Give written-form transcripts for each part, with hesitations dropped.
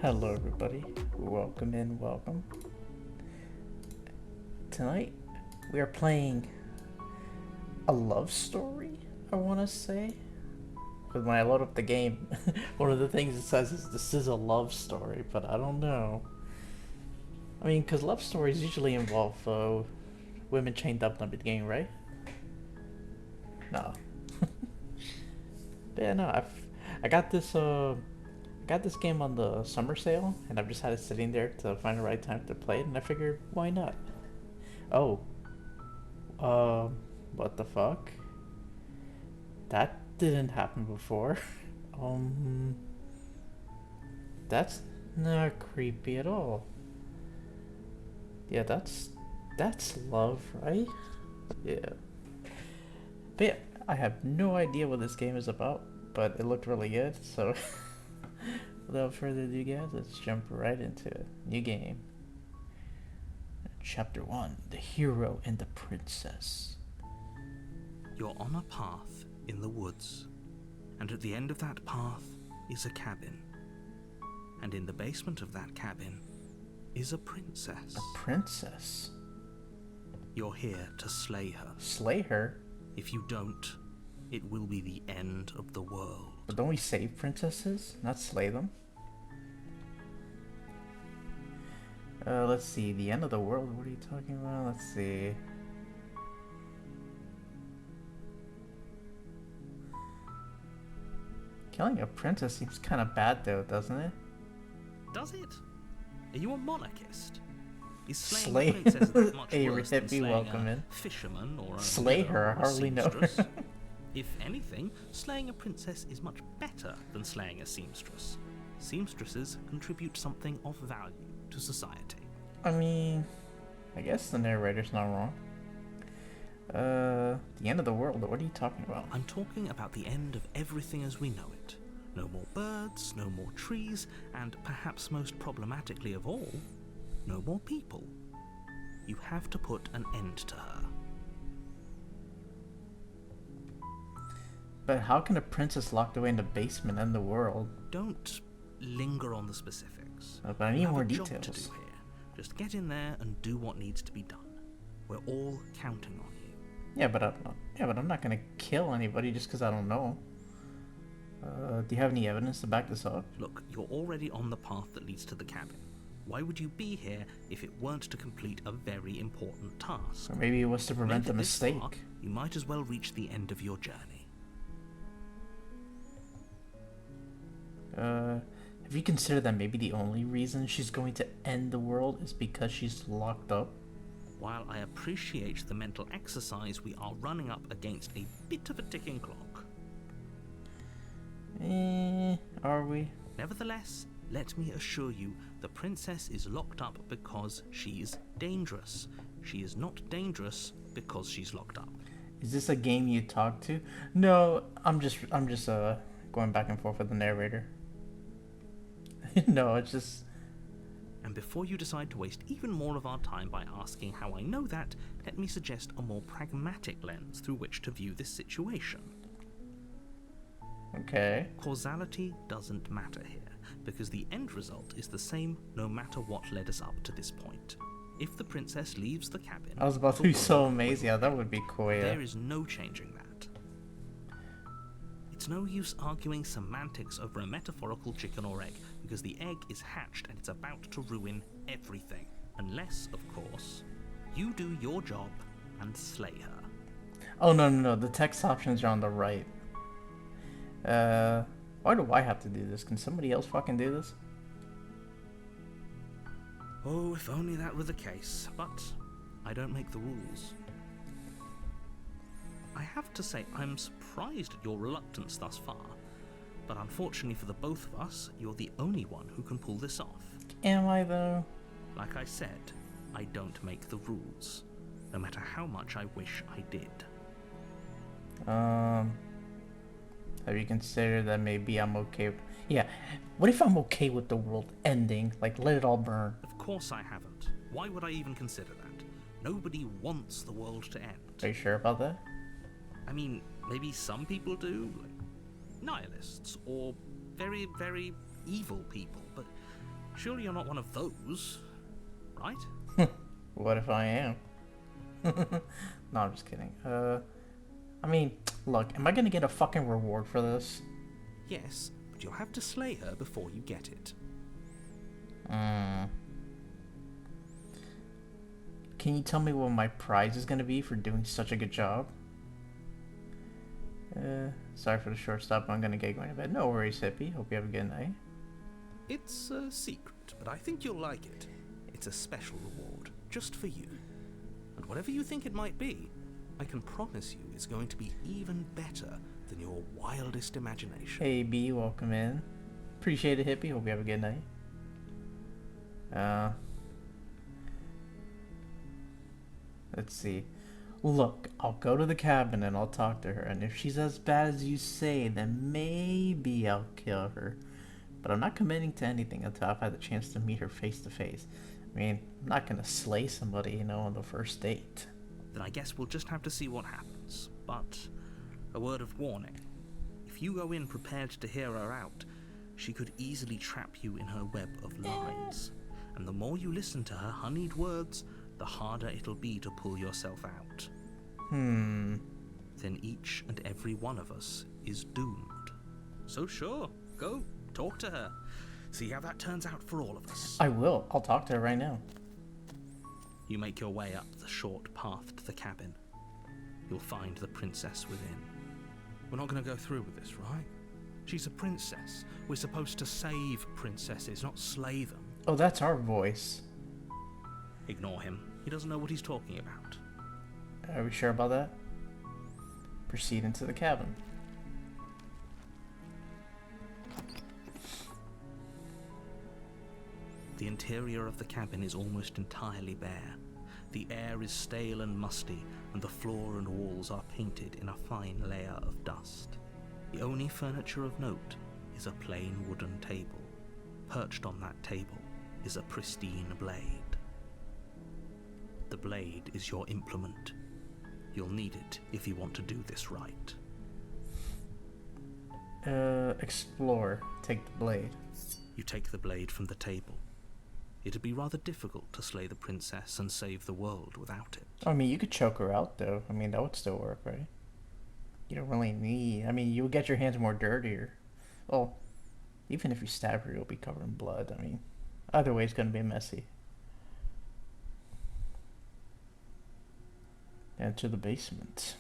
Hello, everybody. Welcome in, welcome. Tonight, we are playing a love story, I want to say. Because when I load up the game, one of the things it says is this is a love story, but I don't know. I mean, because love stories usually involve women chained up in the beginning, right? No. But yeah, no, I got this game on the summer sale, and I've just had it sitting there to find the right time to play it, and I figured, why not? Oh, what the fuck? That didn't happen before. um, that's not creepy at all. Yeah, that's love, right? Yeah. But yeah, I have no idea what this game is about, but it looked really good, so without further ado, guys, let's jump right into it. New game. Chapter 1, The Hero and the Princess. You're on a path in the woods, and at the end of that path is a cabin. And in the basement of that cabin is a princess. A princess? You're here to slay her. Slay her? If you don't, it will be the end of the world. But don't we save princesses, not slay them? Let's see, the end of the world, what are you talking about? Let's see. Killing a princess seems kind of bad though, doesn't it? Does it? Are you a monarchist? Is Slay- slaying a princess that much Hey, worse than hippie, slaying welcome a in. fisherman or a Slay widow her, or I a hardly know her. seamstress? If anything, slaying a princess is much better than slaying a seamstress. Seamstresses contribute something of value to society. I mean, I guess the narrator's not wrong. The end of the world, what are you talking about? I'm talking about the end of everything as we know it. No more birds, no more trees, and perhaps most problematically of all, no more people. You have to put an end to her. But how can a princess locked away in the basement end the world? Don't linger on the specifics. But I You need have more a job details. to do here. Just get in there and do what needs to be done. We're all counting on you. Yeah, but I'm not gonna kill anybody just because I don't know. Do you have any evidence to back this up? Look, you're already on the path that leads to the cabin. Why would you be here if it weren't to complete a very important task? Or maybe it was to prevent Made a it this far, mistake. you might as well reach the end of your journey. Have you considered that maybe the only reason she's going to end the world is because she's locked up? While I appreciate the mental exercise, we are running up against a bit of a ticking clock. Are we? Nevertheless, let me assure you, the princess is locked up because she's dangerous. She is not dangerous because she's locked up. Is this a game you talk to? No, I'm just going back and forth with the narrator. No, it's just And before you decide to waste even more of our time by asking how I know that, let me suggest a more pragmatic lens through which to view this situation. okay. Causality doesn't matter here, because the end result is the same no matter what led us up to this point. If the princess leaves the cabin... I was about to be so amazing. Yeah, that would be cool, yeah. There is no changing that. It's no use arguing semantics over a metaphorical chicken or egg, because the egg is hatched and it's about to ruin everything. Unless, of course, you do your job and slay her. Oh, no. The text options are on the right. Why do I have to do this? Can somebody else fucking do this? Oh, if only that were the case, but I don't make the rules. I have to say, I'm surprised at your reluctance thus far, but unfortunately for the both of us, you're the only one who can pull this off. Am I, though? Like I said, I don't make the rules, no matter how much I wish I did. Have you considered that maybe I'm okay with... Yeah, what if I'm okay with the world ending? Like, let it all burn. Of course I haven't. Why would I even consider that? Nobody wants the world to end. Are you sure about that? I mean, maybe some people do, like nihilists, or very, very evil people, but Surely you're not one of those, right? What if I am? No, I'm just kidding. I mean, look, am I gonna get a fucking reward for this? Yes, but you'll have to slay her before you get it. Can you tell me what my prize is gonna be for doing such a good job? Sorry for the short stop. I'm gonna get going to bed. No worries, hippie. Hope you have a good night. It's a secret, but I think you'll like it. It's a special reward, just for you. And whatever you think it might be, I can promise you it's going to be even better than your wildest imagination. Hey, B, welcome in. Appreciate it, hippie. Hope you have a good night. Let's see. Look, I'll go to the cabin and I'll talk to her, and if she's as bad as you say, then maybe I'll kill her. But I'm not committing to anything until I've had the chance to meet her face to face. I mean, I'm not gonna slay somebody, you know, on the first date. Then I guess we'll just have to see what happens. But a word of warning. If you go in prepared to hear her out, she could easily trap you in her web of lies. And the more you listen to her honeyed words, the harder it'll be to pull yourself out. Then each and every one of us is doomed. So sure, go, talk to her. See how that turns out for all of us. I will. I'll talk to her right now. You make your way up the short path to the cabin. You'll find the princess within. We're not going to go through with this, right? She's a princess. We're supposed to save princesses, not slay them. Oh, that's our voice. Ignore him. He doesn't know what he's talking about. Are we sure about that? Proceed into the cabin. The interior of the cabin is almost entirely bare. The air is stale and musty, and the floor and walls are painted in a fine layer of dust. The only furniture of note is a plain wooden table. Perched on that table is a pristine blade. The blade is your implement. You'll need it if you want to do this right. Explore. Take the blade. You take the blade from the table. It'd be rather difficult to slay the princess and save the world without it. I mean, you could choke her out, though. I mean, that would still work, right? You don't really need... I mean, you'll get your hands more dirtier. Well, even if you stab her, you'll be covered in blood. I mean, either way, it's going to be messy. And to the basement.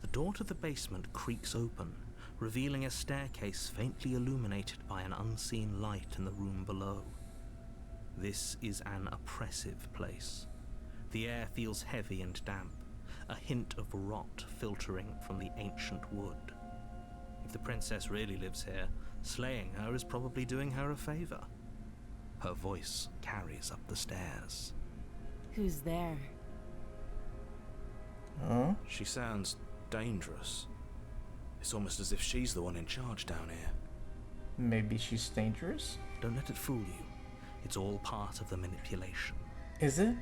The door to the basement creaks open, revealing a staircase faintly illuminated by an unseen light in the room below. This is an oppressive place. The air feels heavy and damp, a hint of rot filtering from the ancient wood. If the princess really lives here, slaying her is probably doing her a favor. Her voice carries up the stairs. Who's there? Huh? She sounds dangerous. It's almost as if she's the one in charge down here. Maybe she's dangerous? Don't let it fool you. It's all part of the manipulation. Is it?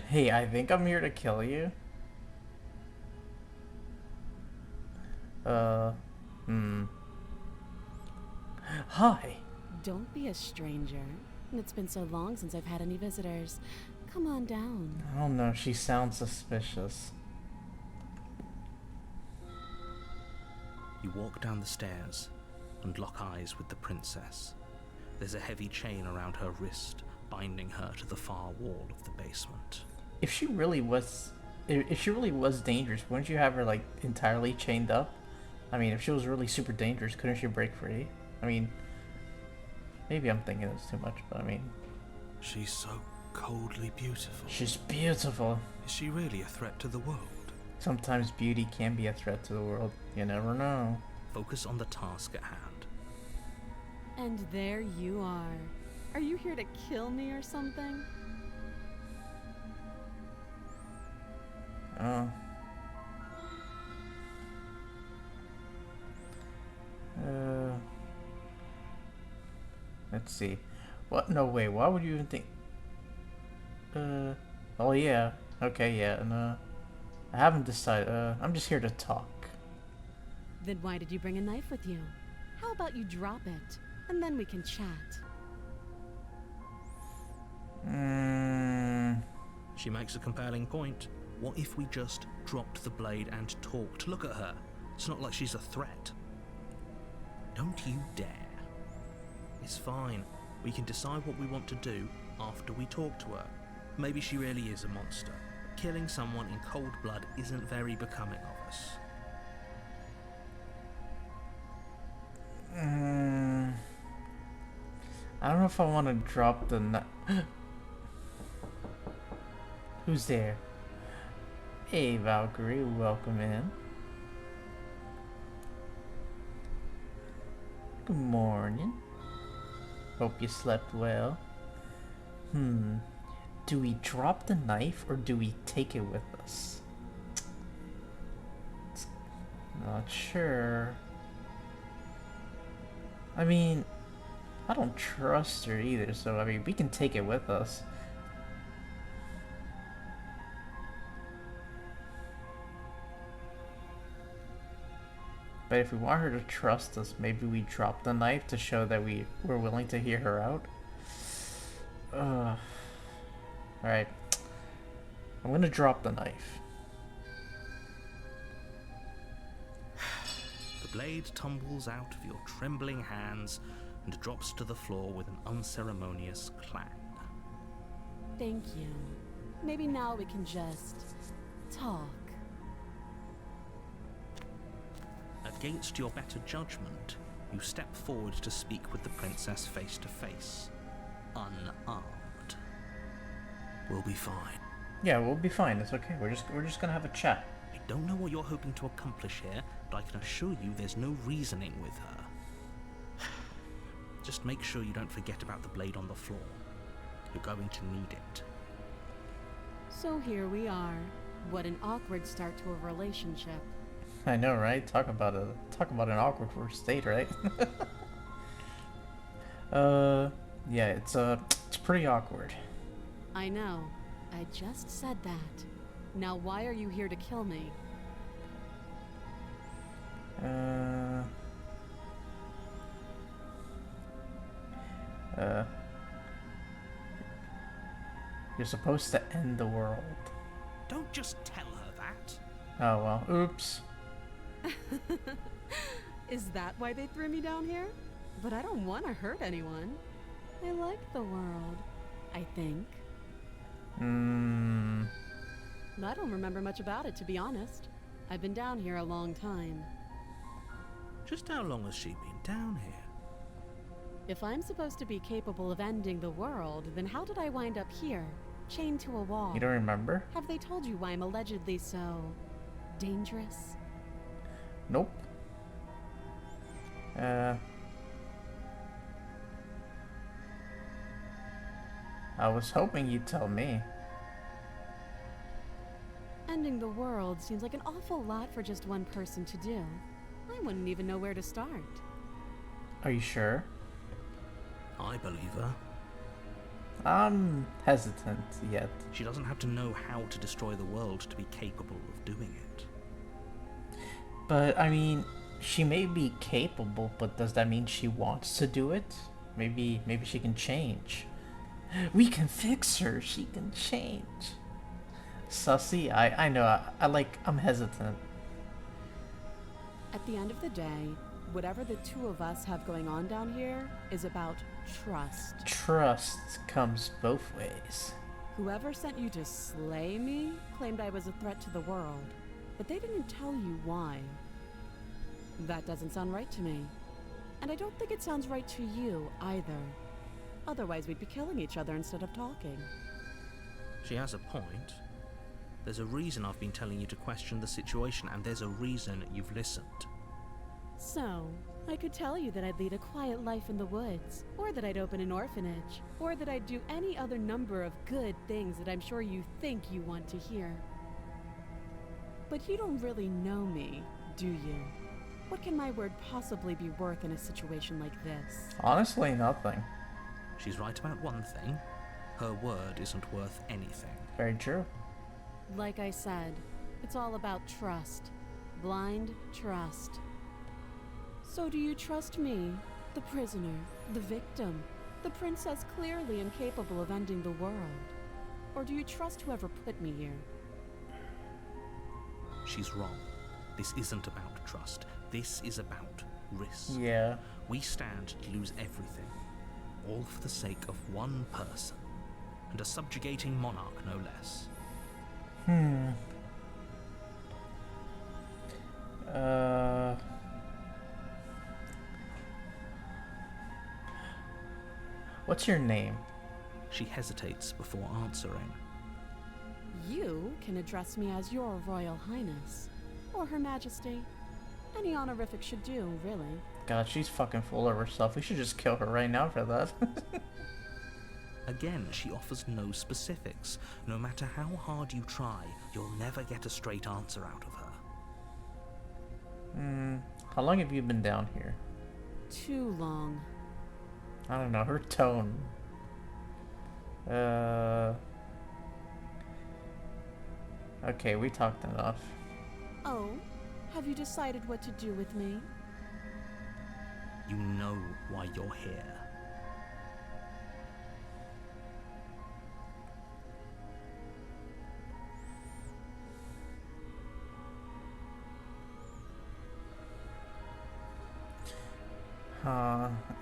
Hey, I think I'm here to kill you. Hi. Don't be a stranger. It's been so long since I've had any visitors. Come on down. I don't know, she sounds suspicious. You walk down the stairs and lock eyes with the princess. There's a heavy chain around her wrist, binding her to the far wall of the basement. If she really was dangerous, wouldn't you have her like entirely chained up? I mean, if she was really super dangerous, couldn't she break free? I mean, maybe I'm thinking this too much, but I mean... She's so coldly beautiful. She's beautiful. Is she really a threat to the world? Sometimes beauty can be a threat to the world. You never know. Focus on the task at hand. And there you are. Are you here to kill me or something? Oh. Let's see. What? No way. Why would you even think? Oh yeah. Okay, yeah. And I haven't decided. I'm just here to talk. Then why did you bring a knife with you? How about you drop it, and then we can chat? She makes a compelling point. What if we just dropped the blade and talked? Look at her. It's not like she's a threat. Don't you dare. It's fine. We can decide what we want to do after we talk to her. Maybe she really is a monster. Killing someone in cold blood isn't very becoming of us. I don't know if I want to drop the Who's there? Hey, Valkyrie, welcome in. Good morning. Hope you slept well. Do we drop the knife or do we take it with us? Not sure. I mean, I don't trust her either, so I mean, we can take it with us. But if we want her to trust us, maybe we drop the knife to show that we're willing to hear her out. Alright. I'm gonna drop the knife. The blade tumbles out of your trembling hands and drops to the floor with an unceremonious clang. Thank you. Maybe now we can just talk. Against your better judgment, you step forward to speak with the princess face to face, unarmed. We'll be fine. Yeah, we'll be fine. It's okay. We're just gonna have a chat. I don't know what you're hoping to accomplish here, but I can assure you there's no reasoning with her. Just make sure you don't forget about the blade on the floor. You're going to need it. So here we are. What an awkward start to a relationship. I know, right? Talk about an awkward first date, right? Yeah, it's pretty awkward. I know. I just said that. Now why are you here to kill me? You're supposed to end the world. Don't just tell her that. Oh well, oops. Is that why they threw me down here? But I don't want to hurt anyone. I like the world, I think. I don't remember much about it, to be honest. I've been down here a long time. Just how long has she been down here? If I'm supposed to be capable of ending the world, then how did I wind up here, chained to a wall? You don't remember? Have they told you why I'm allegedly so dangerous? Nope. I was hoping you'd tell me. Ending the world seems like an awful lot for just one person to do. I wouldn't even know where to start. Are you sure? I believe her. I'm hesitant yet. She doesn't have to know how to destroy the world to be capable of doing it. But, I mean, she may be capable, but does that mean she wants to do it? Maybe she can change. We can fix her. She can change. Sussy, I know. I'm hesitant. At the end of the day, whatever the two of us have going on down here is about trust. Trust comes both ways. Whoever sent you to slay me claimed I was a threat to the world, but they didn't tell you why. That doesn't sound right to me. And I don't think it sounds right to you either. Otherwise, we'd be killing each other instead of talking. She has a point. There's a reason I've been telling you to question the situation, and there's a reason you've listened. So, I could tell you that I'd lead a quiet life in the woods, or that I'd open an orphanage, or that I'd do any other number of good things that I'm sure you think you want to hear. But you don't really know me, do you? What can my word possibly be worth in a situation like this? Honestly, nothing. She's right about one thing. Her word isn't worth anything. Very true. Like I said, it's all about trust. Blind trust. So do you trust me, the prisoner, the victim, the princess clearly incapable of ending the world? Or do you trust whoever put me here? She's wrong. This isn't about trust. This is about risk. Yeah. We stand to lose everything, all for the sake of one person, and a subjugating monarch no less. What's your name? She hesitates before answering. You can address me as Your Royal Highness, or Her Majesty. Any honorific should do, really. God, she's fucking full of herself. We should just kill her right now for that. Again, she offers no specifics. No matter how hard you try, you'll never get a straight answer out of her. How long have you been down here? Too long. I don't know, her tone. Okay, we talked enough. Oh, have you decided what to do with me? You know why you're here.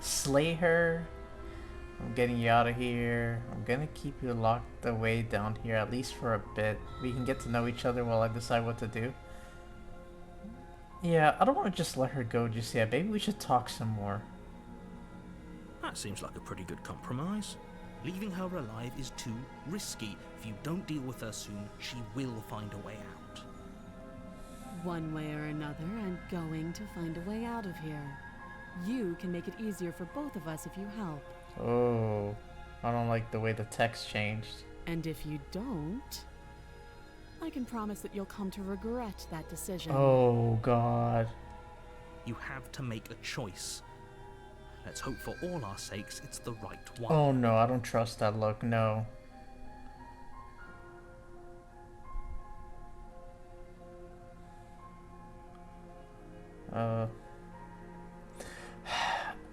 Slay her. I'm getting you out of here. I'm gonna keep you locked away down here, at least for a bit. We can get to know each other while I decide what to do. Yeah, I don't want to just let her go just yet. Maybe we should talk some more. That seems like a pretty good compromise. Leaving her alive is too risky. If you don't deal with her soon, she will find a way out. One way or another, I'm going to find a way out of here. You can make it easier for both of us if you help. Oh, I don't like the way the text changed. And if you don't, I can promise that you'll come to regret that decision. Oh, God. You have to make a choice. Let's hope for all our sakes it's the right one. Oh, no, I don't trust that look. No.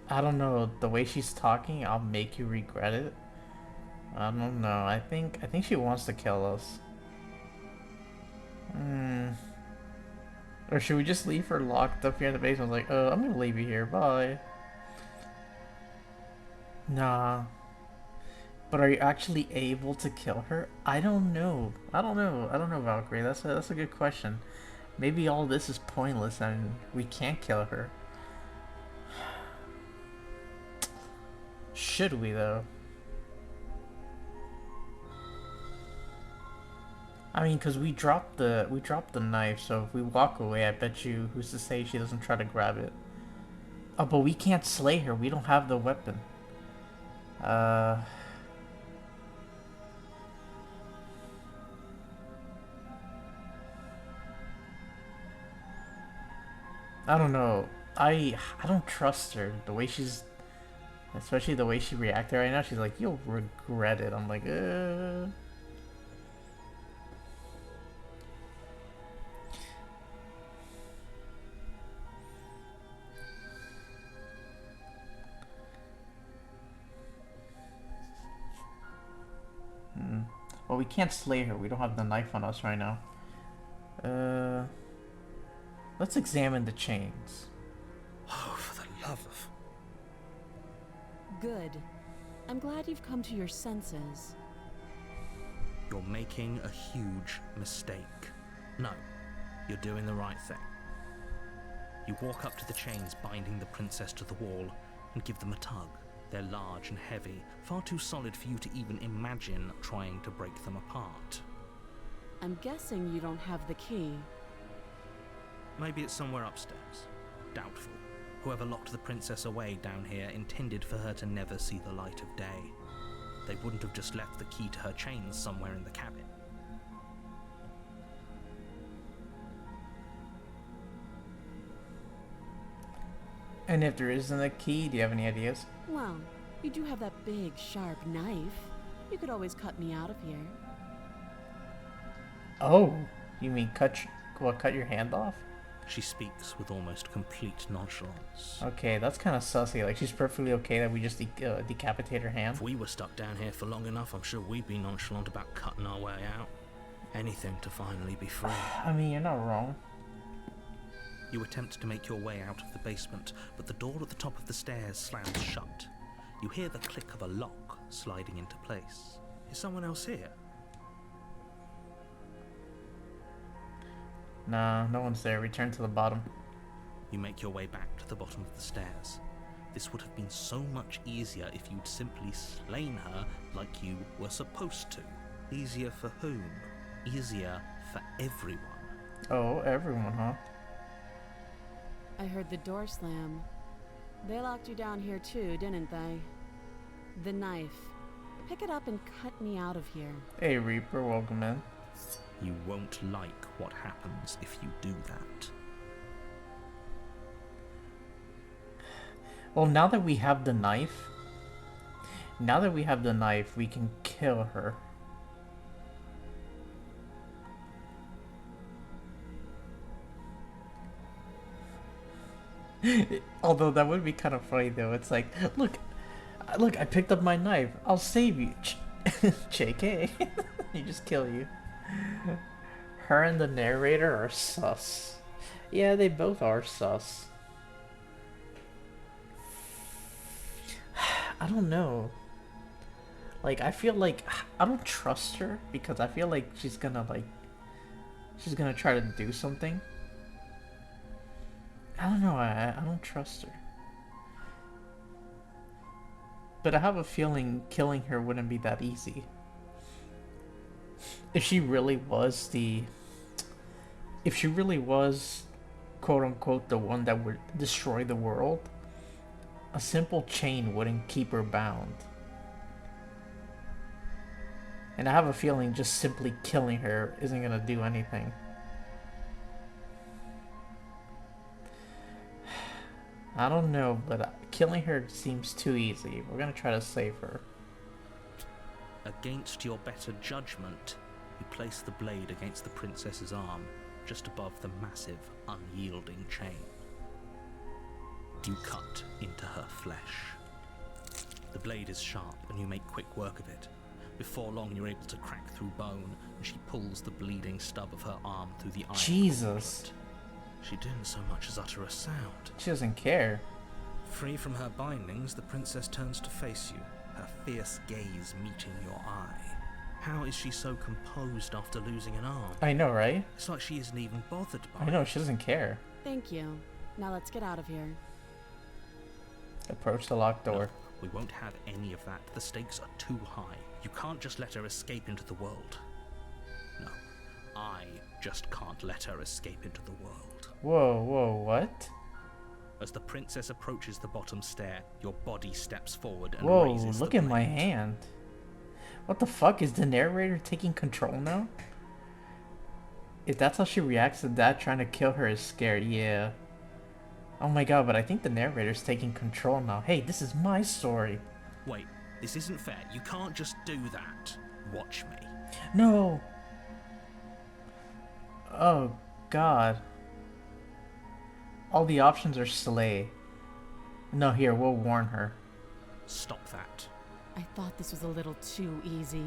I don't know. The way she's talking, I'll make you regret it. I don't know. I think she wants to kill us. Or should we just leave her locked up here in the basement? Like, I'm gonna leave you here. Bye. Nah. But are you actually able to kill her? I don't know. I don't know, Valkyrie. That's a good question. Maybe all this is pointless and we can't kill her. Should we though? I mean, cause we dropped the knife, so if we walk away, I bet you, who's to say she doesn't try to grab it? Oh, but we can't slay her. We don't have the weapon. I don't know. I don't trust her. The way she's, especially the way she reacted right now. She's like, "You'll regret it." I'm like, Well, we can't slay her. We don't have the knife on us right now. Let's examine the chains. Oh, for the love of... Good. I'm glad you've come to your senses. You're making a huge mistake. No, you're doing the right thing. You walk up to the chains binding the princess to the wall and give them a tug. They're large and heavy, far too solid for you to even imagine trying to break them apart. I'm guessing you don't have the key. Maybe it's somewhere upstairs. Doubtful. Whoever locked the princess away down here intended for her to never see the light of day. They wouldn't have just left the key to her chains somewhere in the cabin. And if there isn't a key, do you have any ideas? Well, you do have that big, sharp knife. You could always cut me out of here. Oh, you mean cut your hand off? She speaks with almost complete nonchalance. Okay, that's kind of sussy. Like, she's perfectly okay that we just decapitate her hand. If we were stuck down here for long enough, I'm sure we'd be nonchalant about cutting our way out. Anything to finally be free. I mean, you're not wrong. You attempt to make your way out of the basement, but the door at the top of the stairs slams shut. You hear the click of a lock sliding into place. Is someone else here? Nah, no one's there. Return to the bottom. You make your way back to the bottom of the stairs. This would have been so much easier if you'd simply slain her like you were supposed to. Easier for whom? Easier for everyone. Oh, everyone, huh? I heard the door slam. They locked you down here too, didn't they? The knife. Pick it up and cut me out of here. Hey, Reaper, welcome in. You won't like what happens if you do that. Well, now that we have the knife, we can kill her. Although that would be kind of funny though. It's like, look, I picked up my knife. I'll save you. JK. You just kill you. Her and the narrator are sus. Yeah, they both are sus. I don't know. Like, I feel like I don't trust her because I feel like she's gonna try to do something. I don't know, I don't trust her. But I have a feeling killing her wouldn't be that easy. If she really was quote unquote the one that would destroy the world, a simple chain wouldn't keep her bound. And I have a feeling just simply killing her isn't gonna do anything. I don't know, but killing her seems too easy. We're gonna try to save her. Against your better judgment, you place the blade against the princess's arm, just above the massive, unyielding chain. You cut into her flesh. The blade is sharp, and you make quick work of it. Before long, you're able to crack through bone, and she pulls the bleeding stub of her arm through the iron. Jesus. Gauntlet. She didn't so much as utter a sound. She doesn't care. Free from her bindings, the princess turns to face you, her fierce gaze meeting your eye. How is she so composed after losing an arm? I know, right? It's like she isn't even bothered by I know, it. she doesn't care. Thank you. Now let's get out of here. Approach the locked door. No, we won't have any of that. The stakes are too high. You can't just let her escape into the world. No, I just can't let her escape into the world. Whoa, what? As the princess approaches the bottom stair, your body steps forward and Whoa, raises look the at my blade. hand. What the fuck? Is the narrator taking control now? If that's how she reacts to Dad trying to kill her is scared, yeah. Oh my god, but I think the narrator's taking control now. Hey, this is my story. Wait, this isn't fair. You can't just do that. Watch me. No! Oh god. All the options are slay. No, here, we'll warn her. Stop that. I thought this was a little too easy.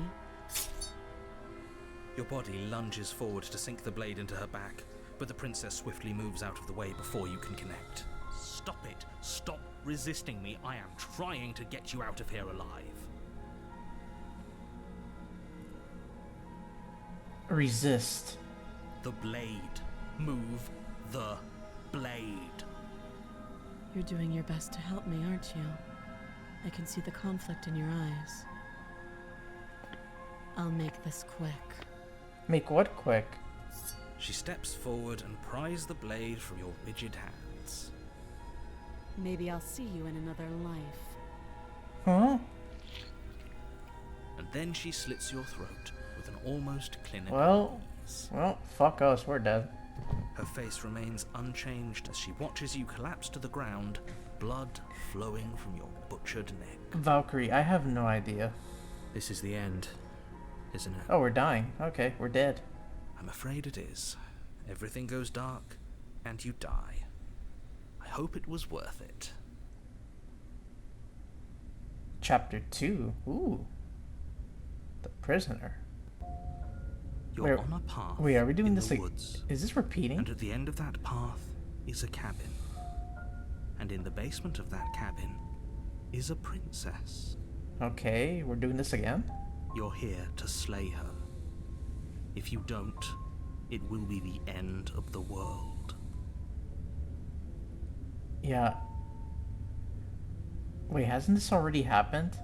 Your body lunges forward to sink the blade into her back, but the princess swiftly moves out of the way before you can connect. Stop it. Stop resisting me. I am trying to get you out of here alive. Resist. The blade. Move the blade. You're doing your best to help me, aren't you? I can see the conflict in your eyes. I'll make this quick. Make what quick? She steps forward and pries the blade from your rigid hands. Maybe I'll see you in another life. Huh? And then she slits your throat with an almost clinical ease. Well, fuck us, we're dead. Her face remains unchanged as she watches you collapse to the ground, blood flowing from your butchered neck. Valkyrie, I have no idea. This is the end, isn't it? Oh, we're dying. Okay, we're dead. I'm afraid it is. Everything goes dark, and you die. I hope it was worth it. Chapter 2. Ooh. The prisoner. You're on a path Wait, are we doing in this the like... woods, Is this repeating? and at the end of that path is a cabin. And in the basement of that cabin is a princess. Okay, we're doing this again? You're here to slay her. If you don't, it will be the end of the world. Yeah. Wait, hasn't this already happened?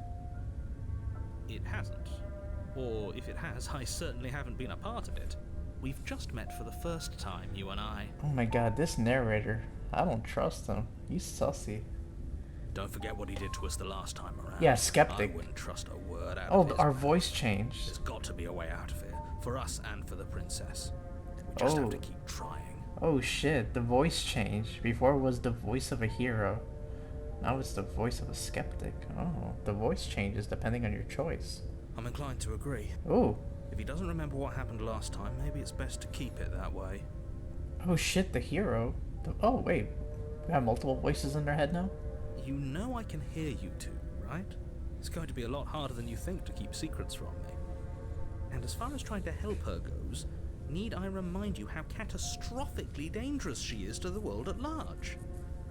It hasn't. Or if it has, I certainly haven't been a part of it. We've just met for the first time, you and I. Oh my god, this narrator. I don't trust him. He's sussy. Don't forget what he did to us the last time around. Yeah, skeptic. I wouldn't trust a word out Oh, of his our mouth. voice changed. There's got to be a way out of here, for us and for the princess. We just have to keep trying. Oh shit, the voice changed. Before it was the voice of a hero. Now it's the voice of a skeptic. Oh, the voice changes depending on your choice. I'm inclined to agree. Oh. If he doesn't remember what happened last time, maybe it's best to keep it that way. Oh shit, the hero. Oh wait, we have multiple voices in their head now? You know I can hear you two, right? It's going to be a lot harder than you think to keep secrets from me. And as far as trying to help her goes, need I remind you how catastrophically dangerous she is to the world at large?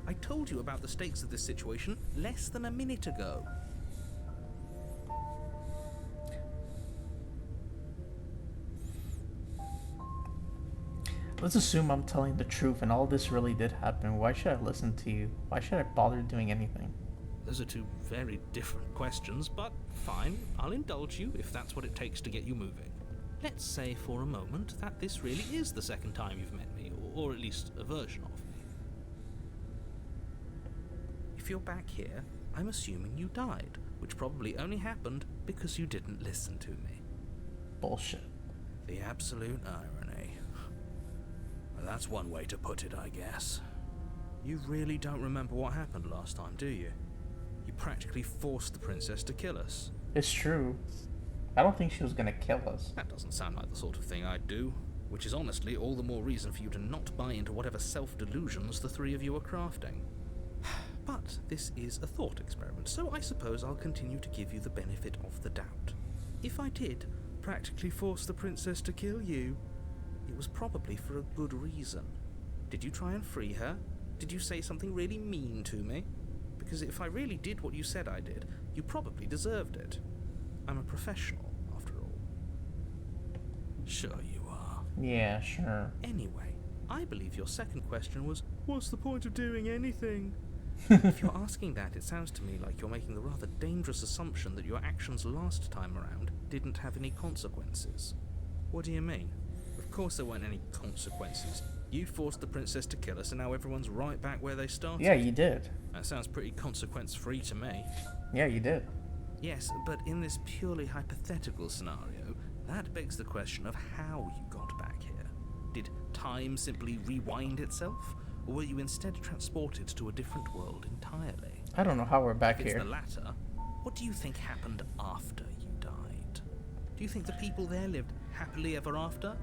I told you about the stakes of this situation less than a minute ago. Let's assume I'm telling the truth and all this really did happen. Why should I listen to you? Why should I bother doing anything? Those are two very different questions, but fine, I'll indulge you if that's what it takes to get you moving. Let's say for a moment that this really is the second time you've met me, or at least a version of me. If you're back here, I'm assuming you died, which probably only happened because you didn't listen to me. Bullshit. The absolute irony. Well, that's one way to put it, I guess. You really don't remember what happened last time, do you? You practically forced the princess to kill us. It's true. I don't think she was gonna kill us. That doesn't sound like the sort of thing I'd do, which is honestly all the more reason for you to not buy into whatever self-delusions the three of you are crafting. But this is a thought experiment, so I suppose I'll continue to give you the benefit of the doubt. If I did practically force the princess to kill you, it was probably for a good reason. Did you try and free her? Did you say something really mean to me? Because if I really did what you said I did, you probably deserved it. I'm a professional, after all. Sure you are. Yeah, sure. Anyway, I believe your second question was, what's the point of doing anything? If you're asking that, it sounds to me like you're making the rather dangerous assumption that your actions last time around didn't have any consequences. What do you mean? Of course there weren't any consequences. You forced the princess to kill us and now everyone's right back where they started. Yeah, you did. That sounds pretty consequence-free to me. Yeah, you did. Yes, but in this purely hypothetical scenario, that begs the question of how you got back here. Did time simply rewind itself? Or were you instead transported to a different world entirely? I don't know how we're back If it's here. the latter, what do you think happened after you died? Do you think the people there lived happily ever after?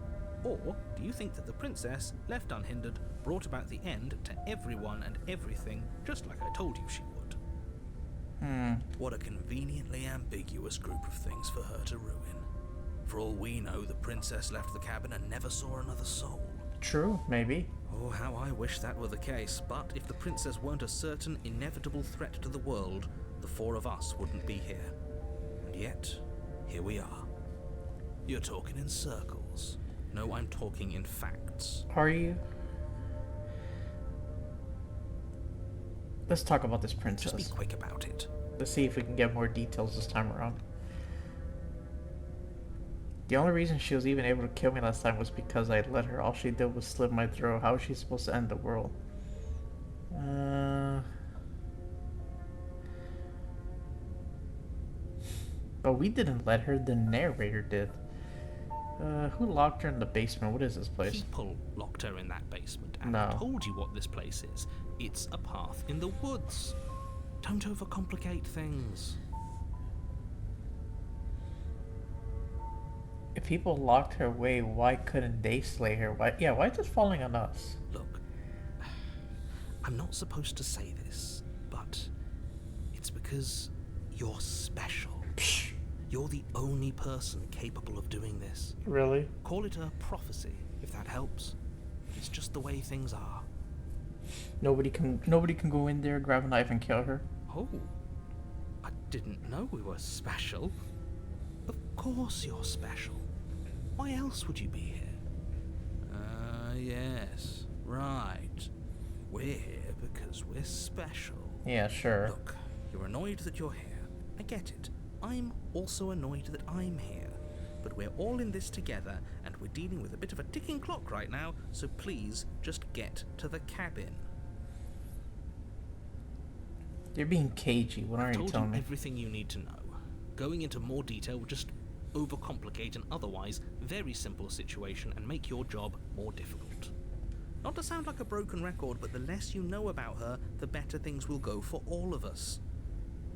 Or do you think that the princess, left unhindered, brought about the end to everyone and everything, just like I told you she would? What a conveniently ambiguous group of things for her to ruin. For all we know, the princess left the cabin and never saw another soul. True, maybe. Oh, how I wish that were the case, but if the princess weren't a certain, inevitable threat to the world, the four of us wouldn't be here. And yet, here we are. You're talking in circles. No, I'm talking in facts. Are you? Let's talk about this princess. Just be quick about it. Let's see if we can get more details this time around. The only reason she was even able to kill me last time was because I let her. All she did was slit my throat. How is she supposed to end the world? But we didn't let her. The narrator did. Who locked her in the basement? What is this place? People locked her in that basement, and No. I told you what this place is. It's a path in the woods. Don't overcomplicate things. If people locked her away, why couldn't they slay her? Why is this falling on us? Look, I'm not supposed to say this, but it's because you're special. Psh, You're the only person capable of doing this. really? Call it a prophecy, if that helps. It's just the way things are. Nobody can go in there, grab a knife, and kill her. Oh, I didn't know we were special. Of course you're special. Why else would you be here? Yes, right. We're here because we're special. Yeah, sure. Look, you're annoyed that you're here. I get it. I'm also annoyed that I'm here. But we're all in this together, and we're dealing with a bit of a ticking clock right now, so please just get to the cabin. You're being cagey. What are I've you told telling you me? everything you need to know. Going into more detail would just overcomplicate an otherwise very simple situation and make your job more difficult. Not to sound like a broken record, but the less you know about her, the better things will go for all of us.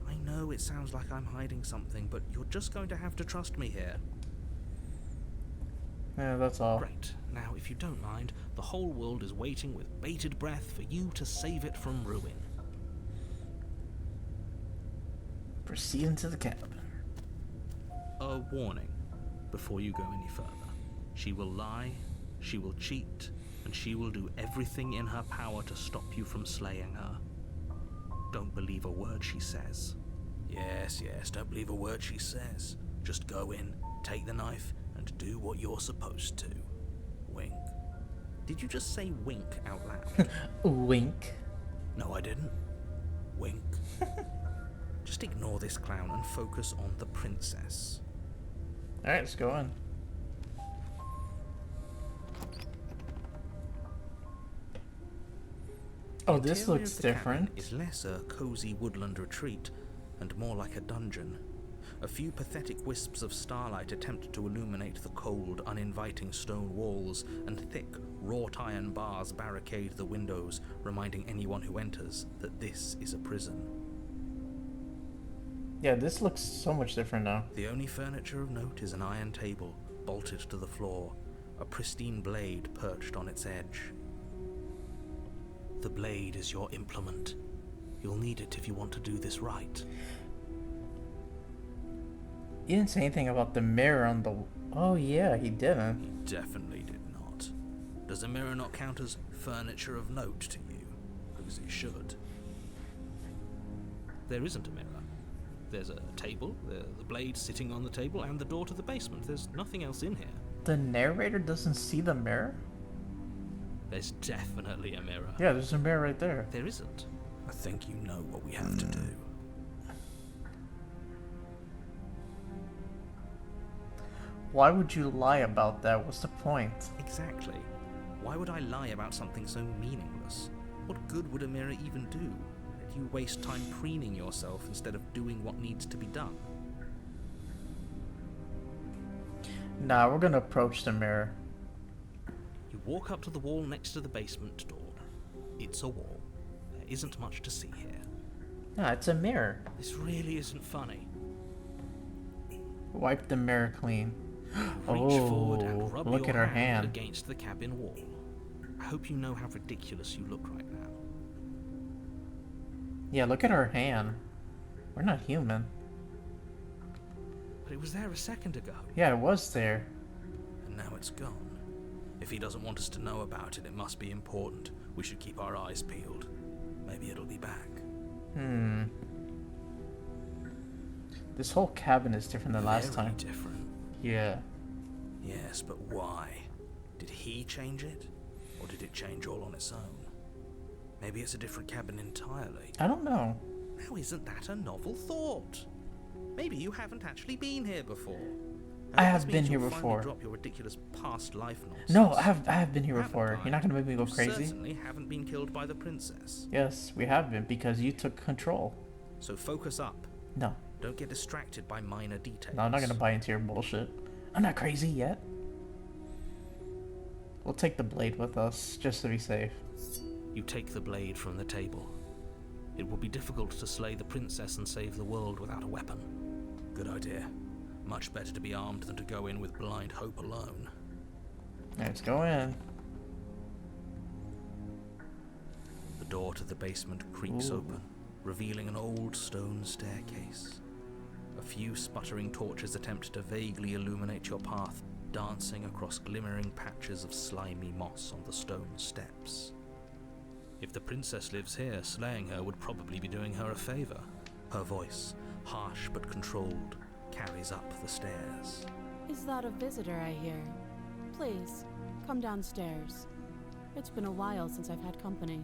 I know it sounds like I'm hiding something, but you're just going to have to trust me here. Yeah, that's all. Great. Now, if you don't mind, the whole world is waiting with bated breath for you to save it from ruin. Proceed into the cabin. A warning before you go any further. She will lie, she will cheat, and she will do everything in her power to stop you from slaying her. Don't believe a word she says. Yes, don't believe a word she says. Just go in, take the knife, and do what you're supposed to. Wink. Did you just say wink out loud? Wink. No, I didn't. Wink. Just ignore this clown and focus on the princess. Alright, let's go in. Oh, this Interior looks of the cabin different. is less a cozy woodland retreat and more like a dungeon. A few pathetic wisps of starlight attempt to illuminate the cold, uninviting stone walls, and thick, wrought iron bars barricade the windows, reminding anyone who enters that this is a prison. Yeah, this looks so much different now. The only furniture of note is an iron table, bolted to the floor, a pristine blade perched on its edge. The blade is your implement. You'll need it if you want to do this right. He didn't say anything about the mirror on the... Oh yeah, he didn't. He definitely did not. Does a mirror not count as furniture of note to you? Because it should. There isn't a mirror. There's a table, the blade sitting on the table, and the door to the basement. There's nothing else in here. The narrator doesn't see the mirror? There's definitely a mirror. Yeah, there's a mirror right there. There isn't. I think you know what we have to do. Why would you lie about that? What's the point? Exactly. Why would I lie about something so meaningless? What good would a mirror even do? Let you waste time preening yourself instead of doing what needs to be done. Nah, we're gonna approach the mirror. You walk up to the wall next to the basement door. It's a wall. There isn't much to see here. Nah, it's a mirror. This really isn't funny. Wipe the mirror clean. Reach forward and rub look your at her hand. against the cabin wall. I hope you know how ridiculous you look right now. Yeah, look at her hand. We're not human. But it was there a second ago, Yeah, it was there. and now it's gone. If he doesn't want us to know about it, it must be important. We should keep our eyes peeled. Maybe it'll be back. This whole cabin is different than last Very time. different. Yeah. Yes, but why? Did he change it? Or did it change all on its own? Maybe it's a different cabin entirely. I don't know. Now isn't that a novel thought? Maybe you haven't actually been here before. I This have been means here you'll finally before. Drop your ridiculous past life nonsense. No, I have been here Haven't before. I? You're not gonna make me go You crazy? certainly haven't been killed by the princess. Yes, we have been because you took control. So focus up. No. Don't get distracted by minor details. No, I'm not gonna buy into your bullshit. I'm not crazy yet. We'll take the blade with us, just to be safe. You take the blade from the table. It will be difficult to slay the princess and save the world without a weapon. Good idea. Much better to be armed than to go in with blind hope alone. Let's go in. The door to the basement creaks Ooh. open, revealing an old stone staircase. A few sputtering torches attempt to vaguely illuminate your path, dancing across glimmering patches of slimy moss on the stone steps. If the princess lives here, slaying her would probably be doing her a favor. Her voice, harsh but controlled, carries up the stairs. Is that a visitor I hear? Please, come downstairs. It's been a while since I've had company.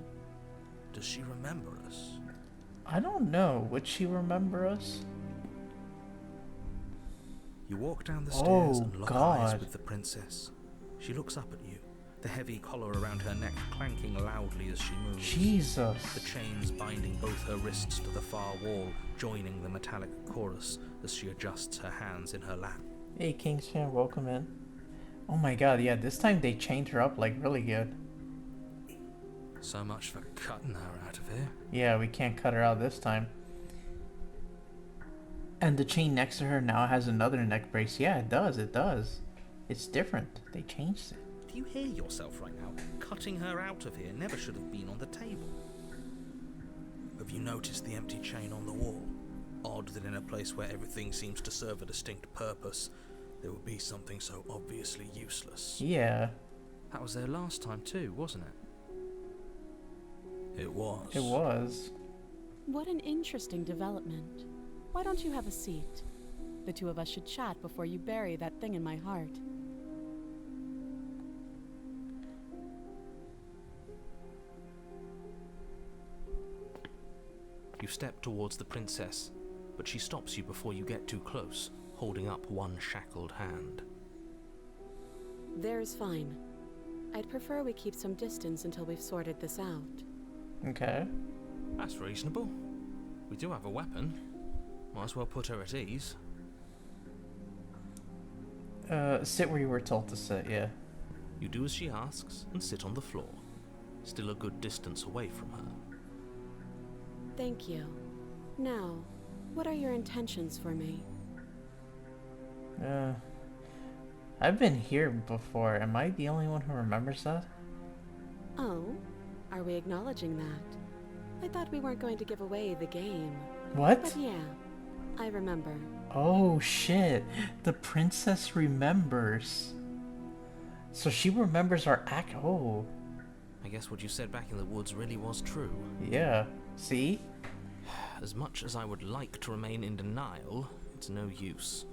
Does she remember us? I don't know. Would she remember us? You walk down the stairs Oh, and lock God. eyes with the princess. She looks up at you, the heavy collar around her neck clanking loudly as she moves. Jesus. The chains binding both her wrists to the far wall, joining the metallic chorus as she adjusts her hands in her lap. Hey, Kingspan, welcome in. Oh my god, yeah, this time they chained her up like really good. So much for cutting her out of here. Yeah, we can't cut her out this time. And the chain next to her now has another neck brace. Yeah, it does, it does. It's different. They changed it. Do you hear yourself right now? Cutting her out of here never should have been on the table. Have you noticed the empty chain on the wall? Odd that in a place where everything seems to serve a distinct purpose, there would be something so obviously useless. Yeah, That was there last time too, wasn't it? It was. it was. What an interesting development. Why don't you have a seat? The two of us should chat before you bury that thing in my heart. You step towards the princess, but she stops you before you get too close, holding up one shackled hand. There's fine. I'd prefer we keep some distance until we've sorted this out. Okay. That's reasonable. We do have a weapon. Might as well put her at ease. Sit where you were told to sit, yeah. You do as she asks and sit on the floor, still a good distance away from her. Thank you. Now, what are your intentions for me? I've been here before. Am I the only one who remembers that? Oh, are we acknowledging that? I thought we weren't going to give away the game. What? But yeah, I remember. Oh shit. The princess remembers. So she remembers our act. Oh, I guess what you said back in the woods really was true. yeah. See? As much as I would like to remain in denial, it's no use.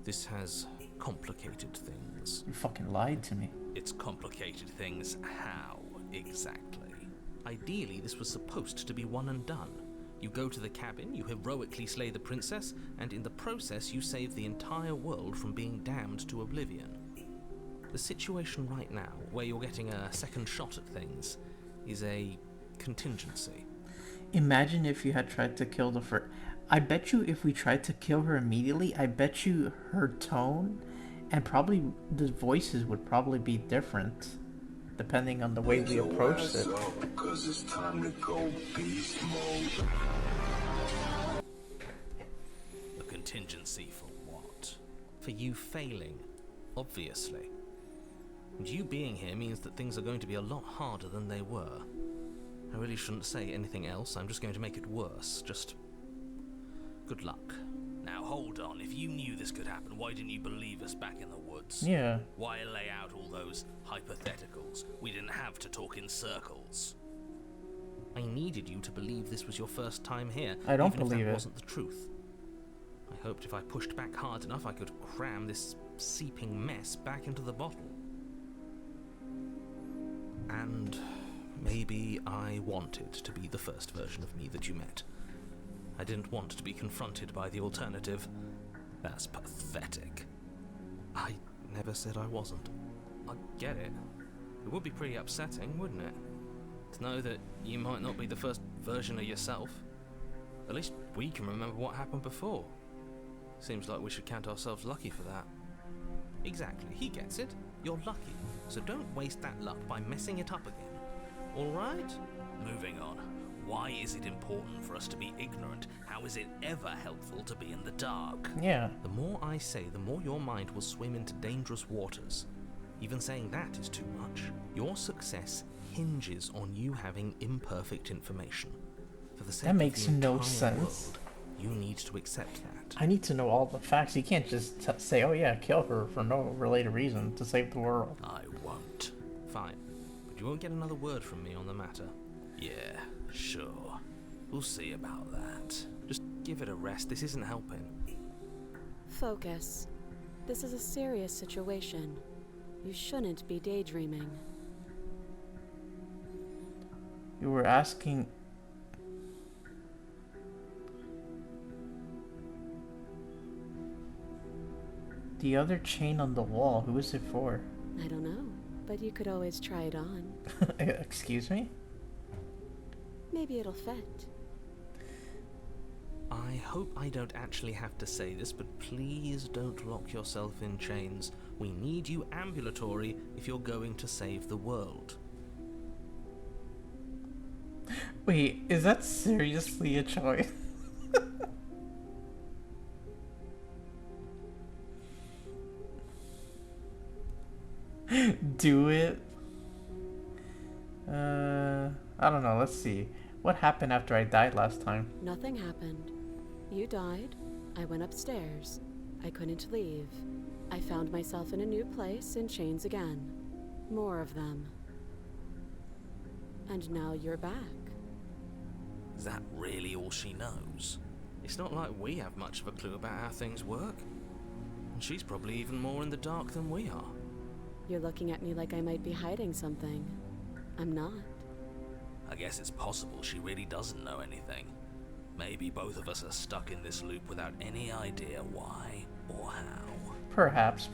This has complicated things. You fucking lied to me. It's complicated things how, exactly? Ideally, this was supposed to be one and done. You go to the cabin, you heroically slay the princess, and in the process you save the entire world from being damned to oblivion. The situation right now, where you're getting a second shot at things, is a contingency. Imagine if you had tried to kill the first. I bet you if we tried to kill her immediately, I bet you her tone and probably the voices would probably be different depending on the way we approached it. Because it's time to go beast mode. A contingency for what? For you failing, obviously. And you being here means that things are going to be a lot harder than they were. I really shouldn't say anything else, I'm just going to make it worse. Just good luck. Now hold on, if you knew this could happen, why didn't you believe us back in the woods? Yeah. Why lay out all those hypotheticals? We didn't have to talk in circles. I needed you to believe this was your first time here, I don't even if believe that it. wasn't the truth. I hoped if I pushed back hard enough, I could cram this seeping mess back into the bottle. And maybe I wanted to be the first version of me that you met. I didn't want to be confronted by the alternative. That's pathetic. I never said I wasn't. I get it. It would be pretty upsetting, wouldn't it? To know that you might not be the first version of yourself. At least we can remember what happened before. Seems like we should count ourselves lucky for that. Exactly, he gets it. You're lucky. So don't waste that luck by messing it up again. Alright? Moving on. Why is it important for us to be ignorant? How is it ever helpful to be in the dark? Yeah. The more I say, the more your mind will swim into dangerous waters. Even saying that is too much. Your success hinges on you having imperfect information. For the sake That makes of the no entire sense. world, you need to accept that. I need to know all the facts. You can't just say, oh yeah, kill her for no related reason to save the world. I won't. Fine. But you won't get another word from me on the matter. Yeah, sure. We'll see about that. Just give it a rest. This isn't helping. Focus. This is a serious situation. You shouldn't be daydreaming. You were asking... The other chain on the wall, who is it for? I don't know, but you could always try it on. Excuse me? Maybe it'll fit. I hope I don't actually have to say this, but please don't lock yourself in chains. We need you ambulatory if you're going to save the world. Wait, is that seriously a choice? Do it? I don't know, let's see. What happened after I died last time? Nothing happened. You died. I went upstairs. I couldn't leave. I found myself in a new place in chains again. More of them. And now you're back. Is that really all she knows? It's not like we have much of a clue about how things work. And she's probably even more in the dark than we are. You're looking at me like I might be hiding something. I'm not. I guess it's possible she really doesn't know anything. Maybe both of us are stuck in this loop without any idea why or how. Perhaps.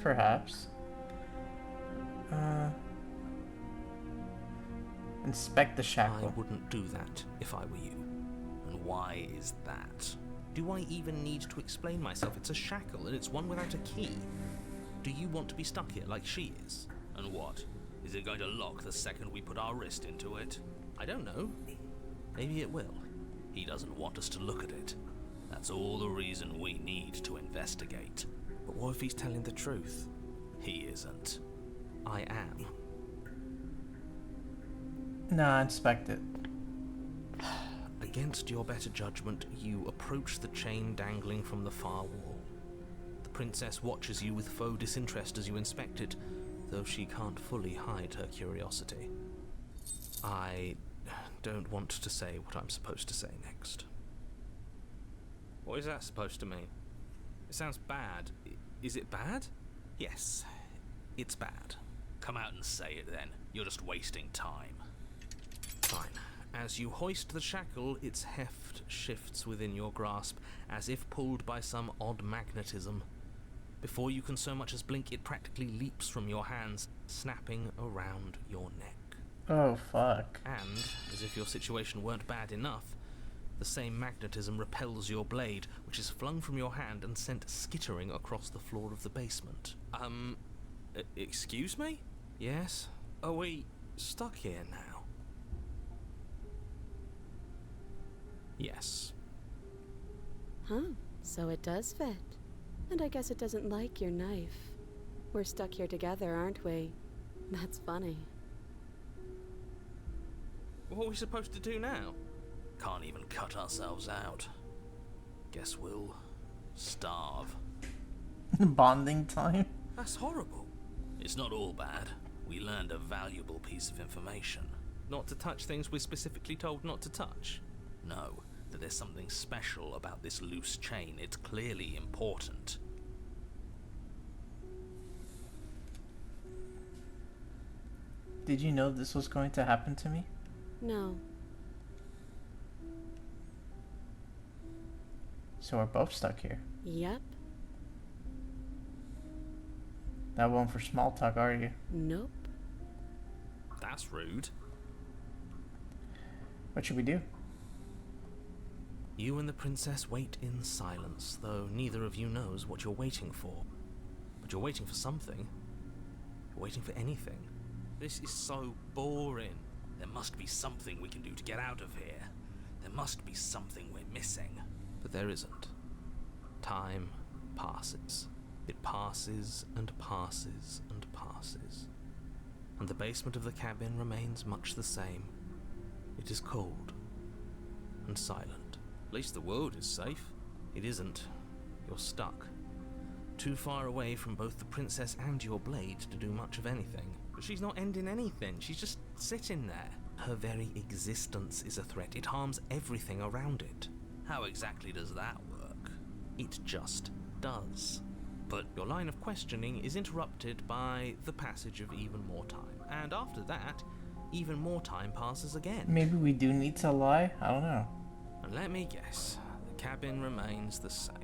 Inspect the I shackle. wouldn't do that if I were you. And why is that? Do I even need to explain myself? It's a shackle and it's one without a key. Do you want to be stuck here like she is? And what? Is it going to lock the second we put our wrist into it? I don't know. Maybe it will. He doesn't want us to look at it. That's all the reason we need to investigate. But what if he's telling the truth? He isn't. I am. Nah, inspect it. Against your better judgment, you approach the chain dangling from the far wall. The princess watches you with faux disinterest as you inspect it, though she can't fully hide her curiosity. I don't want to say what I'm supposed to say next. What is that supposed to mean? It sounds bad. Is it bad? Yes, it's bad. Come out and say it then. You're just wasting time. Fine. As you hoist the shackle, its heft shifts within your grasp, as if pulled by some odd magnetism. Before you can so much as blink, it practically leaps from your hands, snapping around your neck. Oh, fuck. And, as if your situation weren't bad enough, the same magnetism repels your blade, which is flung from your hand and sent skittering across the floor of the basement. Excuse me? Yes? Are we stuck here now? Yes. Huh, so it does fit. And I guess it doesn't like your knife. We're stuck here together, aren't we? That's funny. What are we supposed to do now? Can't even cut ourselves out. Guess we'll starve. Bonding time? That's horrible. It's not all bad. We learned a valuable piece of information. Not to touch things we're specifically told not to touch. No, that there's something special about this loose chain. It's clearly important. Did you know this was going to happen to me? No. So we're both stuck here. Yep. Not one for small talk, are you? Nope. That's rude. What should we do? You and the princess wait in silence, though neither of you knows what you're waiting for. But you're waiting for something. You're waiting for anything. This is so boring. There must be something we can do to get out of here. There must be something we're missing. But there isn't. Time passes. It passes and passes and passes. and the basement of the cabin remains much the same. It is cold and silent. At least the world is safe. It isn't. You're stuck. Too far away from both the princess and your blade to do much of anything. But she's not ending anything. She's just sitting there. Her very existence is a threat. It harms everything around it. How exactly does that work? It just does. But your line of questioning is interrupted by the passage of even more time. And after that, even more time passes again. Maybe we do need to lie? I don't know. And let me guess, the cabin remains the same.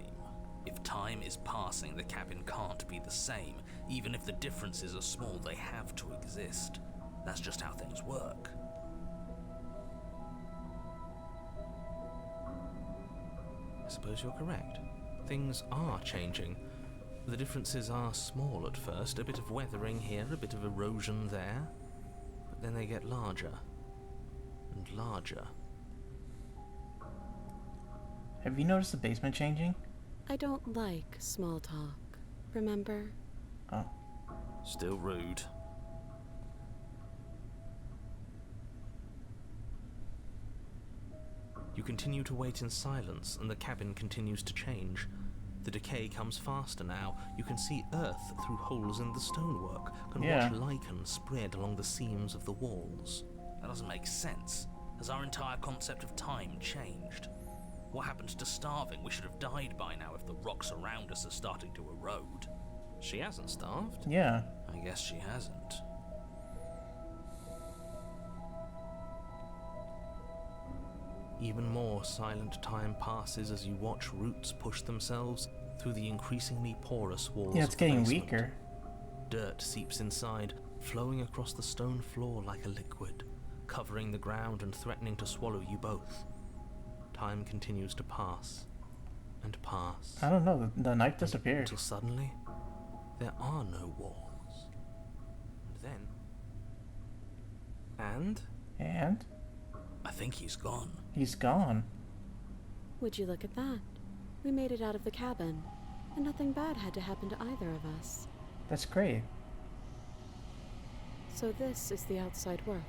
If time is passing, the cabin can't be the same. Even if the differences are small, they have to exist. That's just how things work. I suppose you're correct. Things are changing. The differences are small at first, a bit of weathering here, a bit of erosion there. But then they get larger and larger. Have you noticed the basement changing? I don't like small talk, remember? Oh. Still rude. You continue to wait in silence, and the cabin continues to change. The decay comes faster now. You can see earth through holes in the stonework, can watch lichen spread along the seams of the walls. That doesn't make sense. Has our entire concept of time changed? What happened to starving? We should have died by now if the rocks around us are starting to erode. She hasn't starved. Yeah. I guess she hasn't. Even more silent time passes as you watch roots push themselves through the increasingly porous walls. Yeah, it's of the getting basement. weaker. Dirt seeps inside, flowing across the stone floor like a liquid, covering the ground and threatening to swallow you both. Time continues to pass and pass. I don't know, the night disappeared. Until suddenly, there are no walls. And then... And? I think he's gone. He's gone. Would you look at that? We made it out of the cabin, and nothing bad had to happen to either of us. That's great. So this is the outside world.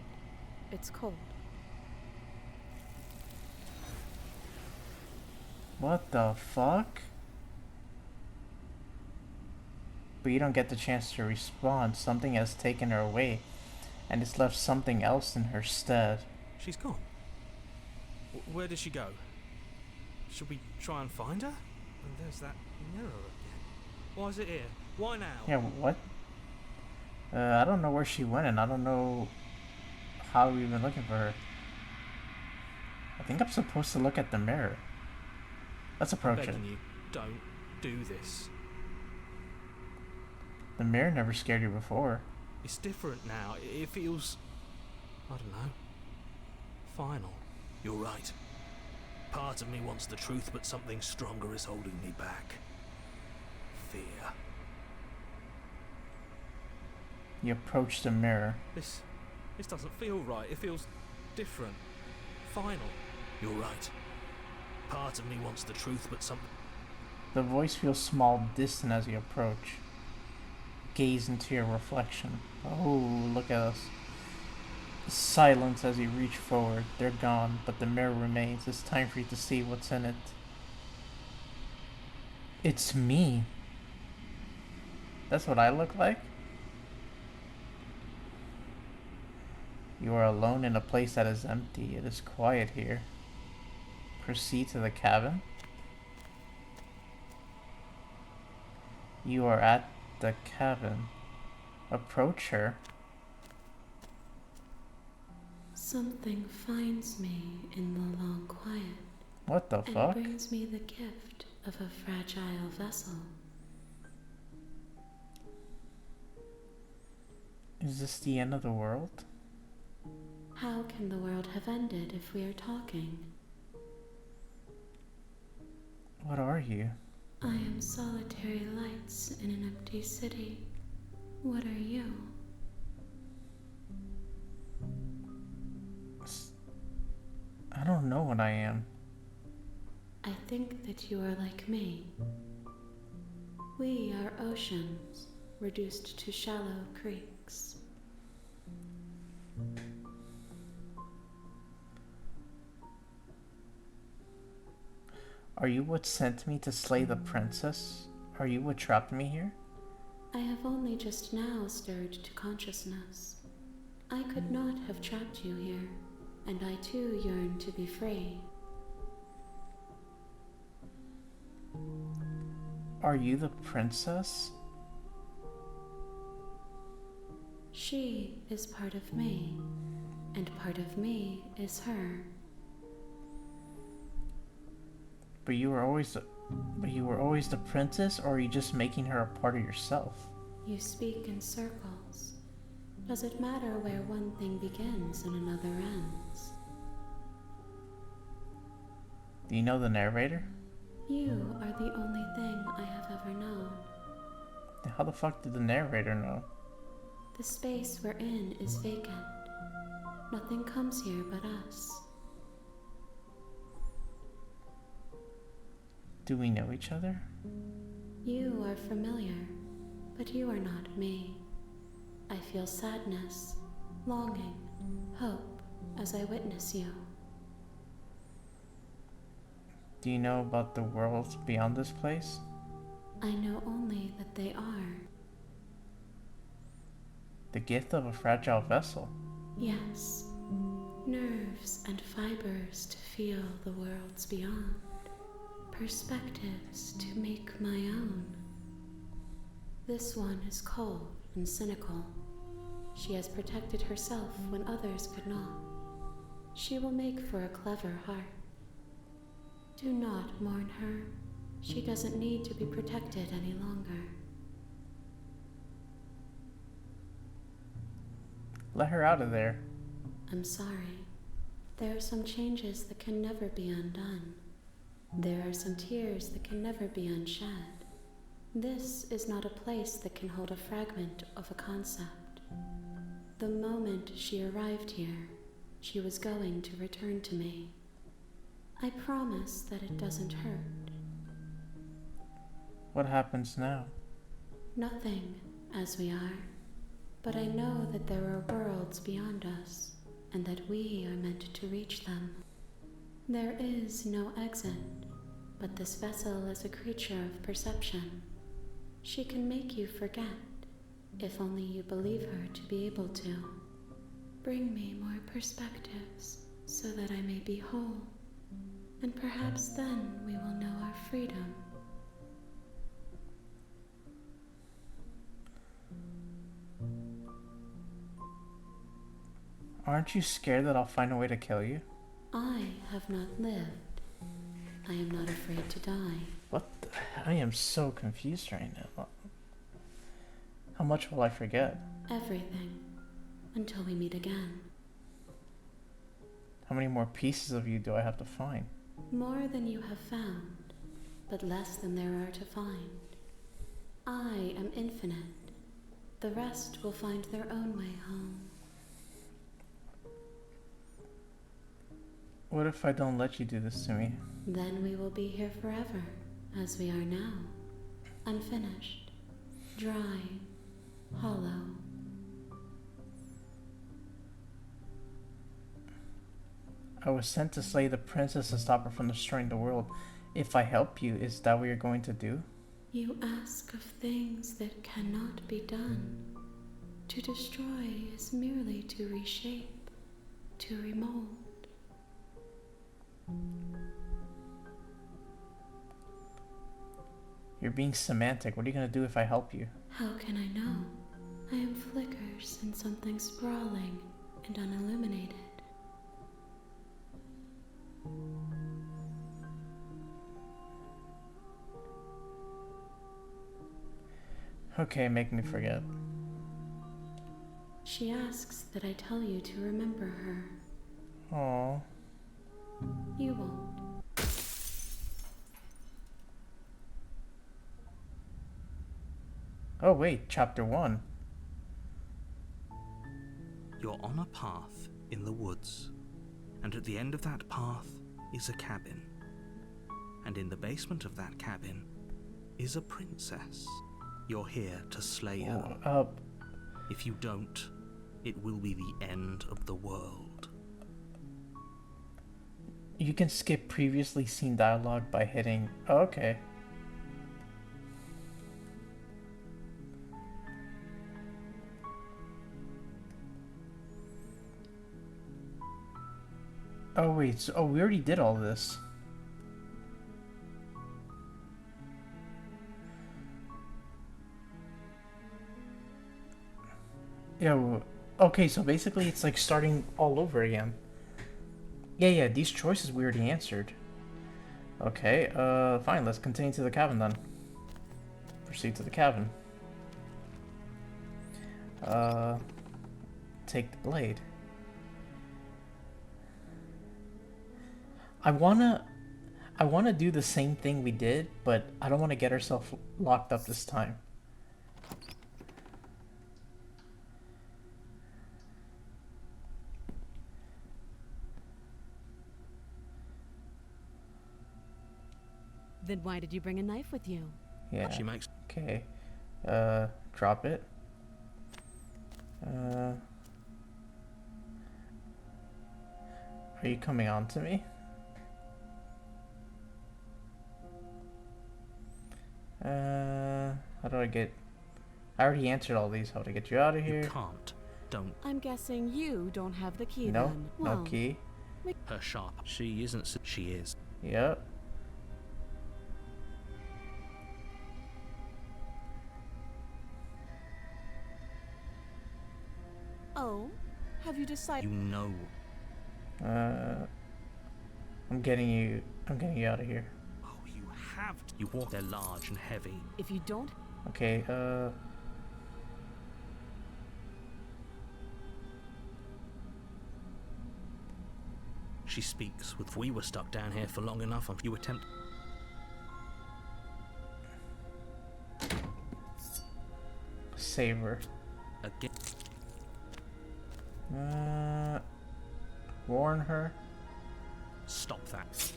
It's cold. What the fuck? But you don't get the chance to respond. Something has taken her away, and it's left something else in her stead. she's gone. Where did she go? Should we try and find her? And there's that mirror again. Why is it here? Why now? Yeah, what? I don't know where she went, and I don't know how we've been looking for her. I think I'm supposed to look at the mirror. Let's I'm approach it. begging you, don't do this. The mirror never scared you before. It's different now. It feels... I don't know. Final. You're right. Part of me wants the truth, but something stronger is holding me back. Fear. You approach the mirror. This doesn't feel right. It feels different. Final. You're right. Part of me wants the truth, but something... The voice feels small, distant as you approach. Gaze into your reflection. Oh, look at us. Silence as you reach forward. They're gone, but the mirror remains. It's time for you to see what's in it. It's me. That's what I look like? You are alone in a place that is empty. It is quiet here. Proceed to the cabin. You are at the cabin. Approach her. Something finds me in the long quiet What the and fuck? brings me the gift of a fragile vessel. Is this the end of the world? How can the world have ended if we are talking? What are you? I am solitary lights in an empty city. What are you? I don't know what I am. I think that you are like me. We are oceans, reduced to shallow creeks. Are you what sent me to slay the princess? Are you what trapped me here? I have only just now stirred to consciousness. I could not have trapped you here, and I too yearn to be free. Are you the princess? She is part of me, and part of me is her. But you were always the princess, or are you just making her a part of yourself? You speak in circles. Does it matter where one thing begins and another ends? Do you know the narrator? You are the only thing I have ever known. How the fuck did the narrator know? The space we're in is vacant. Nothing comes here but us. Do we know each other? You are familiar, but you are not me. I feel sadness, longing, hope as I witness you. Do you know about the worlds beyond this place? I know only that they are. The gift of a fragile vessel. Yes, nerves and fibers to feel the worlds beyond. Perspectives to make my own. This one is cold and cynical. She has protected herself when others could not. She will make for a clever heart. Do not mourn her. She doesn't need to be protected any longer. Let her out of there. I'm sorry. There are some changes that can never be undone. There are some tears that can never be unshed. This is not a place that can hold a fragment of a concept. The moment she arrived here, she was going to return to me. I promise that it doesn't hurt. What happens now? Nothing, as we are. But I know that there are worlds beyond us, and that we are meant to reach them. There is no exit, but this vessel is a creature of perception. She can make you forget, if only you believe her to be able to. Bring me more perspectives, so that I may be whole, and perhaps then we will know our freedom. Aren't you scared that I'll find a way to kill you? I have not lived. I am not afraid to die. What the? I am so confused right now. How much will I forget? Everything. Until we meet again. How many more pieces of you do I have to find? More than you have found, but less than there are to find. I am infinite. The rest will find their own way home. What if I don't let you do this to me? Then we will be here forever, as we are now. Unfinished, dry, hollow. I was sent to slay the princess to stop her from destroying the world. If I help you, is that what you're going to do? You ask of things that cannot be done. To destroy is merely to reshape, to remold. You're being semantic. What are you going to do if I help you? How can I know? I am flickers in something sprawling and unilluminated. Okay, make me forget. She asks that I tell you to remember her. Aww. You won't. Oh wait, chapter 1. You're on a path in the woods, and at the end of that path is a cabin. And in the basement of that cabin is a princess. You're here to slay her. If you don't, it will be the end of the world. You can skip previously seen dialogue by hitting... Oh, okay. Oh wait, so, oh, we already did all this. Yeah, okay, so basically it's like starting all over again. Yeah, these choices we already answered. Okay, fine, let's continue to the cabin then. Proceed to the cabin. Take the blade. I wanna do the same thing we did, but I don't want to get ourselves locked up this time. Then why did you bring a knife with you? Yeah. She makes. Okay. Drop it. Are you coming on to me? How do I get... I already answered all these. How to get you out of here? You can't. Don't. I'm guessing you don't have the key No, then. no Well, key. Her sharp. She isn't. She is. Yep. Oh, have you decided? You know. I'm getting you out of here. Oh, you have. You walk. They're large and heavy. If you don't, Okay, She speaks with. We were stuck down here for long enough. You attempt. save her. Again. Warn her. Stop that.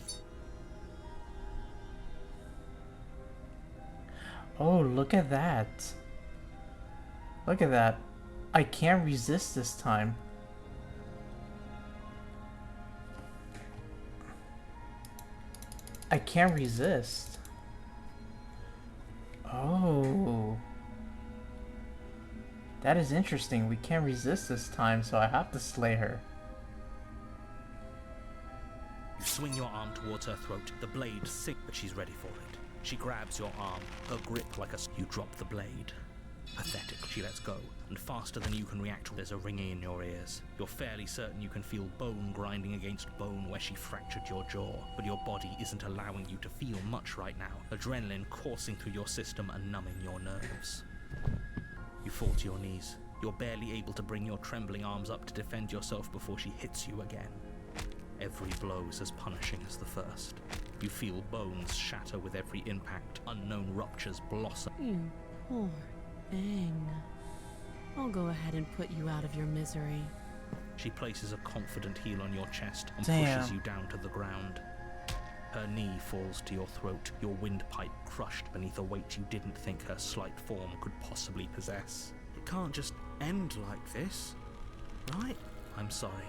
Oh, look at that. Look at that. I can't resist this time. I can't resist. Oh. That is interesting. We can't resist this time, so I have to slay her. You swing your arm towards her throat. The blade sings, but she's ready for it. She grabs your arm, her grip like a... You drop the blade. Pathetic. She lets go, and faster than you can react, there's a ringing in your ears. You're fairly certain you can feel bone grinding against bone where she fractured your jaw, but your body isn't allowing you to feel much right now. Adrenaline coursing through your system and numbing your nerves. You fall to your knees. You're barely able to bring your trembling arms up to defend yourself before she hits you again. Every blow is as punishing as the first. You feel bones shatter with every impact. Unknown ruptures blossom. you poor thing. I'll go ahead and put you out of your misery. She places a confident heel on your chest and Damn. pushes you down to the ground. Her knee falls to your throat, your windpipe crushed beneath a weight you didn't think her slight form could possibly possess. It can't just end like this, right? I'm sorry,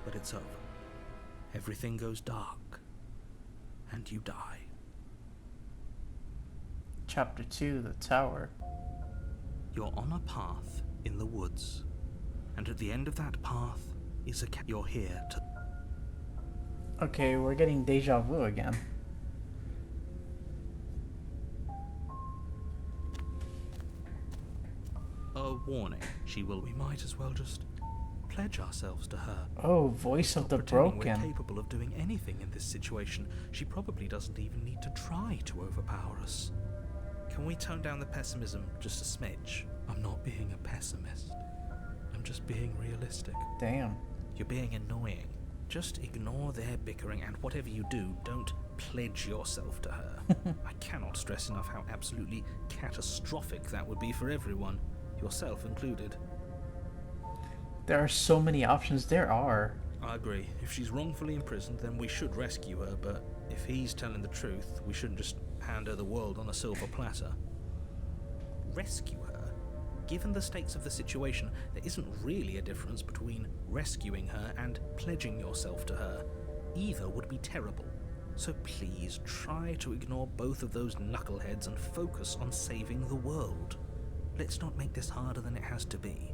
but it's over. Everything goes dark, and you die. Chapter 2, The Tower. You're on a path in the woods, and at the end of that path is a You're here to... Okay, we're getting deja vu again. A warning. We might as well just pledge ourselves to her. Oh, voice of the Pretending broken. We're capable of doing anything in this situation. She probably doesn't even need to try to overpower us. Can we tone down the pessimism just a smidge? I'm not being a pessimist. I'm just being realistic. Damn. You're being annoying. Just ignore their bickering, and whatever you do, don't pledge yourself to her. I cannot stress enough how absolutely catastrophic that would be for everyone, yourself included. There are so many options. There are. I agree. If she's wrongfully imprisoned, then we should rescue her, but if he's telling the truth, we shouldn't just hand her the world on a silver platter. Rescue her? Given the stakes of the situation, there isn't really a difference between rescuing her and pledging yourself to her. Either would be terrible. So please try to ignore both of those knuckleheads and focus on saving the world. Let's not make this harder than it has to be.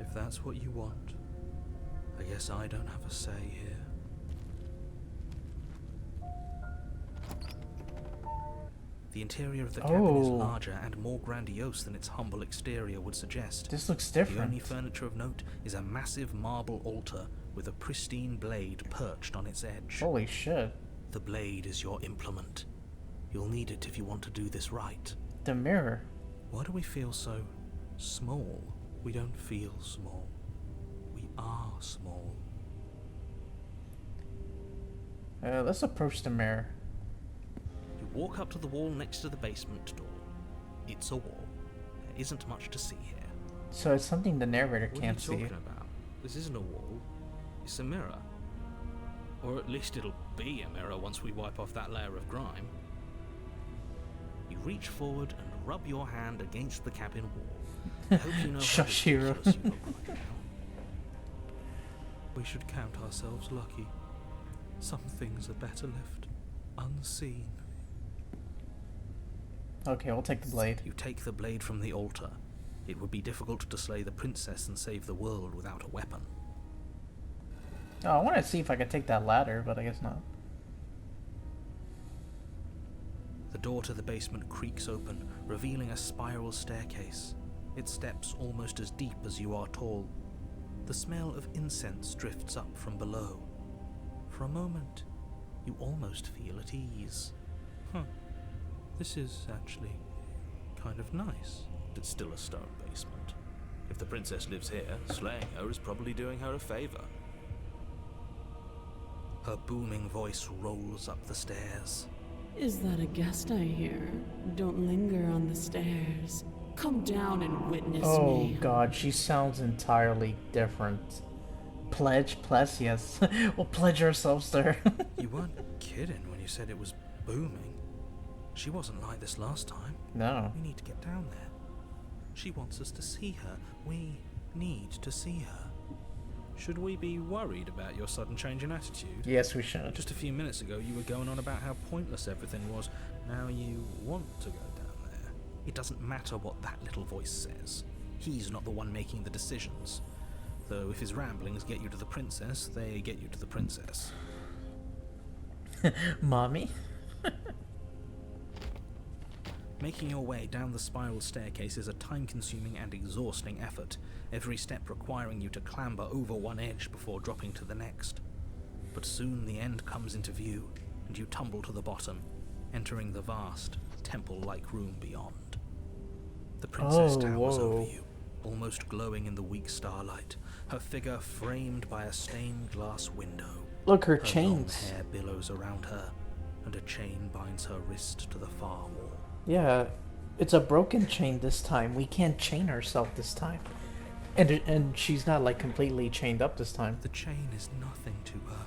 If that's what you want, I guess I don't have a say here. The interior of the cabin is Oh. larger and more grandiose than its humble exterior would suggest. This looks The different. only furniture of note is a massive marble altar with a pristine blade perched on its edge. Holy shit. The blade is your implement. You'll need it if you want to do this right. The mirror. Why do we feel so small? We don't feel small. We are small. Let's approach the mirror. You walk up to the wall next to the basement door. It's a wall. There isn't much to see here. So it's something the narrator What can't are see. you talking about? This isn't a wall. It's a mirror. Or at least it'll be a mirror once we wipe off that layer of grime. You reach forward and rub your hand against the cabin wall. I hope you know how Shashiro. ridiculous you look right now. We should count ourselves lucky. Some things are better left unseen. Okay, we'll take the blade. You take the blade from the altar. It would be difficult to slay the princess and save the world without a weapon. Oh, I want to see if I could take that ladder, but I guess not. The door to the basement creaks open, revealing a spiral staircase. Its steps almost as deep as you are tall. The smell of incense drifts up from below. For a moment, you almost feel at ease. This is actually kind of nice. It's still a stone basement. If the princess lives here, slaying her is probably doing her a favor. Her booming voice rolls up the stairs. Is that a guest I hear? Don't linger on the stairs. Come down and witness Oh me. god, she sounds entirely different. Pledge? Plus, yes. We'll pledge ourselves to her. You weren't kidding when you said it was booming. She wasn't like this last time. No. We need to get down there. She wants us to see her. We need to see her. Should we be worried about your sudden change in attitude? Yes, we should. Just a few minutes ago, you were going on about how pointless everything was. Now you want to go down there. It doesn't matter what that little voice says. He's not the one making the decisions. Though if his ramblings get you to the princess, they get you to the princess. Mommy? Making your way down the spiral staircase is a time-consuming and exhausting effort, every step requiring you to clamber over one edge before dropping to the next. But soon the end comes into view, and you tumble to the bottom, entering the vast, temple-like room beyond. The princess Oh, towers over whoa. you, almost glowing in the weak starlight, her figure framed by a stained glass window. Look, her Her long chains. hair billows around her, and a chain binds her wrist to the far wall. Yeah, it's a broken chain this time. We can't chain ourselves this time. And she's not like completely chained up this time. The chain is nothing to her.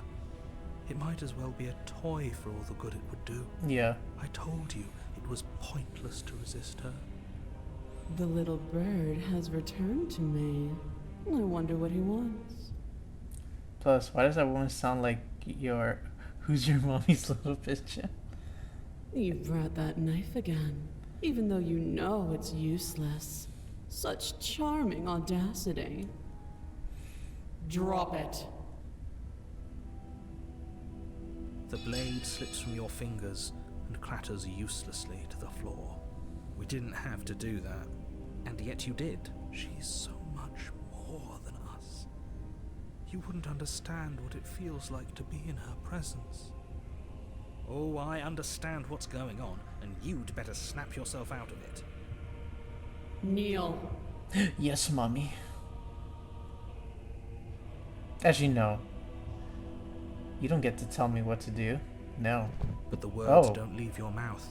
It might as well be a toy for all the good it would do. Yeah. I told you it was pointless to resist her. The little bird has returned to me. I wonder what he wants. Plus, why does that woman sound like your... Who's your mommy's little bitch? You brought that knife again, even though you know it's useless. Such charming audacity. Drop it. The blade slips from your fingers and clatters uselessly to the floor. We didn't have to do that, and yet you did. She's so much more than us. You wouldn't understand what it feels like to be in her presence. Oh, I understand what's going on, and you'd better snap yourself out of it. Kneel. Yes, mommy. As you know, you don't get to tell me what to do. No. But the words Oh. don't leave your mouth.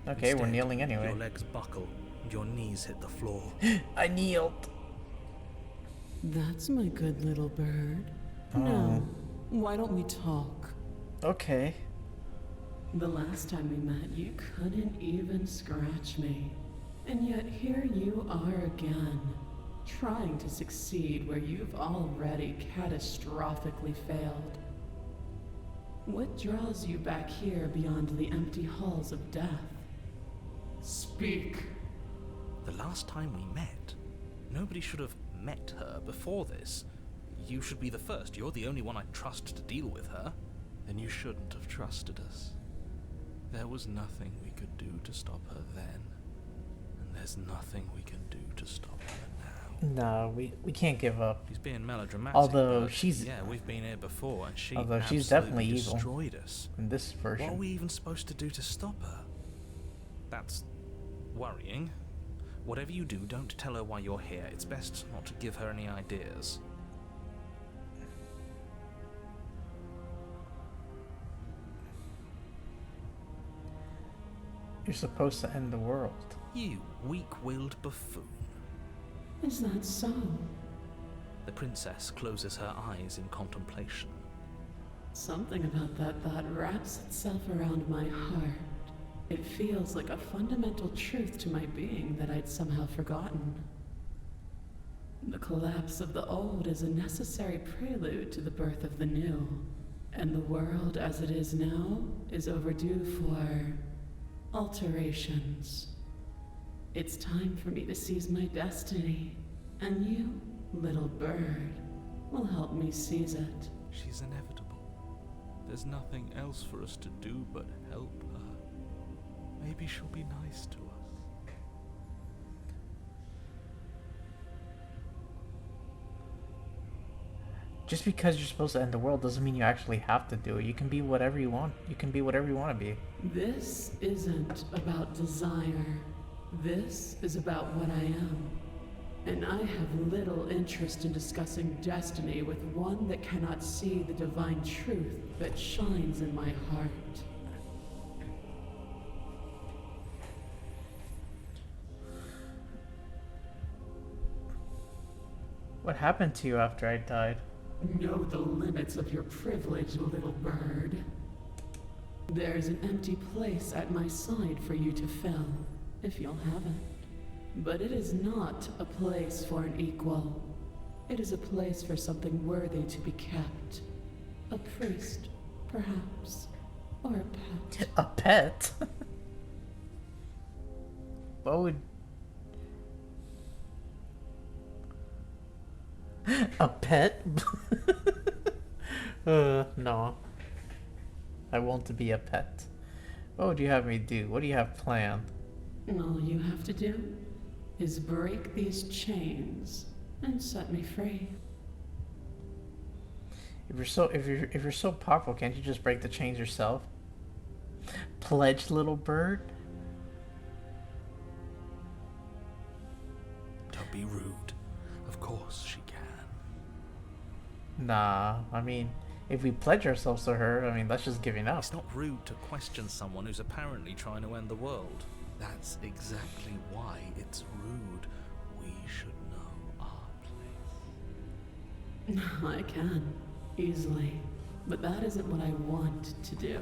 Okay, we're Instead, kneeling anyway. Your legs buckle, and your knees hit the floor. I kneeled. That's my good little bird. Now, why don't we talk? Okay. The last time we met, you couldn't even scratch me. And yet here you are again, trying to succeed where you've already catastrophically failed. What draws you back here beyond the empty halls of death? Speak. The last time we met, nobody should have met her before this. You should be the first. You're the only one I'd trust to deal with her. Then you shouldn't have trusted us. There was nothing we could do to stop her then. And there's nothing we can do to stop her now. No, we can't give up. She's being melodramatic. Although but she's- yeah, we've been here before, and she Although she's absolutely definitely evil. destroyed us. In this version. What are we even supposed to do to stop her? That's worrying. Whatever you do, don't tell her why you're here. It's best not to give her any ideas. You're supposed to end the world. You weak-willed buffoon. Is that so? The princess closes her eyes in contemplation. Something about that thought wraps itself around my heart. It feels like a fundamental truth to my being that I'd somehow forgotten. The collapse of the old is a necessary prelude to the birth of the new, and the world as it is now is overdue for alterations. It's time for me to seize my destiny, and you, little bird, will help me seize it. She's inevitable. There's nothing else for us to do but help her. Maybe she'll be nice to us. Just because you're supposed to end the world doesn't mean you actually have to do it. You can be whatever you want. You can be whatever you want to be. This isn't about desire. This is about what I am. And I have little interest in discussing destiny with one that cannot see the divine truth that shines in my heart. What happened to you after I died? Know the limits of your privilege, little bird. There's an empty place at my side for you to fill, if you'll have it. But it is not a place for an equal. It is a place for something worthy to be kept. A priest, perhaps. Or a pet. A pet? What would... A pet? No. I want be a pet. What would you have me do? What do you have planned? All you have to do is break these chains and set me free. If you're so powerful, can't you just break the chains yourself? Pledge, little bird? Don't be rude. Of course she can. Nah, I mean, if we pledge ourselves to her, I mean, that's just giving up. It's not rude to question someone who's apparently trying to end the world. That's exactly why it's rude. We should know our place. I can, easily. But that isn't what I want to do.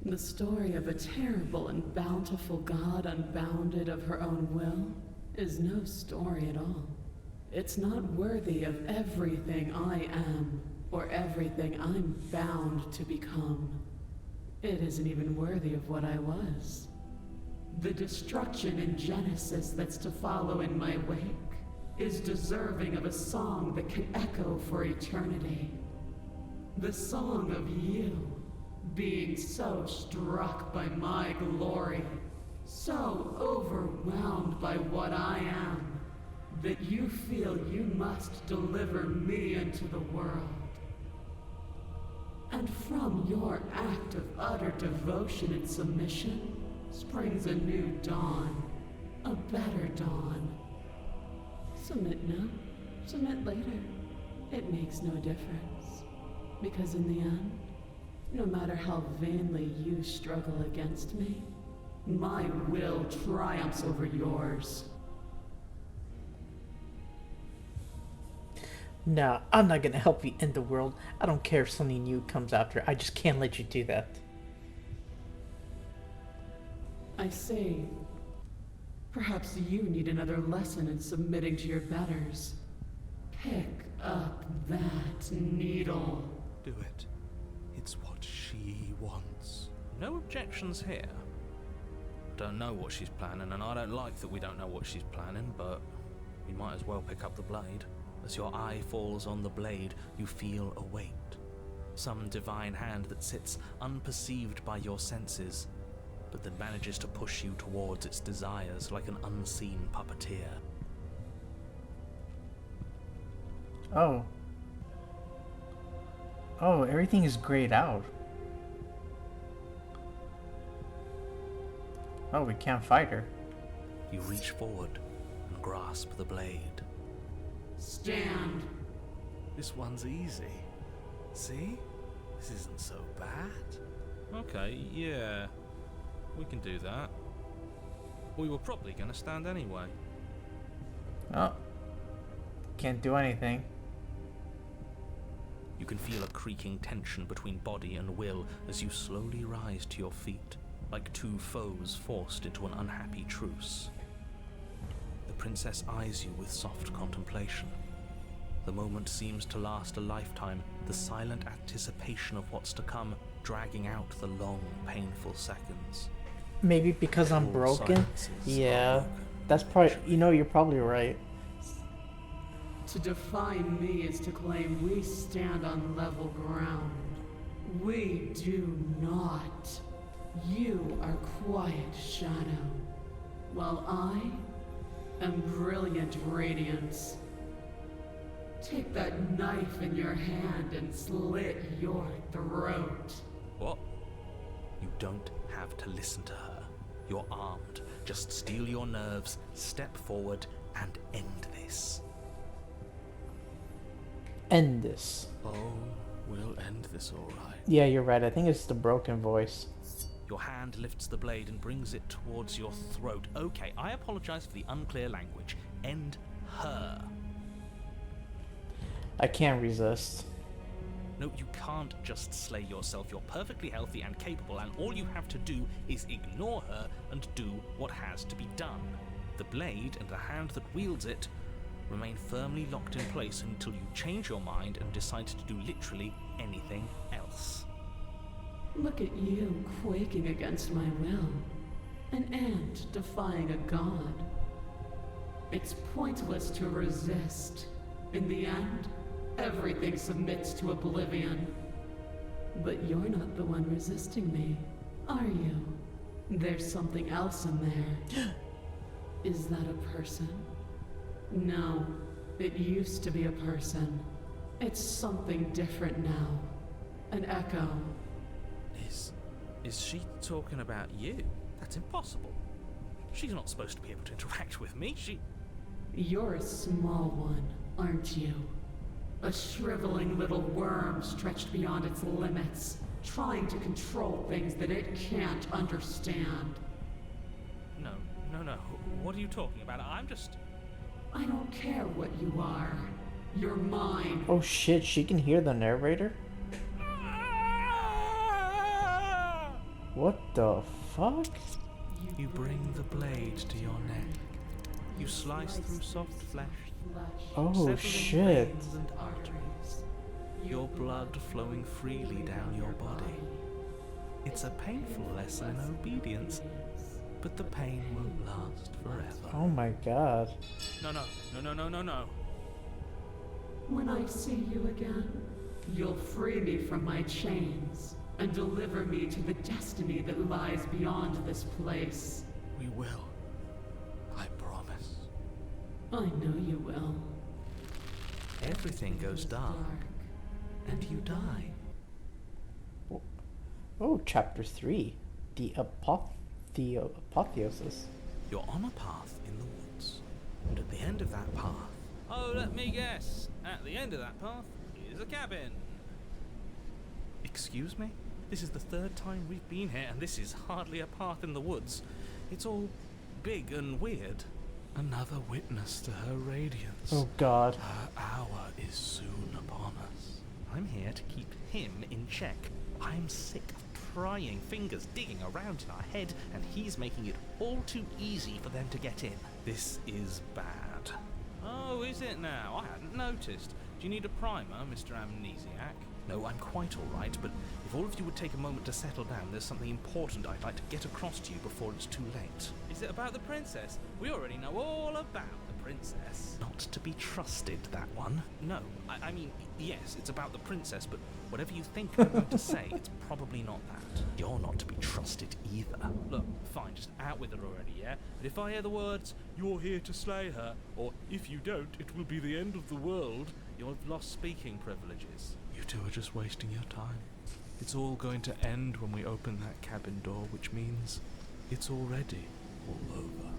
The story of a terrible and bountiful god unbounded of her own will is no story at all. It's not worthy of everything I am, or everything I'm bound to become. It isn't even worthy of what I was. The destruction in Genesis that's to follow in my wake is deserving of a song that can echo for eternity. The song of you, being so struck by my glory, so overwhelmed by what I am, that you feel you must deliver me into the world. And from your act of utter devotion and submission springs a new dawn, a better dawn. Submit now, submit later. It makes no difference. Because in the end, no matter how vainly you struggle against me, my will triumphs over yours. Nah, I'm not gonna help you end the world. I don't care if something new comes after. I just can't let you do that. I see. Perhaps you need another lesson in submitting to your betters. Pick up that needle. Do it. It's No objections here. Don't know what she's planning, and I don't like that we don't know what she's planning, but we might as well pick up the blade. As your eye falls on the blade, you feel a weight. Some divine hand that sits unperceived by your senses, but that manages to push you towards its desires like an unseen puppeteer. Oh. Oh, everything is grayed out. Oh, we can't fight her. You reach forward and grasp the blade. Stand. This one's easy. See? This isn't so bad. Okay, yeah. We can do that. We were probably gonna stand anyway. Oh. Can't do anything. You can feel a creaking tension between body and will as you slowly rise to your feet, like two foes forced into an unhappy truce. The princess eyes you with soft contemplation. The moment seems to last a lifetime, the silent anticipation of what's to come dragging out the long, painful seconds. Maybe because I'm All broken? silences are Yeah. broken. That's probably, you know, you're probably right. To defy me is to claim we stand on level ground. We do not. You are quiet shadow, while I am brilliant radiance. Take that knife in your hand and slit your throat. What? You don't have to listen to her. You're armed. Just steel your nerves, step forward, and end this. End this. Oh, we'll end this all right. Yeah, you're right. I think it's the broken voice. Your hand lifts the blade and brings it towards your throat. Okay, I apologize for the unclear language. End her. I can't resist. No, you can't just slay yourself. You're perfectly healthy and capable, and all you have to do is ignore her and do what has to be done. The blade and the hand that wields it remain firmly locked in place until you change your mind and decide to do literally anything else. Look at you quaking against my will. An ant defying a god. It's pointless to resist. In the end, everything submits to oblivion. But you're not the one resisting me, are you? There's something else in there. Is that a person? No, it used to be a person. It's something different now. An echo. Is she talking about you? That's impossible. She's not supposed to be able to interact with me. You're a small one, aren't you? A shriveling little worm stretched beyond its limits, trying to control things that it can't understand. No. What are you talking about? I don't care what you are. You're mine. Oh shit, she can hear the narrator? What the fuck? You bring the blade to your neck. You slice through soft flesh, Oh severing shit. veins and arteries, your blood flowing freely down your body. It's a painful lesson in obedience, but the pain won't last forever. Oh my god. No. When I see you again, you'll free me from my chains and deliver me to the destiny that lies beyond this place. We will. I promise. I know you will. Everything goes dark, and you die. Oh, chapter 3. The apotheosis. You're on a path in the woods, and at the end of that path... Oh, let me guess. At the end of that path is a cabin. Excuse me? This is the third time we've been here, and this is hardly a path in the woods. It's all big and weird. Another witness to her radiance. Oh god. Her hour is soon upon us. I'm here to keep him in check. I'm sick of prying fingers digging around in our head, and he's making it all too easy for them to get in. This is bad. Oh, is it now? I hadn't noticed. Do you need a primer, Mr. Amnesiac? No, I'm quite all right, but if If all of you would take a moment to settle down, there's something important I'd like to get across to you before it's too late. Is it about the princess? We already know all about the princess. Not to be trusted, that one. No, I mean, yes, it's about the princess, but whatever you think I'm going to say, it's probably not that. You're not to be trusted either. Look, fine, just out with it already, yeah? But if I hear the words, "You're here to slay her," or "If you don't, it will be the end of the world," you've lost speaking privileges. You two are just wasting your time. It's all going to end when we open that cabin door, which means it's already all over.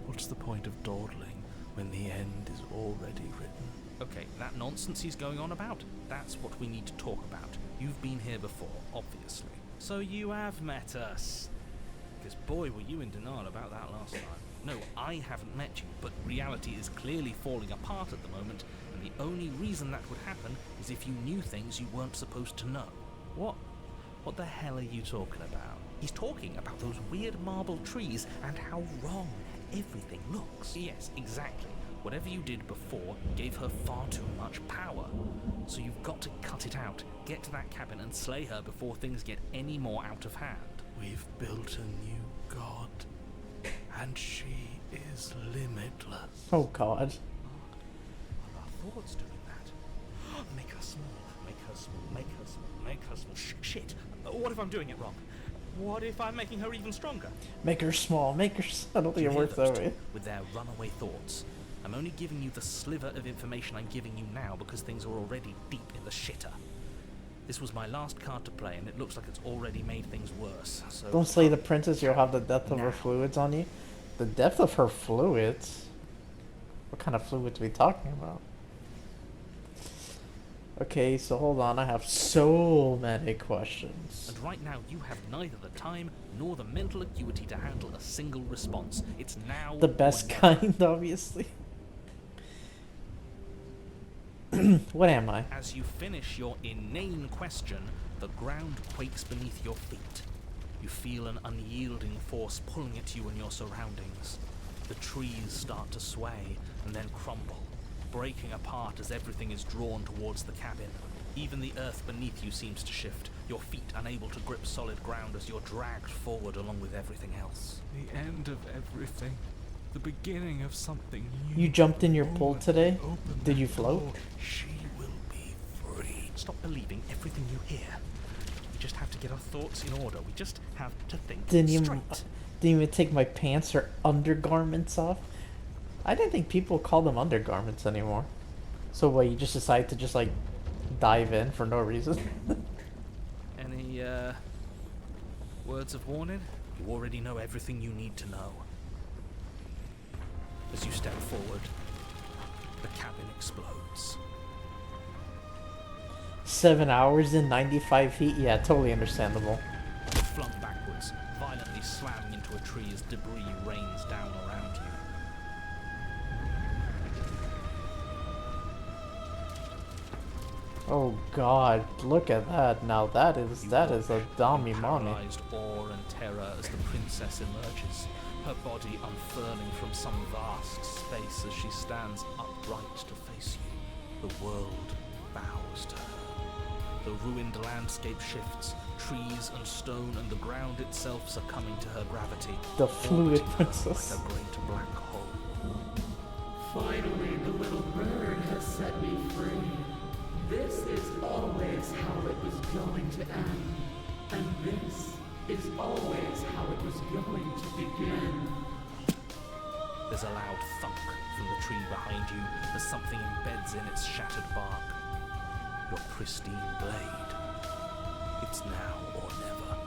What's the point of dawdling when the end is already written? Okay, that nonsense he's going on about, that's what we need to talk about. You've been here before, obviously. So you have met us. Because boy, were you in denial about that last time. No, I haven't met you, but reality is clearly falling apart at the moment, and the only reason that would happen is if you knew things you weren't supposed to know. What the hell are you talking about? He's talking about those weird marble trees and how wrong everything looks. Yes, exactly. Whatever you did before gave her far too much power. So you've got to cut it out, get to that cabin and slay her before things get any more out of hand. We've built a new god, and she is limitless. Oh god. What are our thoughts doing that? Make her small, make her small, make her small, make her small. Shit! What if I'm doing it wrong? What if I'm making her even stronger? Make her small, make her subtly Do you hear work those that way. two with their runaway thoughts? I'm only giving you the sliver of information I'm giving you now because things are already deep in the shitter. This was my last card to play, and it looks like it's already made things worse. So Don't slay the princess, you'll have the depth of Now. her fluids on you. The depth of her fluids? What kind of fluids are we talking about? Okay, so hold on, I have so many questions. And right now, you have neither the time nor the mental acuity to handle a single response. It's now The or best never. kind, obviously. What am I? As you finish your inane question, the ground quakes beneath your feet. You feel an unyielding force pulling at you and your surroundings. The trees start to sway and then crumble, breaking apart as everything is drawn towards the cabin. Even the earth beneath you seems to shift, your feet unable to grip solid ground as you're dragged forward along with everything else. The end of everything. The beginning of something new. You jumped in your The pool moment today? we open Did that you float? door, she will be free. Stop believing everything you hear. We just have to get our thoughts in order. We just have to think Didn't straight. even take my pants or undergarments off. I didn't think people call them undergarments anymore. So what, you just decide to just like dive in for no reason? Any, words of warning? You already know everything you need to know. As you step forward, the cabin explodes. 7 hours in 95 feet? Yeah, totally understandable. You're flung backwards, violently slamming into a tree as debris rains down around you. Oh god, look at that. Now that is a dummy mommy. Paralyzed awe and terror as the princess emerges, her body unfurling from some vast space as she stands upright to face you. The world bows to her. The ruined landscape shifts, trees and stone and the ground itself succumbing to her gravity. The fluid orbiting her princess. like a great black hole. Finally, the little bird has set me free. This is always how it was going to end. And this is always how it was going to begin. There's a loud thunk from the tree behind you as something embeds in its shattered bark. Your pristine blade. It's now or never.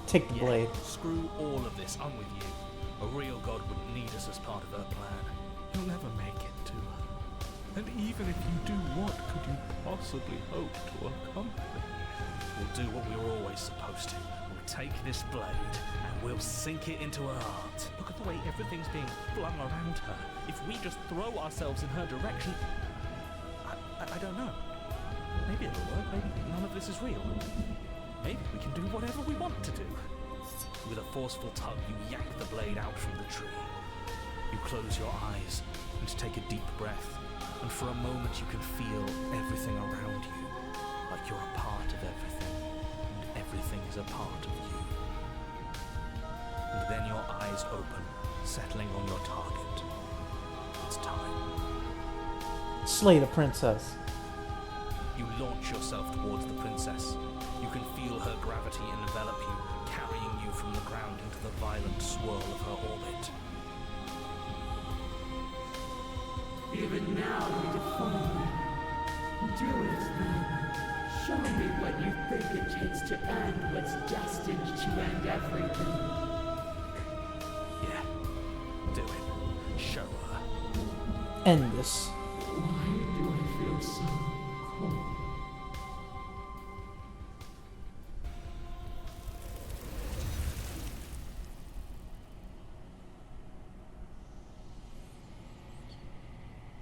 Take the Yeah, blade. screw all of this. I'm with you. A real god wouldn't need us as part of her plan. You'll never make it to her. And even if you do, what could you possibly hope to accomplish? We'll do what we were always supposed to. We'll take this blade and we'll sink it into her heart. Look at the way everything's being flung around her. If we just throw ourselves in her direction, I don't know. Maybe it'll work. Maybe none of this is real. Maybe we can do whatever we want to do. With a forceful tug, you yank the blade out from the tree. You close your eyes and take a deep breath, and for a moment you can feel everything around you, like You're a part of everything, and everything is a part of you. And then your eyes open, settling on your target. It's time. Slay the princess. You launch yourself towards the princess. You can feel her gravity envelop you, carrying you from the ground into the violent swirl of her orbit. Even now you defy me. Do it then. Show me what you think it takes to end what's destined to end everything. Yeah, do it. Show her. End this. Why do I feel so cold?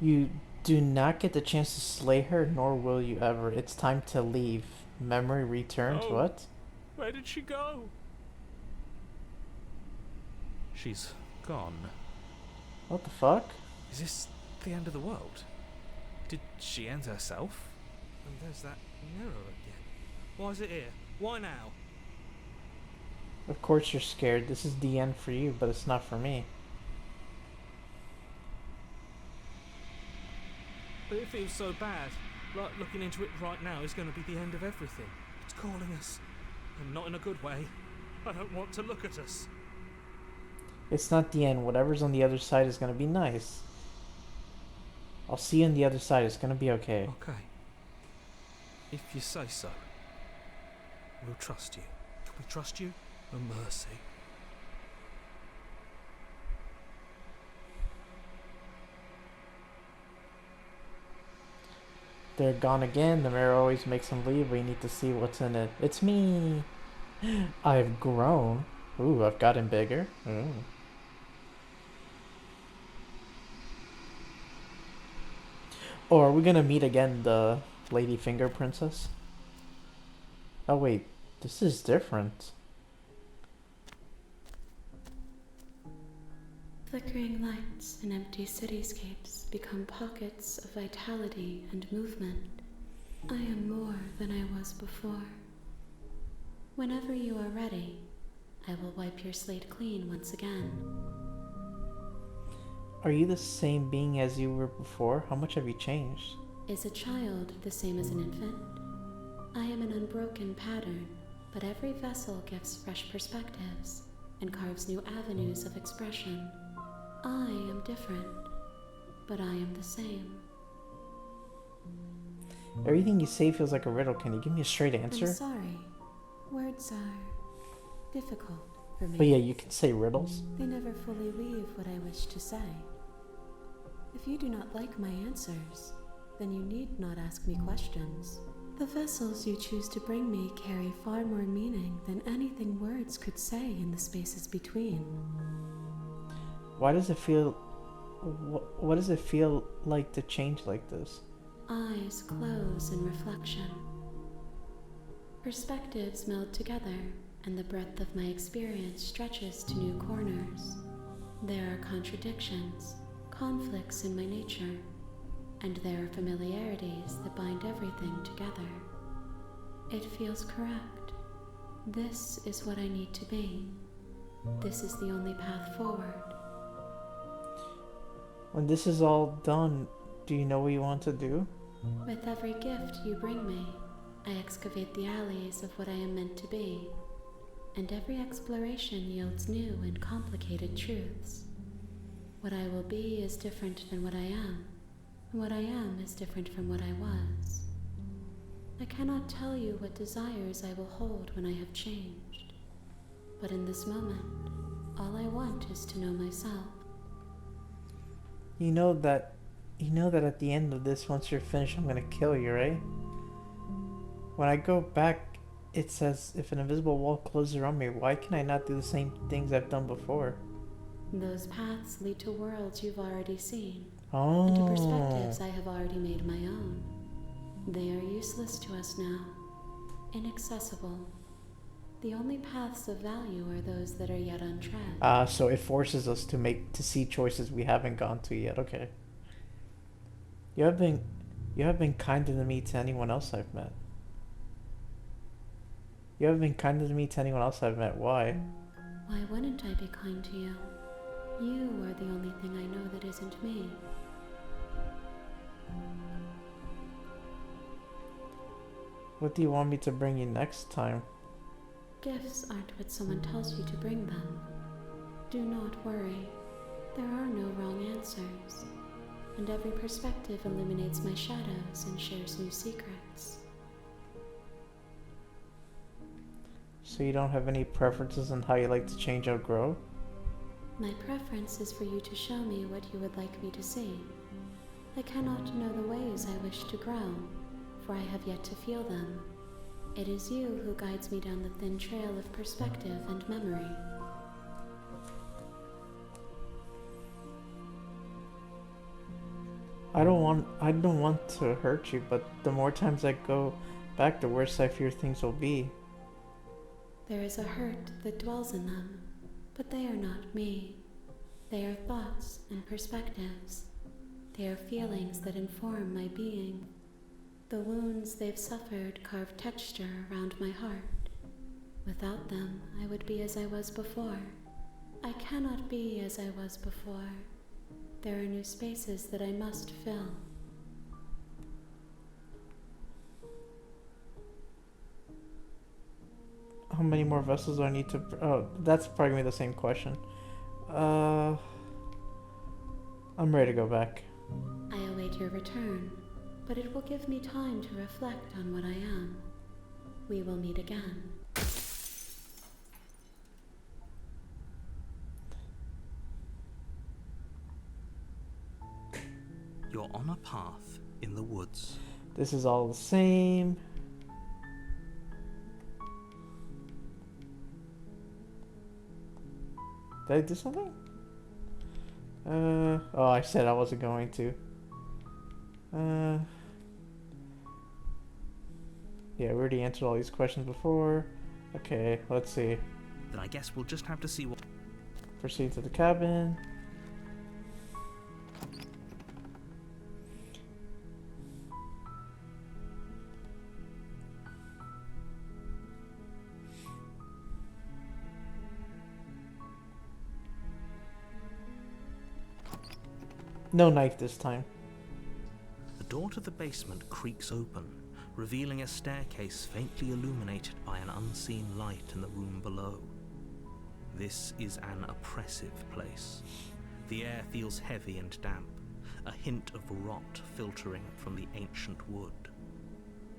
You do not get the chance to slay her, nor will you ever. It's time to leave. Memory returns. Oh. What? Where did she go? She's gone. What the fuck? Is this the end of the world? Did she end herself? And there's that mirror again. Why is it here? Why now? Of course you're scared. This is the end for you, but it's not for me. But it feels so bad. Like looking into it right now is going to be the end of everything. It's calling us. And not in a good way. I don't want to look at us. It's not the end. Whatever's on the other side is gonna be nice. I'll see you on the other side. It's gonna be okay. Okay. If you say so. We'll trust you. Can we trust you? A mercy. They're gone again. The mirror always makes them leave. We need to see what's in it. It's me. I've grown. Ooh, I've gotten bigger. Ooh. Oh, are we gonna meet again the Lady Finger Princess? Oh wait, this is different. Flickering lights and empty cityscapes become pockets of vitality and movement. I am more than I was before. Whenever you are ready, I will wipe your slate clean once again. Are you the same being as you were before? How much have you changed? Is a child the same as an infant? I am an unbroken pattern, but every vessel gives fresh perspectives and carves new avenues of expression. I am different, but I am the same. Everything you say feels like a riddle. Can you give me a straight answer? I'm sorry. Words are difficult for me. But yeah, you can say riddles. They never fully leave what I wish to say. If you do not like my answers, then you need not ask me questions. The vessels you choose to bring me carry far more meaning than anything words could say in the spaces between. Why does it feel... What does it feel like to change like this? Eyes close in reflection. Perspectives meld together, and the breadth of my experience stretches to new corners. There are contradictions, conflicts in my nature, and there are familiarities that bind everything together. It feels correct. This is what I need to be. This is the only path forward. When this is all done, do you know what you want to do? With every gift you bring me, I excavate the alleys of what I am meant to be, and every exploration yields new and complicated truths. What I will be is different than what I am, and what I am is different from what I was. I cannot tell you what desires I will hold when I have changed, but in this moment, all I want is to know myself. You know that at the end of this, once you're finished, I'm gonna kill you, right? When I go back, it says, if an invisible wall closes around me, why can I not do the same things I've done before? Those paths lead to worlds you've already seen, Oh. and to perspectives I have already made my own. They are useless to us now, inaccessible. The only paths of value are those that are yet untread. So it forces us to see choices we haven't gone to yet. Okay. You have been kinder than me to anyone else I've met. You haven't been kind to me to anyone else I've met. Why? Why wouldn't I be kind to you? You are the only thing I know that isn't me. What do you want me to bring you next time? Gifts aren't what someone tells you to bring them. Do not worry. There are no wrong answers. And every perspective illuminates my shadows and shares new secrets. So you don't have any preferences on how you like to change or grow? My preference is for you to show me what you would like me to see. I cannot know the ways I wish to grow, for I have yet to feel them. It is you who guides me down the thin trail of perspective and memory. I don't want to hurt you, but the more times I go back, the worse I fear things will be. There is a hurt that dwells in them, but they are not me. They are thoughts and perspectives. They are feelings that inform my being. The wounds they've suffered carve texture around my heart. Without them, I would be as I was before. I cannot be as I was before. There are new spaces that I must fill. How many more vessels do I need to... Oh, that's probably gonna be the same question. I'm ready to go back. I await your return, but it will give me time to reflect on what I am. We will meet again. You're on a path in the woods. This is all the same. Did I do something? Oh, I said I wasn't going to. Yeah, we already answered all these questions before. Okay, let's see. Then I guess we'll just have to see what... Proceed to the cabin. No knife this time. The door to the basement creaks open, revealing a staircase faintly illuminated by an unseen light in the room below. This is an oppressive place. The air feels heavy and damp, a hint of rot filtering from the ancient wood.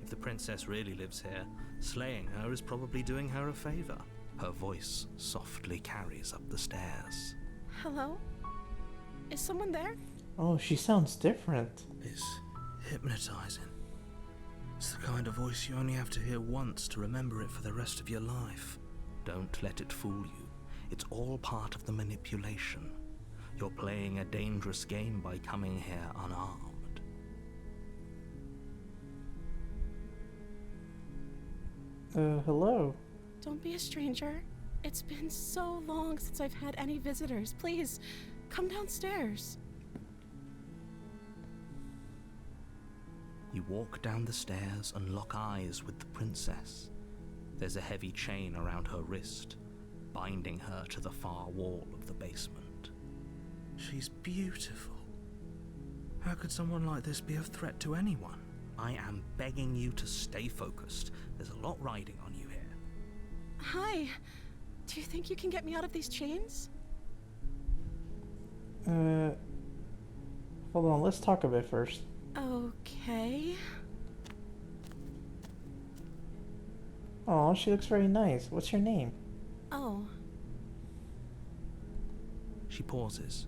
If the princess really lives here, slaying her is probably doing her a favor. Her voice softly carries up the stairs. Hello? Is someone there? Oh, she sounds different. It's hypnotizing. It's the kind of voice you only have to hear once to remember it for the rest of your life. Don't let it fool you. It's all part of the manipulation. You're playing a dangerous game by coming here unarmed. Hello. Don't be a stranger. It's been so long since I've had any visitors. Please, come downstairs. You walk down the stairs and lock eyes with the princess. There's a heavy chain around her wrist, binding her to the far wall of the basement. She's beautiful. How could someone like this be a threat to anyone? I am begging you to stay focused. There's a lot riding on you here. Hi. Do you think you can get me out of these chains? Hold on, let's talk a bit first. Okay. Oh, she looks very nice. What's your name? Oh. She pauses,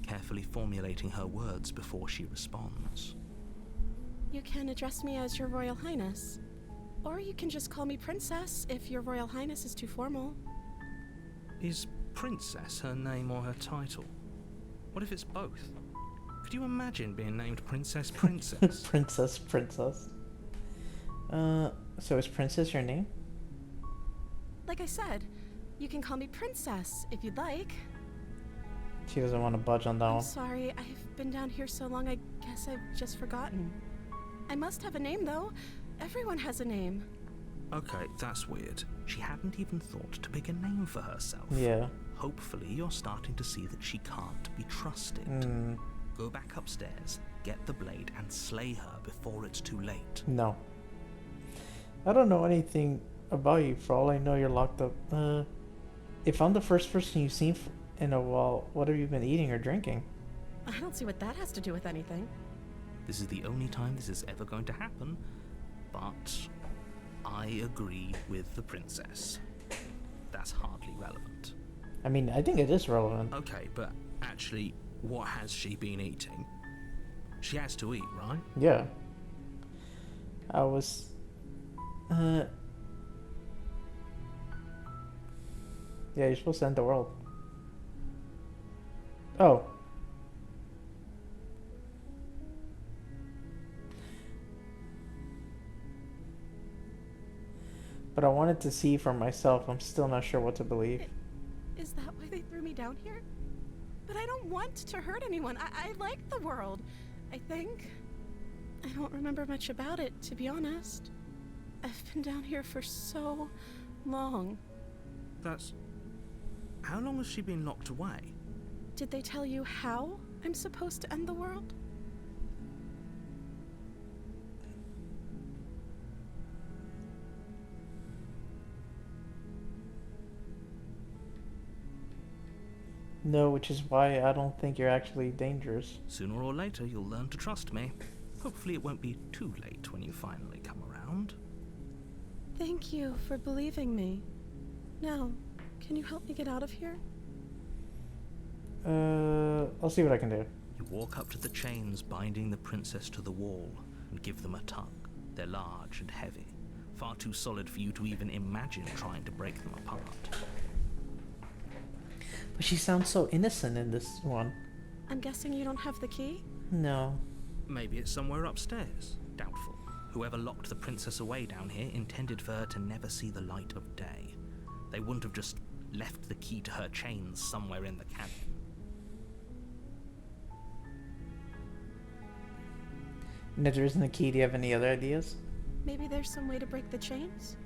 carefully formulating her words before she responds. You can address me as Your Royal Highness. Or you can just call me Princess if Your Royal Highness is too formal. Is Princess her name or her title? What if it's both? Could you imagine being named Princess? Princess. So is Princess your name? Like I said, you can call me Princess if you'd like. She doesn't want to budge on that I'm one. sorry, I've been down here so long I guess I've just forgotten. I must have a name though. Everyone has a name. Okay, that's weird. She hadn't even thought to pick a name for herself. Yeah. Hopefully you're starting to see that she can't be trusted. Go back upstairs, get the blade, and slay her before it's too late. No. I don't know anything about you. For all I know, you're locked up. If I'm the first person you've seen in a while, what have you been eating or drinking? I don't see what that has to do with anything. This is the only time this is ever going to happen, but I agree with the princess. That's hardly relevant. I mean, I think it is relevant. Okay, but actually, what has she been eating? She has to eat, right? Yeah. I was... Yeah, you're supposed to end the world. Oh. But I wanted to see for myself. I'm still not sure what to believe. Is that why they threw me down here? But I don't want to hurt anyone. I like the world, I think. I don't remember much about it, to be honest. I've been down here for so long. That's... How long has she been locked away? Did they tell you how I'm supposed to end the world? No, which is why I don't think you're actually dangerous. Sooner or later, you'll learn to trust me. Hopefully it won't be too late when you finally come around. Thank you for believing me. Now, can you help me get out of here? I'll see what I can do. You walk up to the chains binding the princess to the wall and give them a tug. They're large and heavy, far too solid for you to even imagine trying to break them apart. But she sounds so innocent in this one. I'm guessing you don't have the key? No. Maybe it's somewhere upstairs. Doubtful. Whoever locked the princess away down here intended for her to never see the light of day. They wouldn't have just left the key to her chains somewhere in the cabin. And if there isn't a key, do you have any other ideas? Maybe there's some way to break the chains?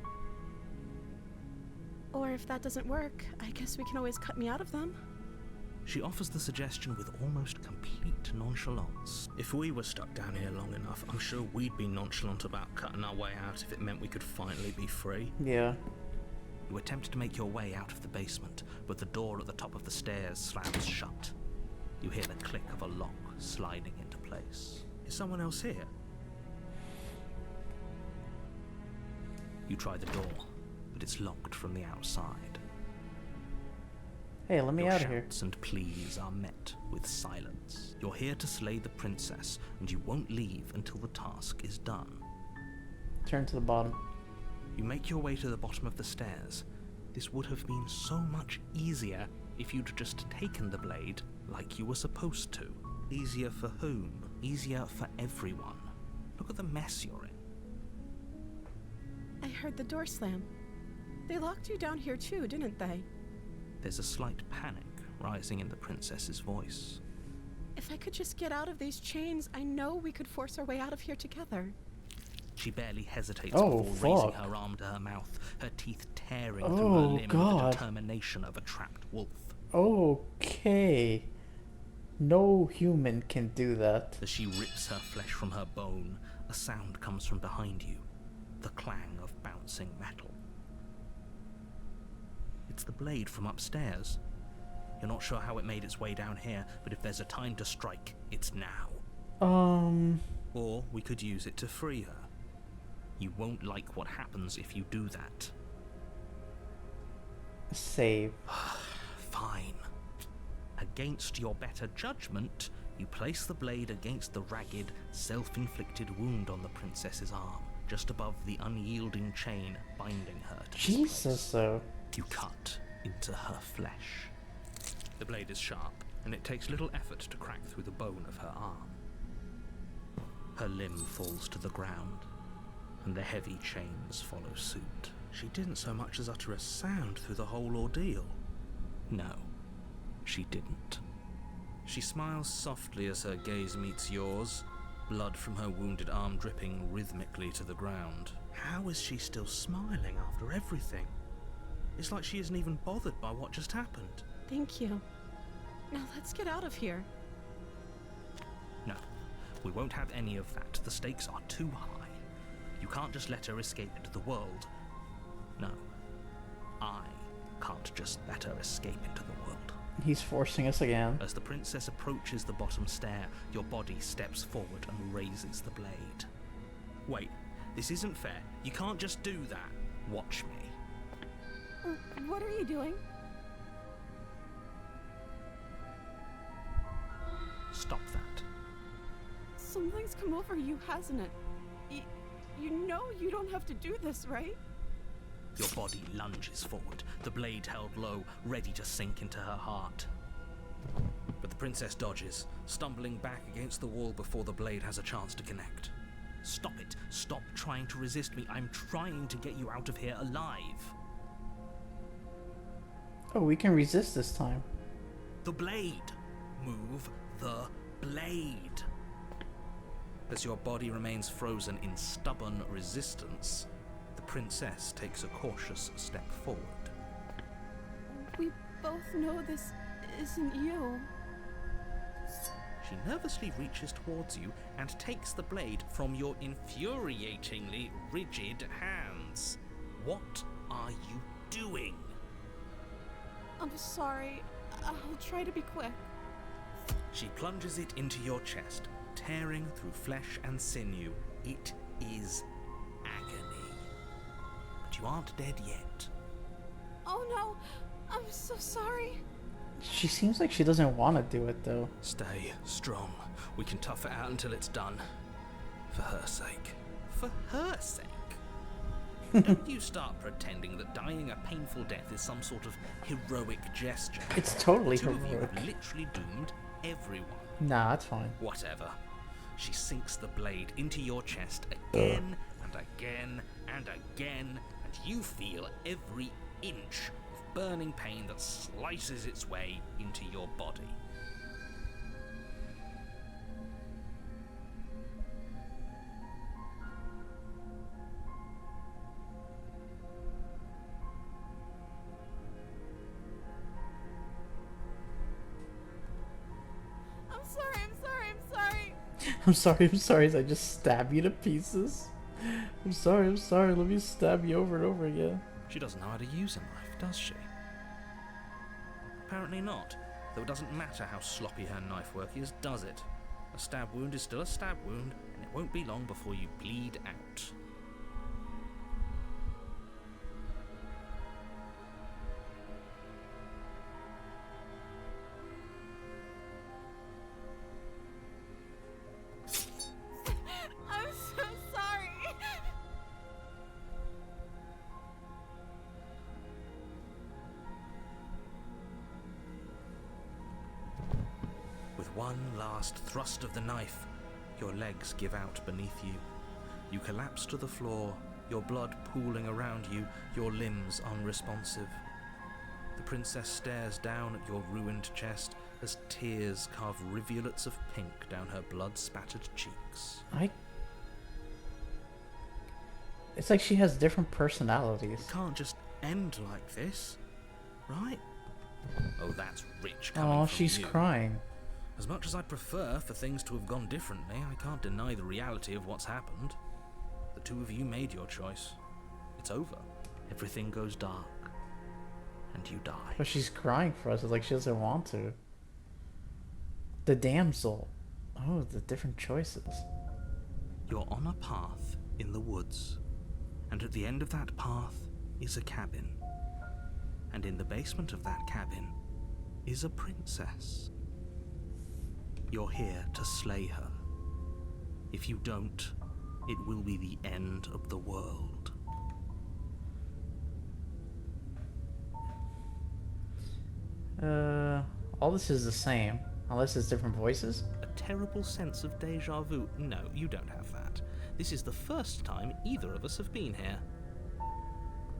Or if that doesn't work, I guess we can always cut me out of them. She offers the suggestion with almost complete nonchalance. If we were stuck down here long enough, I'm sure we'd be nonchalant about cutting our way out if it meant we could finally be free. Yeah. You attempt to make your way out of the basement, but the door at the top of the stairs slams shut. You hear the click of a lock sliding into place. Is someone else here? You try the door, but it's locked from the outside. Hey, let me Your out of here. shouts and pleas are met with silence. You're here to slay the princess, and you won't leave until the task is done. Turn to the bottom. You make your way to the bottom of the stairs. This would have been so much easier if you'd just taken the blade like you were supposed to. Easier for whom? Easier for everyone. Look at the mess you're in. I heard the door slam. They locked you down here too, didn't they? There's a slight panic rising in the princess's voice. If I could just get out of these chains, I know we could force our way out of here together. She barely hesitates Oh, before raising fuck. her arm to her mouth, her teeth tearing through her Oh, limb with God. the determination of a trapped wolf. Okay. No human can do that. As she rips her flesh from her bone, a sound comes from behind you, the clang of bouncing metal. It's the blade from upstairs. You're not sure how it made its way down here, but if there's a time to strike, it's now. Or we could use it to free her. You won't like what happens if you do that. Save. Fine. Against your better judgment, you place the blade against the ragged, self-inflicted wound on the princess's arm, just above the unyielding chain binding her to this Jesus, place. though. You cut into her flesh. The blade is sharp, and it takes little effort to crack through the bone of her arm. Her limb falls to the ground, and the heavy chains follow suit. She didn't so much as utter a sound through the whole ordeal. No, she didn't. She smiles softly as her gaze meets yours, blood from her wounded arm dripping rhythmically to the ground. How is she still smiling after everything? It's like she isn't even bothered by what just happened. Thank you. Now let's get out of here. No, we won't have any of that. The stakes are too high. You can't just let her escape into the world. No, I can't just let her escape into the world. He's forcing us again. As the princess approaches the bottom stair, your body steps forward and raises the blade. Wait, this isn't fair. You can't just do that. Watch me. What are you doing? Stop that. Something's come over you, hasn't it? You know you don't have to do this, right? Your body lunges forward, the blade held low, ready to sink into her heart. But the princess dodges, stumbling back against the wall before the blade has a chance to connect. Stop it. Stop trying to resist me. I'm trying to get you out of here alive. Oh, we can resist this time. The blade. Move the blade. As your body remains frozen in stubborn resistance, the princess takes a cautious step forward. We both know this isn't you. She nervously reaches towards you and takes the blade from your infuriatingly rigid hands. What are you doing? I'm sorry. I'll try to be quick. She plunges it into your chest, tearing through flesh and sinew. It is agony. But you aren't dead yet. Oh no, I'm so sorry. She seems like she doesn't want to do it, though. Stay strong. We can tough it out until it's done. For her sake. For her sake? Don't you start pretending that dying a painful death is some sort of heroic gesture. It's totally The two of you heroic. have literally doomed everyone. Nah, that's fine. Whatever. She sinks the blade into your chest again and again and again, and you feel every inch of burning pain that slices its way into your body. I'm sorry as I just stab you to pieces. I'm sorry, let me stab you over and over again. She doesn't know how to use a knife, does she? Apparently not, though it doesn't matter how sloppy her knife work is, does it? A stab wound is still a stab wound, and it won't be long before you bleed out. I'm so sorry. With one last thrust of the knife, your legs give out beneath you. You collapse to the floor, your blood pooling around you, your limbs unresponsive. The princess stares down at your ruined chest as tears carve rivulets of pink down her blood-spattered cheeks. It's like she has different personalities. It can't just end like this, right? Oh, that's rich coming Oh, from she's you. crying. As much as I'd prefer for things to have gone differently, I can't deny the reality of what's happened. The two of you made your choice. It's over. Everything goes dark. And you die. But she's crying for us. It's like she doesn't want to. The damsel. Oh, the different choices. You're on a path in the woods. And at the end of that path is a cabin. And in the basement of that cabin is a princess. You're here to slay her. If you don't, it will be the end of the world. All this is the same, unless it's different voices. A terrible sense of deja vu. No, you don't have that. This is the first time either of us have been here.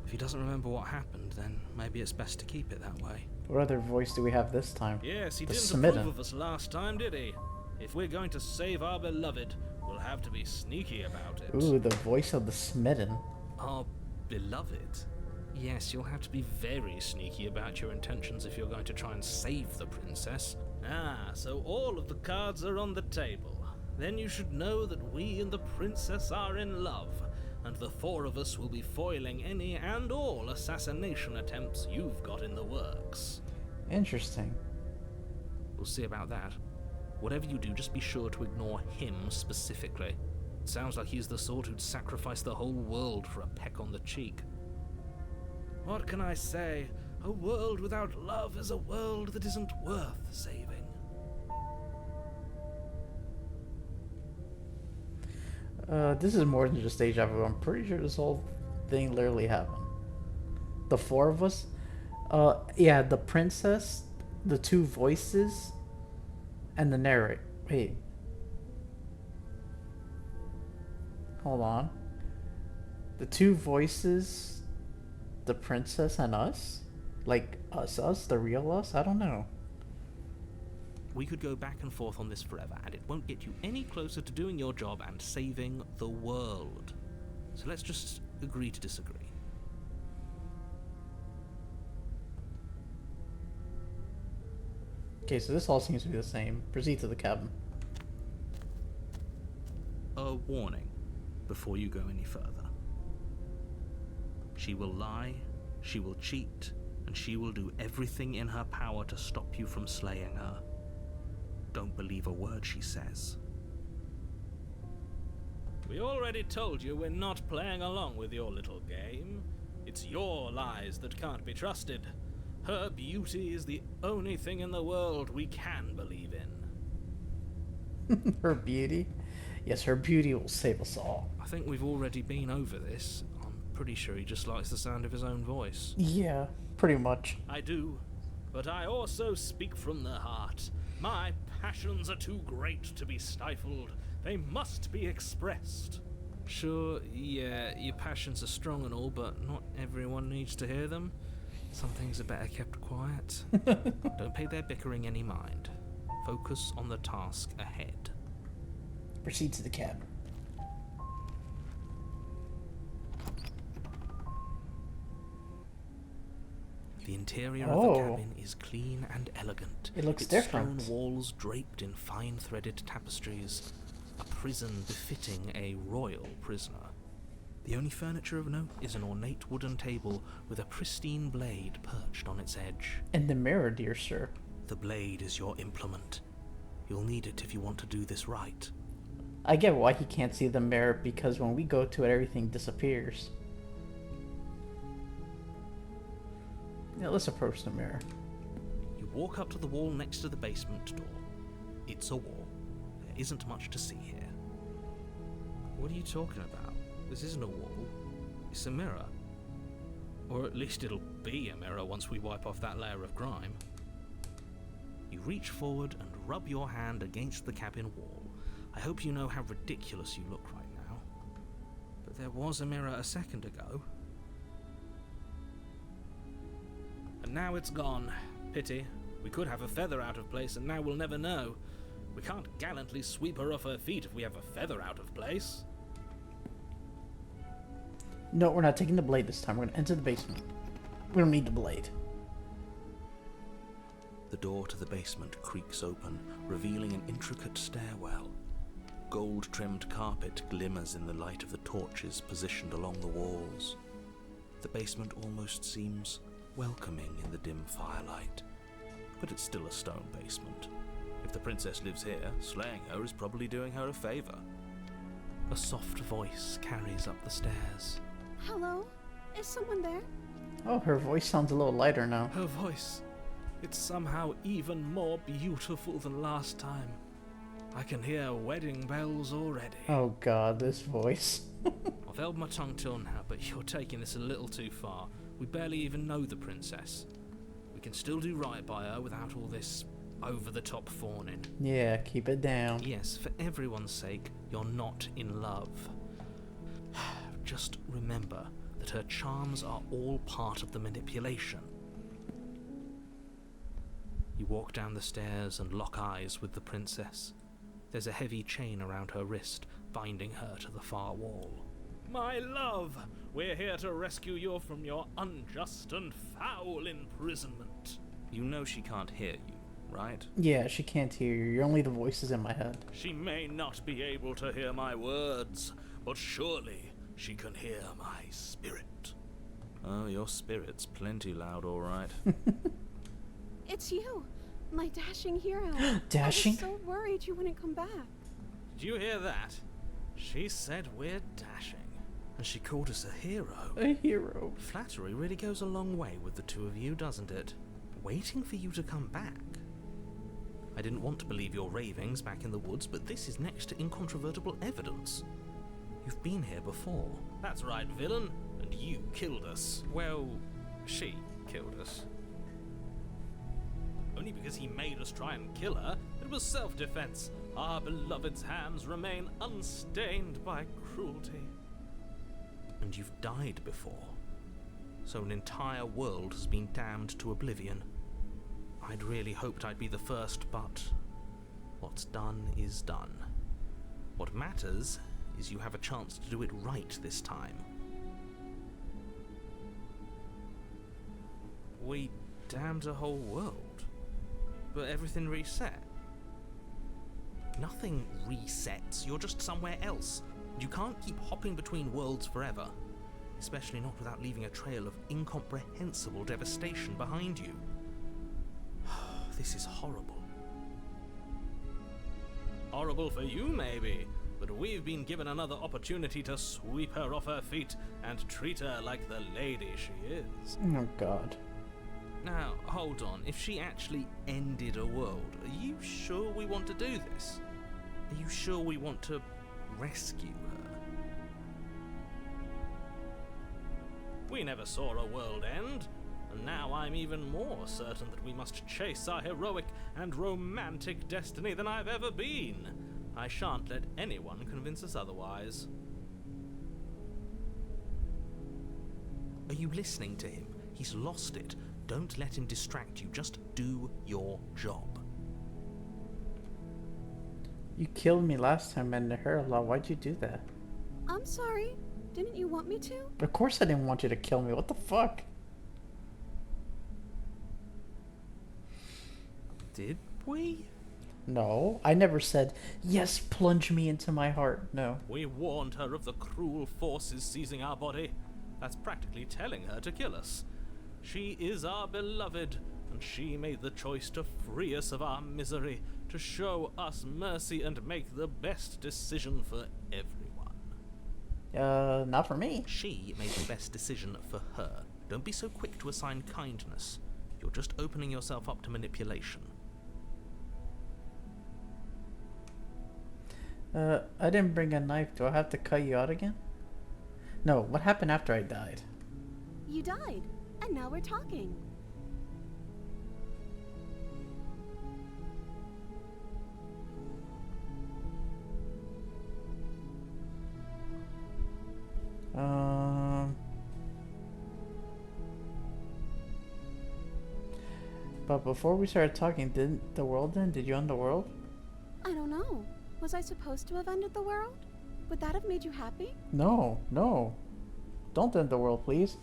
If he doesn't remember what happened, then maybe it's best to keep it that way. What other voice do we have this time? Yes, he The didn't Smitten. approve of us last time, did he? If we're going to save our beloved, we'll have to be sneaky about it. Ooh, the voice of the Smitten. Our beloved? Yes, you'll have to be very sneaky about your intentions if you're going to try and save the princess. Ah, so all of the cards are on the table. Then you should know that we and the princess are in love, and the four of us will be foiling any and all assassination attempts you've got in the works. Interesting. We'll see about that. Whatever you do, just be sure to ignore him specifically. It sounds like he's the sort who'd sacrifice the whole world for a peck on the cheek. What can I say? A world without love is a world that isn't worth saving. This is more than just deja vu. I'm pretty sure this whole thing literally happened. The four of us? Yeah, the princess, the two voices, and the narrator. Wait. Hold on. The two voices, the princess and us? Like, us, the real us? I don't know. We could go back and forth on this forever, and it won't get you any closer to doing your job and saving the world. So let's just agree to disagree. Okay, so this all seems to be the same. Proceed to the cabin. A warning before you go any further. She will lie, she will cheat, and she will do everything in her power to stop you from slaying her. Don't believe a word she says. We already told you we're not playing along with your little game. It's your lies that can't be trusted. Her beauty is the only thing in the world we can believe in. Her beauty? Yes, her beauty will save us all. I think we've already been over this. I'm pretty sure he just likes the sound of his own voice. Yeah, pretty much. I do, but I also speak from the heart. My passions are too great to be stifled. They must be expressed. Sure, yeah, your passions are strong and all, but not everyone needs to hear them. Some things are better kept quiet. Don't pay their bickering any mind. Focus on the task ahead. Proceed to the cabin. The interior of the cabin is clean and elegant. It looks its different. Stone walls draped in fine threaded tapestries. A prison befitting a royal prisoner. The only furniture of note is an ornate wooden table with a pristine blade perched on its edge. And the mirror, dear sir. The blade is your implement. You'll need it if you want to do this right. I get why he can't see the mirror, because when we go to it, everything disappears. Yeah, let's approach the mirror. You walk up to the wall next to the basement door. It's a wall. There isn't much to see here. What are you talking about? This isn't a wall. It's a mirror. Or at least it'll be a mirror once we wipe off that layer of grime. You reach forward and rub your hand against the cabin wall. I hope you know how ridiculous you look right now. But there was a mirror a second ago. And now it's gone. Pity. We could have a feather out of place, and now we'll never know. We can't gallantly sweep her off her feet if we have a feather out of place. No, we're not taking the blade this time. We're gonna enter the basement. We don't need the blade. The door to the basement creaks open, revealing an intricate stairwell. Gold-trimmed carpet glimmers in the light of the torches positioned along the walls. The basement almost seems welcoming in the dim firelight. But it's still a stone basement. If the princess lives here, slaying her is probably doing her a favor. A soft voice carries up the stairs. Hello? Is someone there? Oh, her voice sounds a little lighter now. Her voice. It's somehow even more beautiful than last time. I can hear wedding bells already. Oh god, this voice. I've held my tongue till now, but you're taking this a little too far. We barely even know the princess. We can still do right by her without all this over-the-top fawning. Yeah, keep it down. Yes, for everyone's sake, you're not in love. Just remember that her charms are all part of the manipulation. You walk down the stairs and lock eyes with the princess. There's a heavy chain around her wrist, binding her to the far wall. My love, we're here to rescue you from your unjust and foul imprisonment. You know she can't hear you, right? Yeah, she can't hear you. You're only the voices in my head. She may not be able to hear my words, but surely she can hear my spirit. Oh, your spirit's plenty loud, all right. It's you, my dashing hero. Dashing? I was so worried you wouldn't come back. Did you hear that? She said we're dashing. And she called us a hero. A hero. Flattery really goes a long way with the two of you, doesn't it? Waiting for you to come back. I didn't want to believe your ravings back in the woods, but this is next to incontrovertible evidence. You've been here before. That's right, villain. And you killed us. Well, she killed us. Only because he made us try and kill her. It was self-defense. Our beloved's hands remain unstained by cruelty. And you've died before. So an entire world has been damned to oblivion. I'd really hoped I'd be the first, but what's done is done. What matters is you have a chance to do it right this time. We damned a whole world, but everything reset. Nothing resets, you're just somewhere else. You can't keep hopping between worlds forever, especially not without leaving a trail of incomprehensible devastation behind you. This is horrible. Horrible for you, maybe, but we've been given another opportunity to sweep her off her feet and treat her like the lady she is. Oh, God. Now, hold on. If she actually ended a world, are you sure we want to do this? Are you sure we want to rescue her? We never saw a world end, and now I'm even more certain that we must chase our heroic and romantic destiny than I've ever been. I shan't let anyone convince us otherwise. Are you listening to him? He's lost it. Don't let him distract you. Just do your job. You killed me last time and her a lot. Why'd you do that? I'm sorry. Didn't you want me to? Of course I didn't want you to kill me. What the fuck? Did we? No, I never said, yes, plunge me into my heart. No. We warned her of the cruel forces seizing our body. That's practically telling her to kill us. She is our beloved, and she made the choice to free us of our misery, to show us mercy and make the best decision for everyone. Not for me. She made the best decision for her. Don't be so quick to assign kindness. You're just opening yourself up to manipulation. I didn't bring a knife. Do I have to cut you out again? No, what happened after I died? You died, and now we're talking. But before we started talking, didn't the world end? Did you end the world? I don't know. Was I supposed to have ended the world? Would that have made you happy? No, no. Don't end the world, please.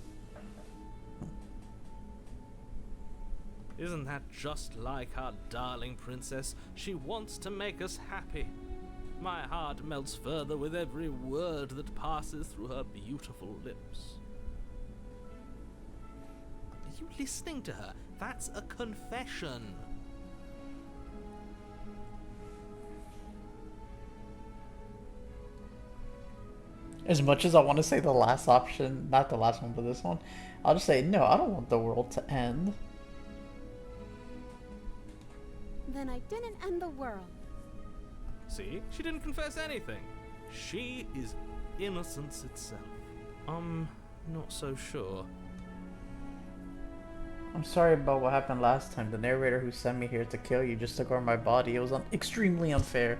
Isn't that just like our darling princess? She wants to make us happy. My heart melts further with every word that passes through her beautiful lips. Are you listening to her? That's a confession. As much as I want to say the last option, not the last one, but this one, I'll just say, no, I don't want the world to end. Then I didn't end the world. See? She didn't confess anything. She is innocence itself. I'm not so sure. I'm sorry about what happened last time. The narrator who sent me here to kill you just took over my body. It was extremely unfair.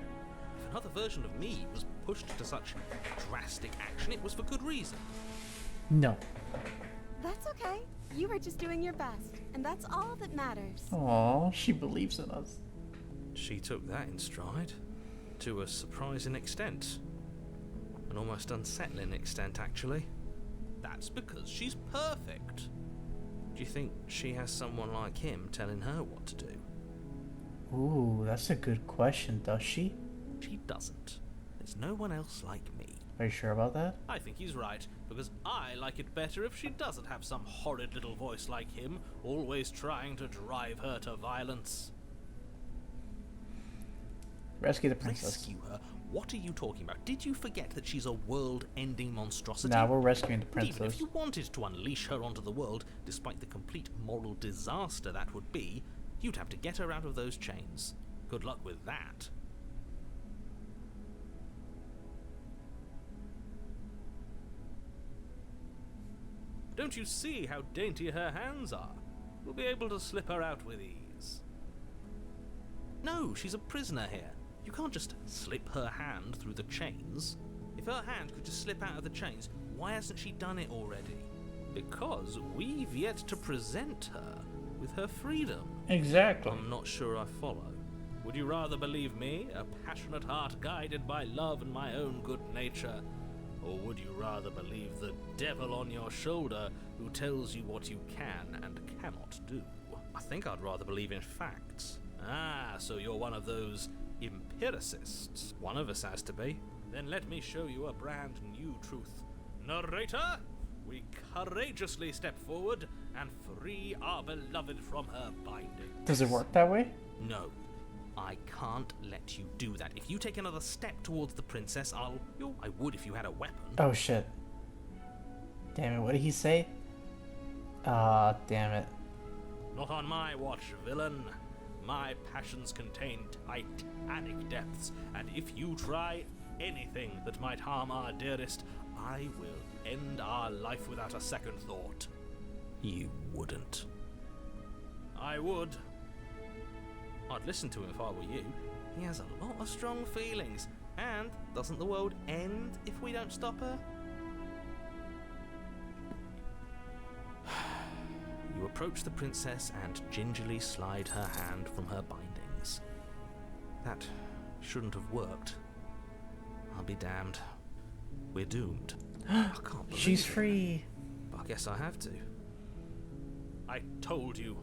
If another version of me was pushed to such drastic action, it was for good reason. No. That's okay. You were just doing your best, and that's all that matters. Aw, she believes in us. She took that in stride, to a surprising extent. An almost unsettling extent, actually. That's because she's perfect. Do you think she has someone like him telling her what to do? Ooh, that's a good question. Does she? She doesn't. There's no one else like me. Are you sure about that? I think he's right, because I like it better if she doesn't have some horrid little voice like him, always trying to drive her to violence. Rescue the princess. Rescue her? What are you talking about? Did you forget that she's a world-ending monstrosity? Now we're rescuing the And even princess. if you wanted to unleash her onto the world, despite the complete moral disaster that would be, you'd have to get her out of those chains. Good luck with that. Don't you see how dainty her hands are? We'll be able to slip her out with ease. No, she's a prisoner here. You can't just slip her hand through the chains. If her hand could just slip out of the chains, why hasn't she done it already? Because we've yet to present her with her freedom. Exactly. I'm not sure I follow. Would you rather believe me, a passionate heart guided by love and my own good nature? Or would you rather believe the devil on your shoulder who tells you what you can and cannot do? I think I'd rather believe in facts. Ah, so you're one of those empiricists. One of us has to be. Then let me show you a brand new truth. Narrator, we courageously step forward and free our beloved from her binding. Does it work that way? No. I can't let you do that. If you take another step towards the princess, I would if you had a weapon. Oh shit. Damn it, what did he say? Ah, damn it. Not on my watch, villain. My passions contain titanic depths, and if you try anything that might harm our dearest, I will end our life without a second thought. You wouldn't. I would. I'd listen to him if I were you. He has a lot of strong feelings. And doesn't the world end if we don't stop her? You approach the princess and gingerly slide her hand from her bindings. That shouldn't have worked. I'll be damned. We're doomed. I can't believe She's it. free. But I guess I have to. I told you.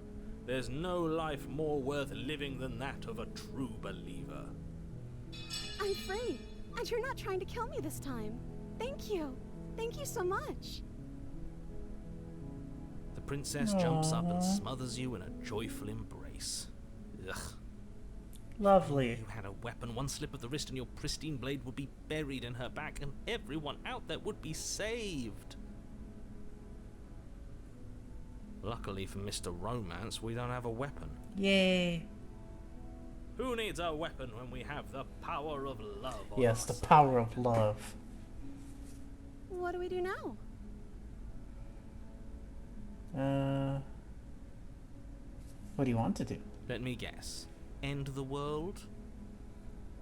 There's no life more worth living than that of a true believer. I'm free, and you're not trying to kill me this time. Thank you. Thank you so much. The princess jumps up and Aww. smothers you in a joyful embrace. Ugh. Lovely. You had a weapon, one slip of the wrist and your pristine blade would be buried in her back, and everyone out there would be saved. Luckily for Mr. Romance, we don't have a weapon. Yay. Who needs a weapon when we have the power of love on Yes, the our power of love. What do we do now? What do you want to do? Let me guess. End the world?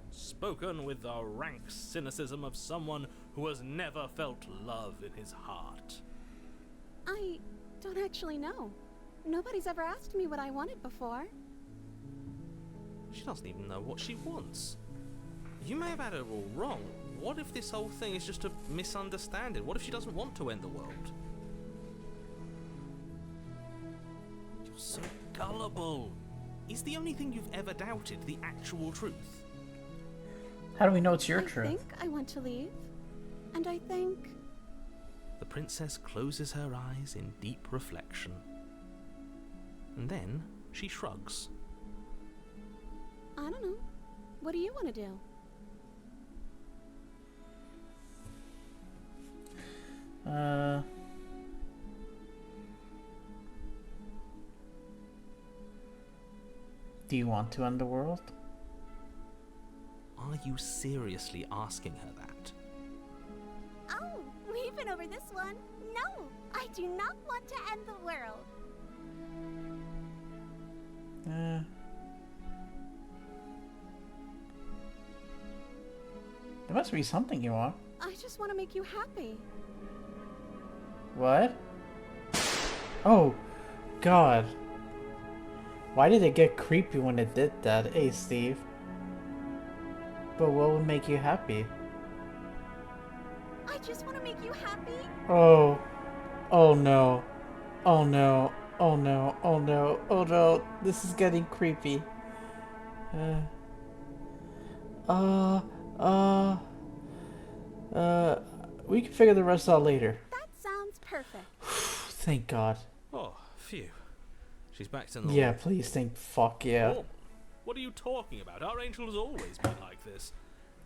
Spoken with the rank cynicism of someone who has never felt love in his heart. I don't actually know. Nobody's ever asked me what I wanted before. She doesn't even know what she wants. You may have had her all wrong. What if this whole thing is just a misunderstanding? What if she doesn't want to end the world? You're so gullible. Is the only thing you've ever doubted the actual truth? How do we know it's your I truth? think I want to leave. And I think... The princess closes her eyes in deep reflection. And then she shrugs. I don't know. What do you want to do? Do you want to end the world? Are you seriously asking her that? Oh, we've been over this one. No, I do not want to end the world. There must be something you want. I just want to make you happy. What? Oh, God. Why did it get creepy when it did that? Hey, Steve. But what would make you happy? I just want to make you happy. Oh. Oh no. Oh no. Oh no. Oh no. Oh no. This is getting creepy. Uh. Uh. We can figure the rest out later. That sounds perfect. Thank God. Oh, phew. She's back to normal. Yeah, please. Thank fuck yeah. Oh, what are you talking about? Our angel has always been like this.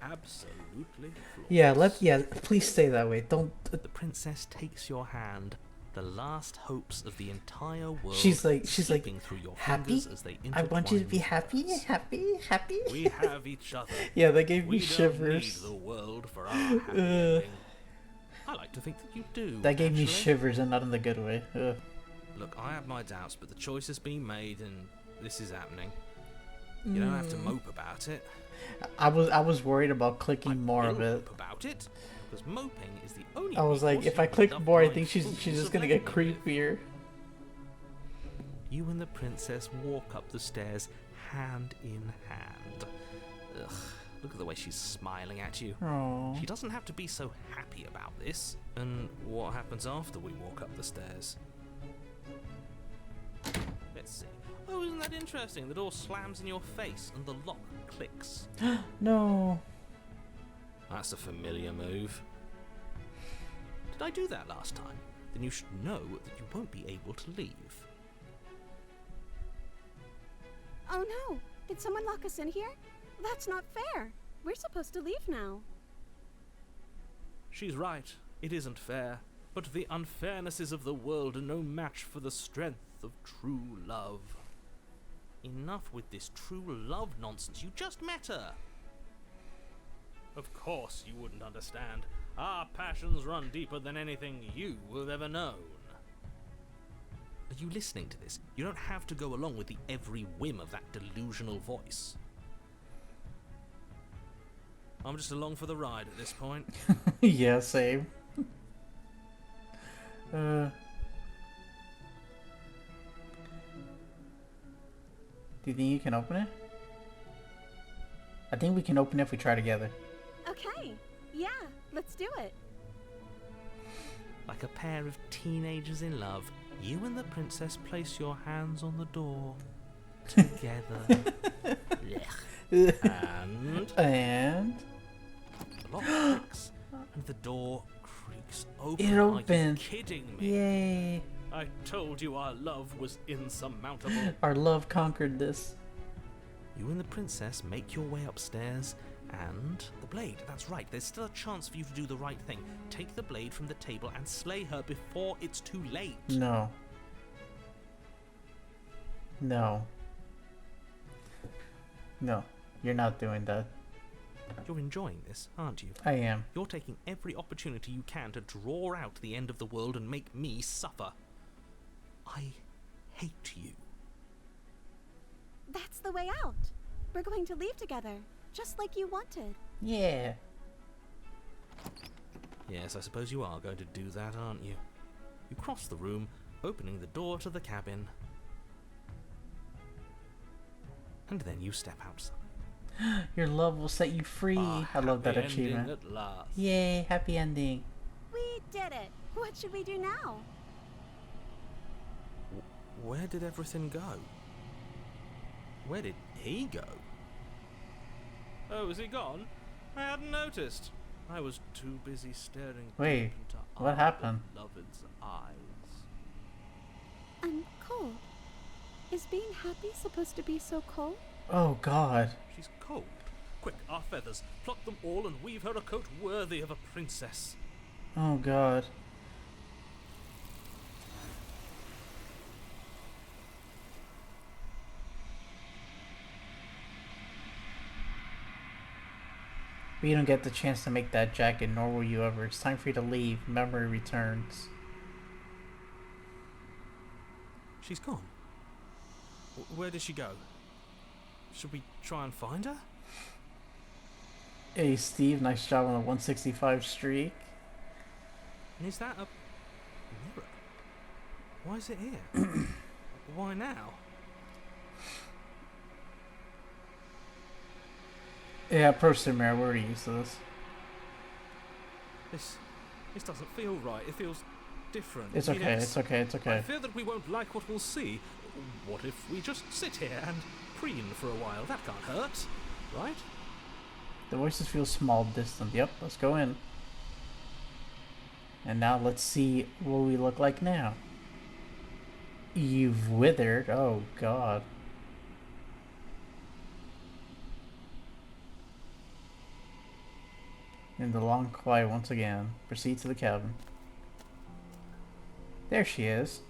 Absolutely flawless. Yeah, please stay that way. Don't. The princess takes your hand. The last hopes of the entire world She's like, slipping through your happy? fingers as they I want you to be intertwine happy, happy. We have each other. Yeah, that gave me We don't shivers. need the world for our happy ending. I like to think that you do. That gave me actually. shivers, and not in the good way. Ugh. Look, I have my doubts, but the choice has been made, and this is happening. You don't have to mope about it. I was worried about clicking more of will it. mope about it, because moping is the only. I was like, recourse if I you click end up more, I blind think she's fools just of gonna get letting me creepier. You and the princess walk up the stairs hand in hand. Ugh, look at the way she's smiling at you. Oh. She doesn't have to be so happy about this. And what happens after we walk up the stairs? Let's see. Oh, isn't that interesting? The door slams in your face and the lock clicks. No. That's a familiar move. Did I do that last time? Then you should know that you won't be able to leave. Oh no! Did someone lock us in here? That's not fair. We're supposed to leave now. She's right. It isn't fair. But the unfairnesses of the world are no match for the strength of true love. Enough with this true love nonsense. You just met her. Of course you wouldn't understand. Our passions run deeper than anything you have ever known. Are you listening to this? You don't have to go along with the every whim of that delusional voice. I'm just along for the ride at this point. Yeah, same. Do you think you can open it? I think we can open it if we try together. Okay. Yeah, let's do it. Like a pair of teenagers in love, you and the princess place your hands on the door. Together. And And the lock clicks, and the door creaks open. it Are you opened. kidding me? Yay! I told you our love was insurmountable. Our love conquered this. You and the princess make your way upstairs, and the blade. That's right, there's still a chance for you to do the right thing. Take the blade from the table and slay her before it's too late. No. No. No. You're not doing that. You're enjoying this, aren't you? I am. You're taking every opportunity you can to draw out the end of the world and make me suffer. I hate you. That's the way out. We're going to leave together, just like you wanted. Yeah. Yes, I suppose you are going to do that, aren't you? You cross the room, opening the door to the cabin. And then you step outside. Your love will set you free. I love that Happy ending achievement. At last. Yay, happy ending. We did it. What should we do now? Where did everything go? Where did he go? Oh, is he gone? I hadn't noticed. I was too busy staring Wait, deep into what our happened? beloved's eyes. I'm cold. Is being happy supposed to be so cold? Oh God. She's cold. Quick, our feathers. Pluck them all and weave her a coat worthy of a princess. Oh God. We don't get the chance to make that jacket, nor will you ever. It's time for you to leave. Memory returns. She's gone. Where did she go? Should we try and find her? Hey Steve, nice job on the 165 streak. And is that a mirror? Why is it here? Why now? Yeah, approach the mirror. We're already used to this. This doesn't feel right. It feels different. It's okay, Yes. it's okay, it's I okay. fear that we won't like what we'll see. What if we just sit here and preen for a while? That can't hurt, right? The voices feel small, distant. Yep, let's go in. And now let's see what we look like now. You've withered. Oh, God. In the long quiet once again, proceed to the cabin. There she is.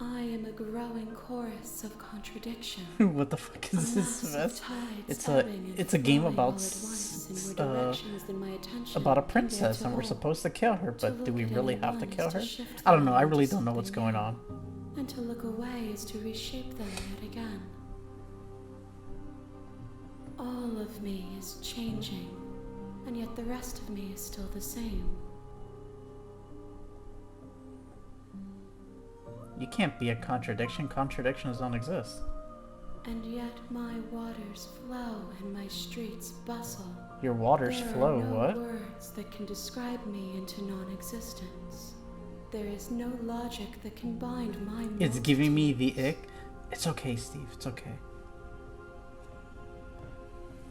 I am a growing chorus of contradiction. What the fuck is this massive mess? tide It's ebbing and a game flowing about all at once in more directions than my attention about a can bear princess, to and we're hold. supposed to kill her, but do look we at really any have to once kill to her? shift I don't know. I them really into don't know what's something going new. on. And to look away is to reshape them yet again. All of me is changing, and yet the rest of me is still the same. You can't be a contradiction. Contradictions don't exist. And yet my waters flow and my streets bustle. Your waters There flow. are no What? words that can describe me into non-existence. There is no logic that can bind my It's giving me the multitudes. ick. It's okay, Steve. It's okay.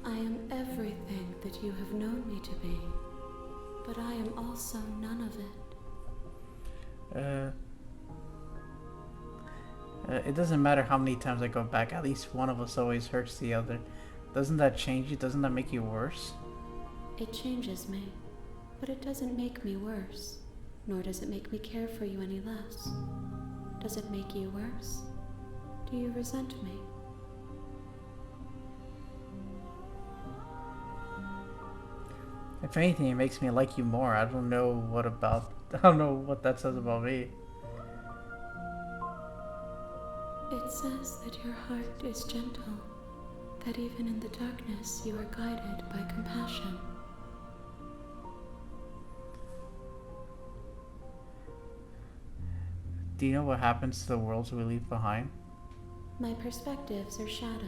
I am everything that you have known me to be, but I am also none of it. It doesn't matter how many times I go back. At least one of us always hurts the other. Doesn't that change you? Doesn't that make you worse? It changes me, but it doesn't make me worse, nor does it make me care for you any less. Does it make you worse? Do you resent me? If anything, it makes me like you more. I don't know what that says about me. It says that your heart is gentle, that even in the darkness you are guided by compassion. Do you know what happens to the worlds we leave behind? My perspectives are shadowed.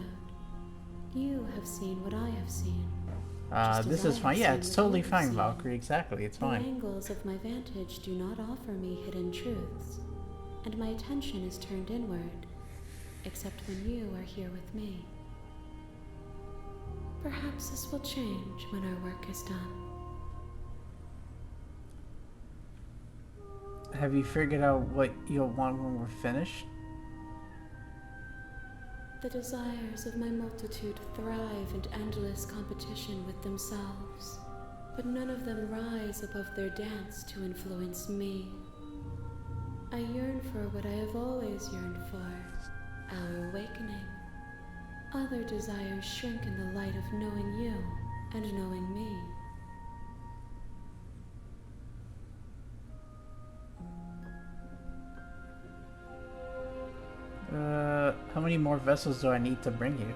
You have seen what I have seen. This is fine. Yeah, it's totally fine, Valkyrie. Exactly, it's The fine. angles of my vantage do not offer me hidden truths, and my attention is turned inward, except when you are here with me. Perhaps this will change when our work is done. Have you figured out what you'll want when we're finished? The desires of my multitude thrive in endless competition with themselves, but none of them rise above their dance to influence me. I yearn for what I have always yearned for, our awakening. Other desires shrink in the light of knowing you and knowing me. How many more vessels do I need to bring you?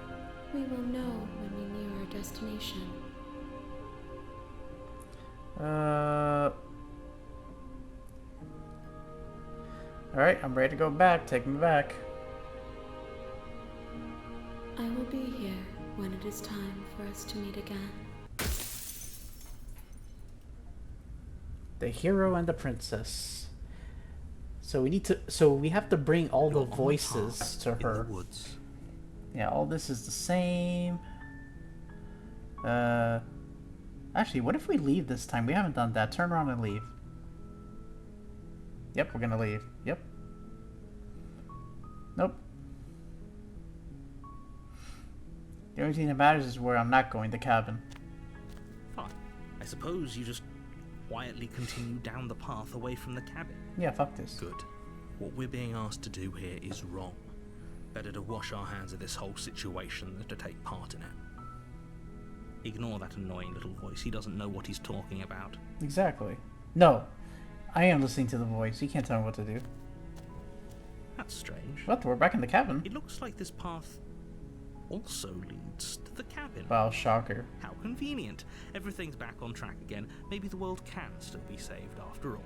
We will know when we near our destination. Alright, I'm ready to go back. Take me back. I will be here when it is time for us to meet again. The hero and the princess. So we have to bring all the You're on the voices path to in the her. woods. Yeah, all this is the same. Actually, what if we leave this time? We haven't done that. Turn around and leave. Yep, we're gonna leave. Yep. Nope. The only thing that matters is where I'm not going, the cabin. Fine. I suppose you just quietly continue down the path away from the cabin. Yeah, fuck this. Good. What we're being asked to do here is wrong. Better to wash our hands of this whole situation than to take part in it. Ignore that annoying little voice. He doesn't know what he's talking about. Exactly. No. I am listening to the voice. You can't tell me what to do. That's strange. What? We're back in the cabin. It looks like this path also leads to the cabin. Wow, shocker. How convenient. Everything's back on track again. Maybe the world can still be saved after all.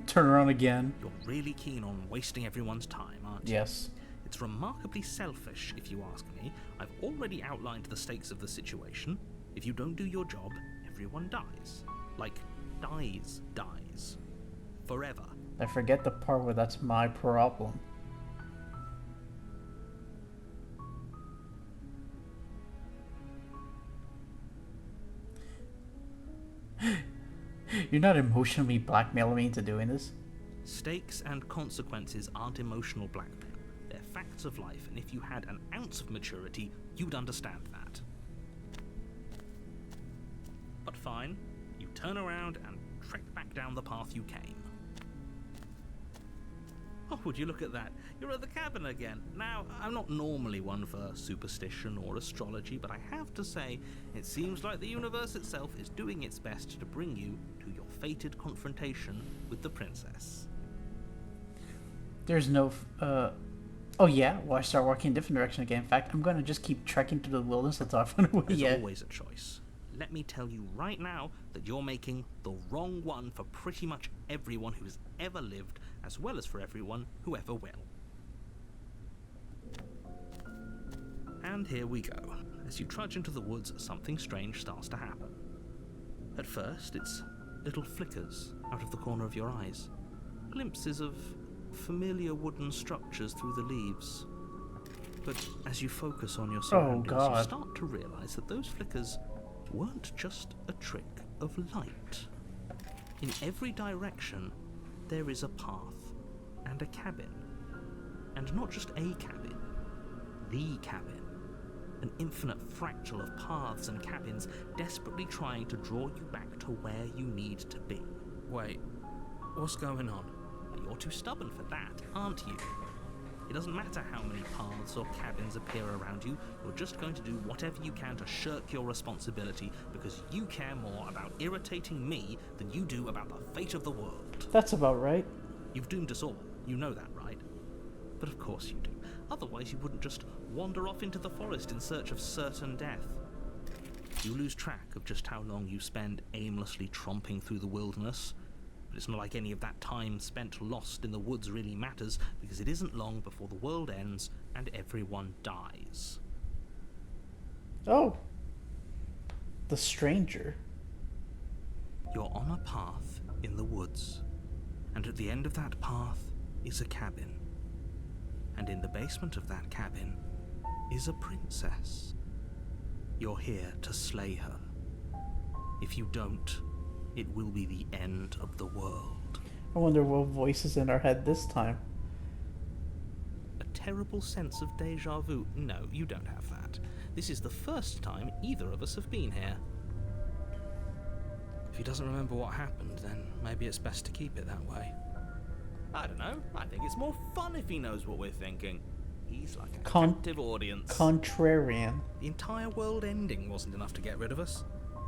Turn around again. You're really keen on wasting everyone's time, aren't you? Yes. It's remarkably selfish, if you ask me. I've already outlined the stakes of the situation. If you don't do your job, everyone dies. Like, dies. Forever. I forget the part where that's my problem. You're not emotionally blackmailing me into doing this? Stakes and consequences aren't emotional blackmail. They're facts of life, and if you had an ounce of maturity, you'd understand that. But fine, you turn around and trek back down the path you came. Oh, would you look at that? You're at the cabin again. Now, I'm not normally one for superstition or astrology, but I have to say, it seems like the universe itself is doing its best to bring you to your fated confrontation with the princess. There's no, oh yeah, well I start walking in a different direction again. In fact, I'm gonna just keep trekking through the wilderness until I find a way. There's always a choice. Let me tell you right now that you're making the wrong one for pretty much everyone who's ever lived, as well as for everyone who ever will. And here we go. As you trudge into the woods, something strange starts to happen. At first, it's little flickers out of the corner of your eyes. Glimpses of familiar wooden structures through the leaves. But as you focus on your surroundings, you start to realize that those flickers weren't just a trick of light. In every direction, there is a path and a cabin. And not just a cabin, the cabin. An infinite fractal of paths and cabins desperately trying to draw you back to where you need to be. Wait, what's going on? You're too stubborn for that, aren't you? It doesn't matter how many paths or cabins appear around you, you're just going to do whatever you can to shirk your responsibility because you care more about irritating me than you do about the fate of the world. That's about right. You've doomed us all. You know that, right? But of course you do. Otherwise you wouldn't just wander off into the forest in search of certain death. You lose track of just how long you spend aimlessly tromping through the wilderness. But it's not like any of that time spent lost in the woods really matters, because it isn't long before the world ends and everyone dies. Oh. The stranger. You're on a path in the woods, and at the end of that path is a cabin. And in the basement of that cabin is a princess. You're here to slay her. If you don't, it will be the end of the world. I wonder what voice is in our head this time. A terrible sense of déjà vu. No, you don't have that. This is the first time either of us have been here. If he doesn't remember what happened, then maybe it's best to keep it that way. I don't know. I think it's more fun if he knows what we're thinking. He's like a captive audience. Contrarian. The entire world ending wasn't enough to get rid of us.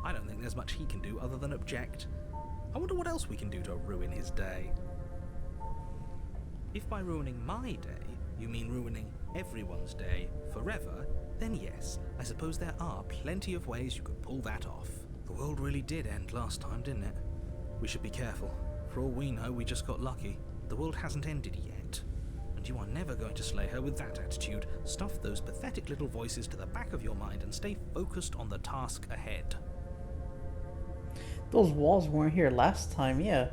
I don't think there's much he can do other than object. I wonder what else we can do to ruin his day. If by ruining my day, you mean ruining everyone's day forever, then yes, I suppose there are plenty of ways you could pull that off. The world really did end last time, didn't it? We should be careful. For all we know, we just got lucky. The world hasn't ended yet. And you are never going to slay her with that attitude. Stuff those pathetic little voices to the back of your mind and stay focused on the task ahead. Those walls weren't here last time, yeah.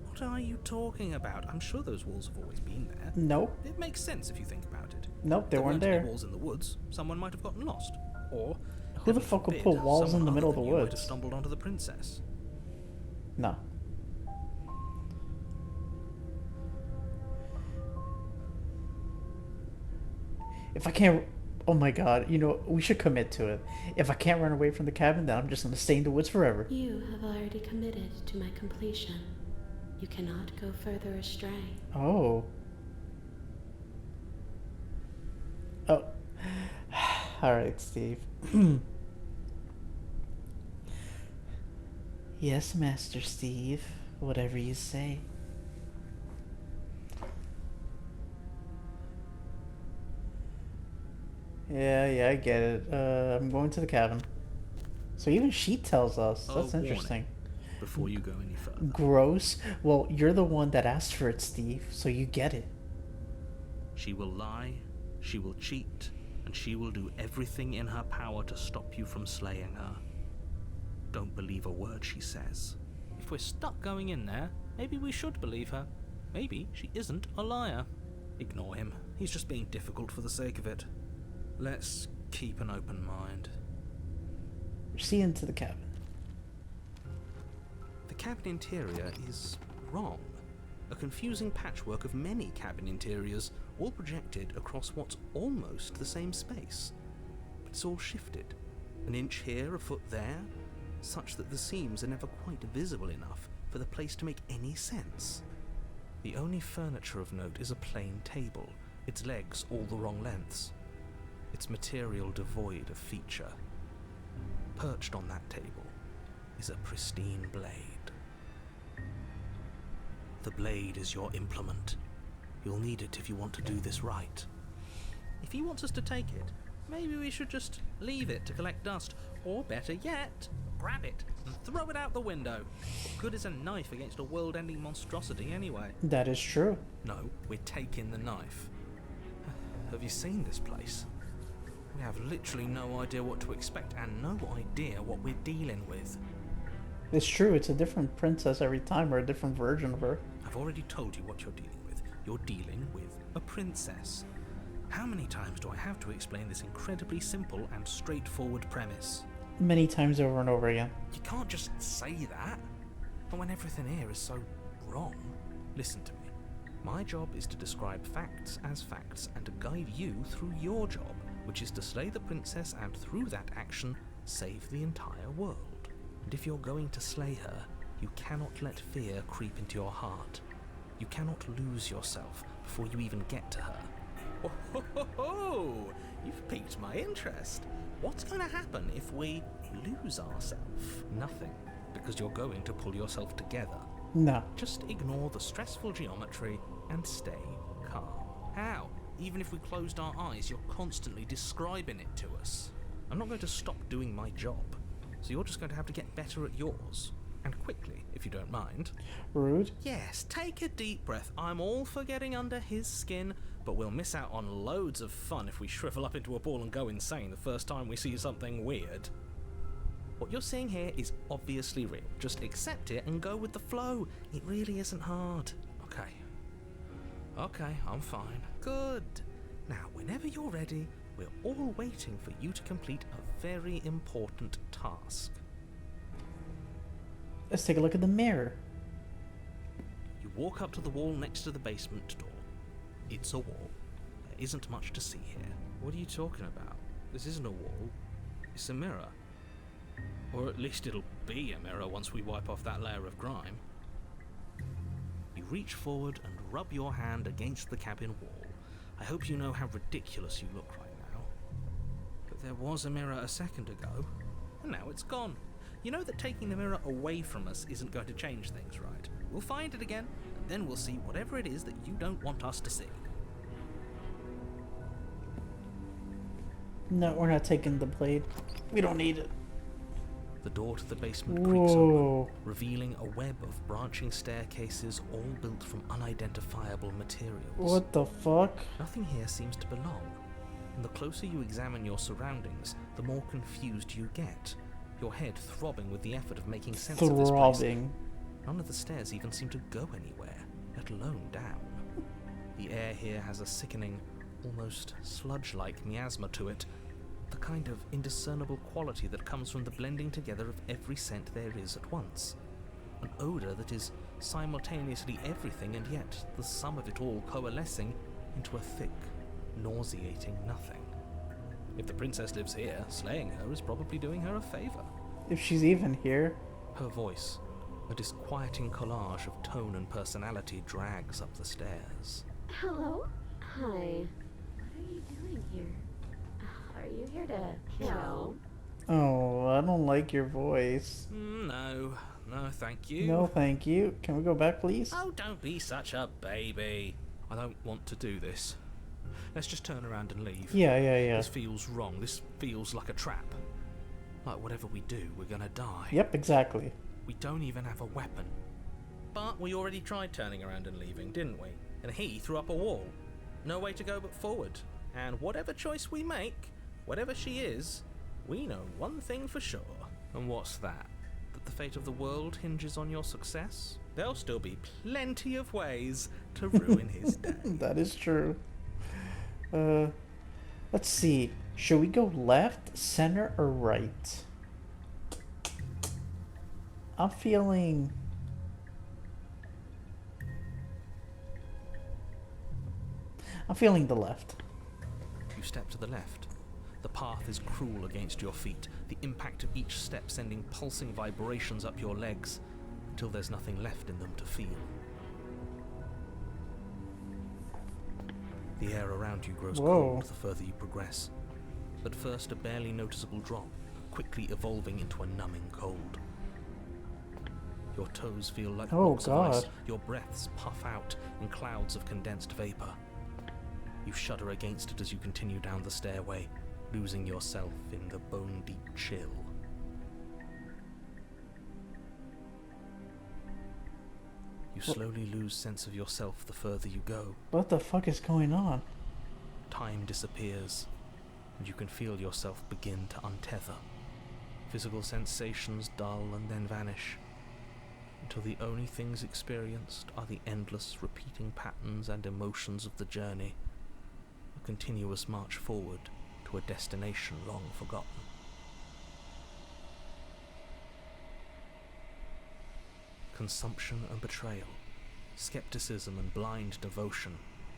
What are you talking about? I'm sure those walls have always been there. Nope. It makes sense if you think about it. Nope, they weren't there. Any walls in the woods. Someone might have gotten lost. Or who the fuck would put walls in the middle of the woods? Might have stumbled onto the princess. No. If I can't... Oh my god, you know, we should commit to it. If I can't run away from the cabin, then I'm just gonna stay in the woods forever. You have already committed to my completion. You cannot go further astray. Oh. Oh. Alright, Steve. Yes, Master Steve. Whatever you say. Yeah, I get it. I'm going to the cabin. So even she tells us. That's interesting. Before you go any further. Gross. Well, you're the one that asked for it, Steve, so you get it. She will lie She will cheat, and she will do everything in her power to stop you from slaying her. Don't believe a word she says. If we're stuck going in there, maybe we should believe her. Maybe she isn't a liar. Ignore him. He's just being difficult for the sake of it. Let's keep an open mind. See into the cabin. The cabin interior is wrong. A confusing patchwork of many cabin interiors, all projected across what's almost the same space. But it's all shifted. An inch here, a foot there, such that the seams are never quite visible enough for the place to make any sense. The only furniture of note is a plain table, its legs all the wrong lengths, its material devoid of feature. Perched on that table is a pristine blade. The blade is your implement. You'll need it if you want to do this right. If he wants us to take it, maybe we should just leave it to collect dust, or better yet, grab it and throw it out the window. What good is a knife against a world-ending monstrosity anyway? That is true. No, we're taking the knife. Have you seen this place? We have literally no idea what to expect and no idea what we're dealing with. It's true, it's a different princess every time, or a different version of her. I've already told you what you're dealing with. You're dealing with a princess. How many times do I have to explain this incredibly simple and straightforward premise? Many times over and over again. You can't just say that. And when everything here is so wrong. Listen to me. My job is to describe facts as facts and to guide you through your job, which is to slay the princess and through that action, save the entire world. And if you're going to slay her, you cannot let fear creep into your heart. You cannot lose yourself before you even get to her. Oh, ho, ho, ho. You've piqued my interest. What's going to happen if we lose ourselves? Nothing, because you're going to pull yourself together. No. Just ignore the stressful geometry and stay calm. How? Even if we closed our eyes, you're constantly describing it to us. I'm not going to stop doing my job, so you're just going to have to get better at yours. And quickly, if you don't mind. Rude. Yes, take a deep breath. I'm all for getting under his skin, but we'll miss out on loads of fun if we shrivel up into a ball and go insane the first time we see something weird. What you're seeing here is obviously real. Just accept it and go with the flow. It really isn't hard. Okay, I'm fine. Good. Now, whenever you're ready, we're all waiting for you to complete a very important task. Let's take a look at the mirror. You walk up to the wall next to the basement door. It's a wall. There isn't much to see here. What are you talking about? This isn't a wall. It's a mirror. Or at least it'll be a mirror once we wipe off that layer of grime. You reach forward and rub your hand against the cabin wall. I hope you know how ridiculous you look right now. But there was a mirror a second ago, and now it's gone. You know that taking the mirror away from us isn't going to change things, right? We'll find it again, and then we'll see whatever it is that you don't want us to see. No, we're not taking the blade. We don't need it. The door to the basement creaks open, revealing a web of branching staircases all built from unidentifiable materials. What the fuck? Nothing here seems to belong, and the closer you examine your surroundings, the more confused you get, your head throbbing with the effort of making sense of this place. None of the stairs even seem to go anywhere, let alone down. The air here has a sickening, almost sludge-like miasma to it, the kind of indiscernible quality that comes from the blending together of every scent there is at once. An odour that is simultaneously everything and yet the sum of it all coalescing into a thick, nauseating nothing. If the princess lives here, slaying her is probably doing her a favour. If she's even here. Her voice, a disquieting collage of tone and personality, drags up the stairs. Hello? Hi. What are you doing here? Are you here to kill? Oh, I don't like your voice. No, thank you. No, thank you. Can we go back, please? Oh, don't be such a baby. I don't want to do this. Let's just turn around and leave. Yeah. This feels wrong. This feels like a trap. Like whatever we do, we're gonna die. Yep, exactly. We don't even have a weapon. But we already tried turning around and leaving, didn't we? And he threw up a wall. No way to go but forward. And whatever choice we make, whatever she is, we know one thing for sure. And what's that? That the fate of the world hinges on your success? There'll still be plenty of ways to ruin his day. That is true. Let's see. Should we go left, center, or right? I'm feeling... the left. You step to the left. The path is cruel against your feet, the impact of each step sending pulsing vibrations up your legs, until there's nothing left in them to feel. The air around you grows cold the further you progress. At first a barely noticeable drop, quickly evolving into a numbing cold. Your toes feel like blocks of ice. Your breaths puff out in clouds of condensed vapor. You shudder against it as you continue down the stairway, losing yourself in the bone-deep chill. You slowly lose sense of yourself the further you go. What the fuck is going on? Time disappears, and you can feel yourself begin to untether. Physical sensations dull and then vanish, until the only things experienced are the endless repeating patterns and emotions of the journey, a continuous march forward to a destination long forgotten. Consumption and betrayal, skepticism and blind devotion,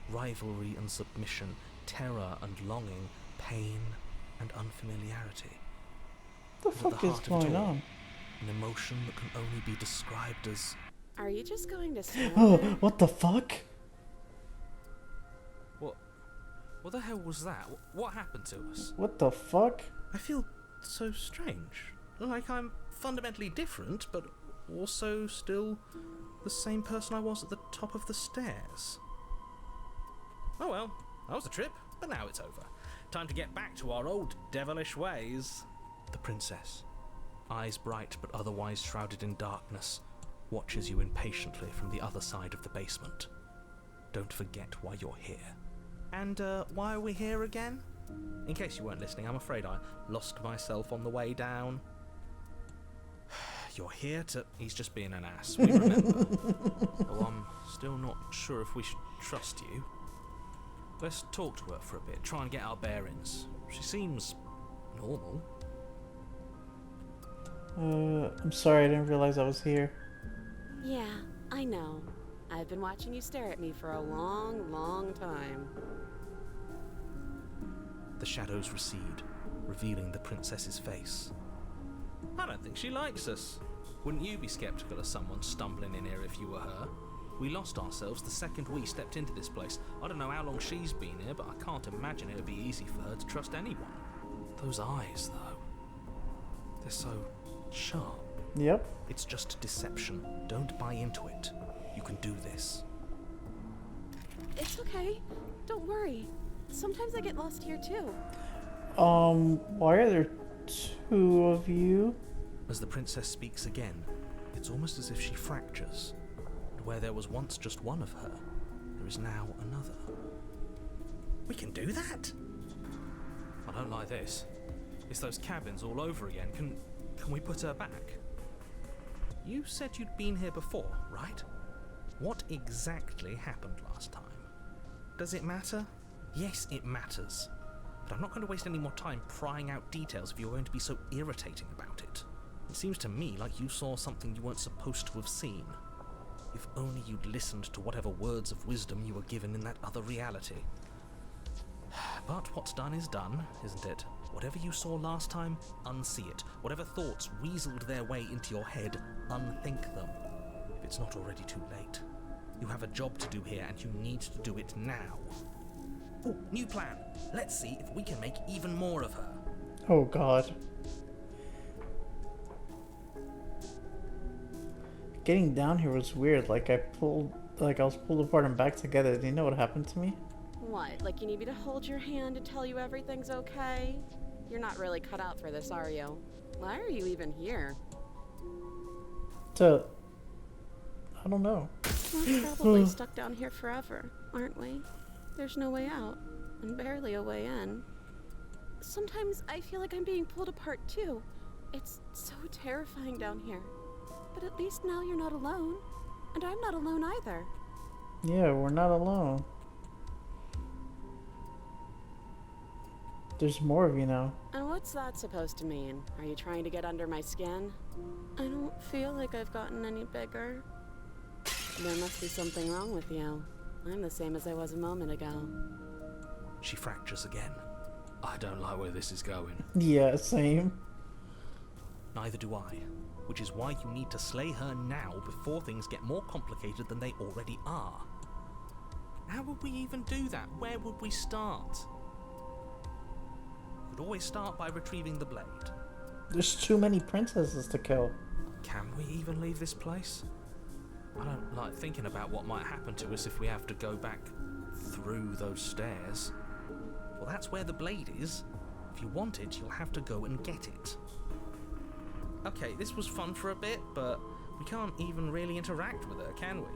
rivalry and submission, terror and longing, pain and unfamiliarity. What the fuck is going on? An emotion that can only be described as... Are you just going to stand Oh, there? what the fuck? What the hell was that? What happened to us? What the fuck? I feel so strange. Like I'm fundamentally different, but also still the same person I was at the top of the stairs. Oh well, that was the trip, but now it's over. Time to get back to our old devilish ways. The princess, eyes bright but otherwise shrouded in darkness, watches you impatiently from the other side of the basement. Don't forget why you're here. And why are we here again? In case you weren't listening, I'm afraid I lost myself on the way down. You're here to... He's just being an ass, we remember. Though I'm still not sure if we should trust you. Let's talk to her for a bit, try and get our bearings. She seems... normal. I'm sorry, I didn't realize I was here. Yeah, I know. I've been watching you stare at me for a long, long time. The shadows recede, revealing the princess's face. I don't think she likes us. Wouldn't you be skeptical of someone stumbling in here if you were her? We lost ourselves the second we stepped into this place. I don't know how long she's been here, but I can't imagine it would be easy for her to trust anyone. Those eyes, though. They're so sharp. Yep. It's just deception. Don't buy into it. You can do this. It's okay. Don't worry. Sometimes I get lost here too. Why are there two of you? As the princess speaks again, it's almost as if she fractures. And where there was once just one of her, there is now another. We can do that? I don't like this. It's those cabins all over again. Can we put her back? You said you'd been here before, right? What exactly happened last time? Does it matter? Yes, it matters. But I'm not going to waste any more time prying out details if you're going to be so irritating about it. It seems to me like you saw something you weren't supposed to have seen. If only you'd listened to whatever words of wisdom you were given in that other reality. But what's done is done, isn't it? Whatever you saw last time, unsee it. Whatever thoughts weaseled their way into your head, unthink them. If it's not already too late. You have a job to do here, and you need to do it now. Oh, new plan. Let's see if we can make even more of her. Oh god. Getting down here was weird. Like I was pulled apart and back together. Do you know what happened to me? What, like you need me to hold your hand to tell you everything's okay? You're not really cut out for this, are you? Why are you even here? I don't know. We're probably stuck down here forever, aren't we? There's no way out. and barely a way in. Sometimes I feel like I'm being pulled apart too. It's so terrifying down here. But at least now you're not alone. And I'm not alone either. Yeah, we're not alone. There's more of you now. And what's that supposed to mean? Are you trying to get under my skin? I don't feel like I've gotten any bigger. There must be something wrong with you. I'm the same as I was a moment ago. She fractures again. I don't like where this is going. Yeah, same. Neither do I. Which is why you need to slay her now before things get more complicated than they already are. How would we even do that? Where would we start? We could always start by retrieving the blade. There's too many princesses to kill. Can we even leave this place? I don't like thinking about what might happen to us if we have to go back through those stairs. Well, that's where the blade is. If you want it, you'll have to go and get it. Okay, this was fun for a bit, but we can't even really interact with her, can we?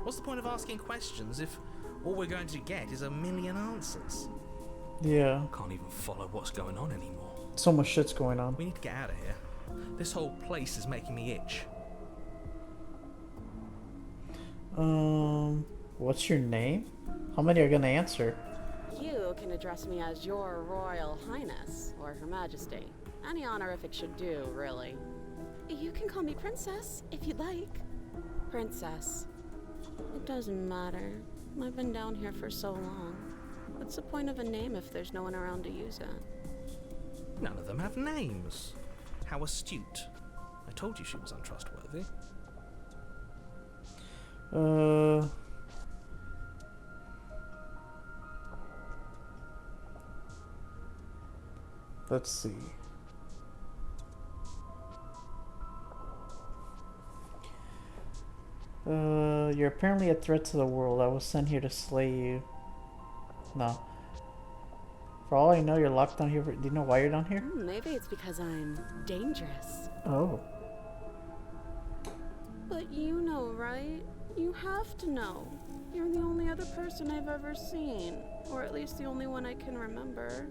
What's the point of asking questions if all we're going to get is a million answers? Yeah. Can't even follow what's going on anymore. So much shit's going on. We need to get out of here. This whole place is making me itch. What's your name? How many are gonna answer? You can address me as Your Royal Highness, or Her Majesty. Any honorific should do, really. You can call me Princess, if you'd like. Princess. It doesn't matter. I've been down here for so long. What's the point of a name if there's no one around to use it? None of them have names. How astute. I told you she was untrustworthy. Let's see. You're apparently a threat to the world. I was sent here to slay you. No. For all I know, you're locked down here. Do you know why you're down here? Maybe it's because I'm dangerous. Oh. But you know, right? You have to know. You're the only other person I've ever seen. Or at least the only one I can remember.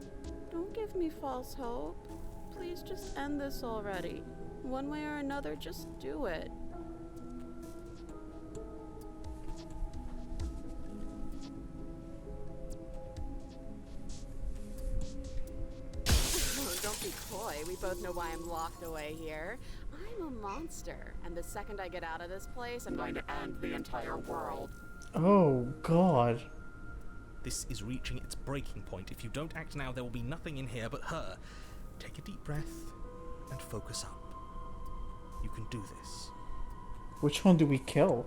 Don't give me false hope. Please just end this already. One way or another, just do it. Don't be coy. We both know why I'm locked away here. I'm a monster, and the second I get out of this place, I'm going to end the entire world. Oh, God. This is reaching its breaking point. If you don't act now, there will be nothing in here but her. Take a deep breath and focus up. You can do this. Which one do we kill?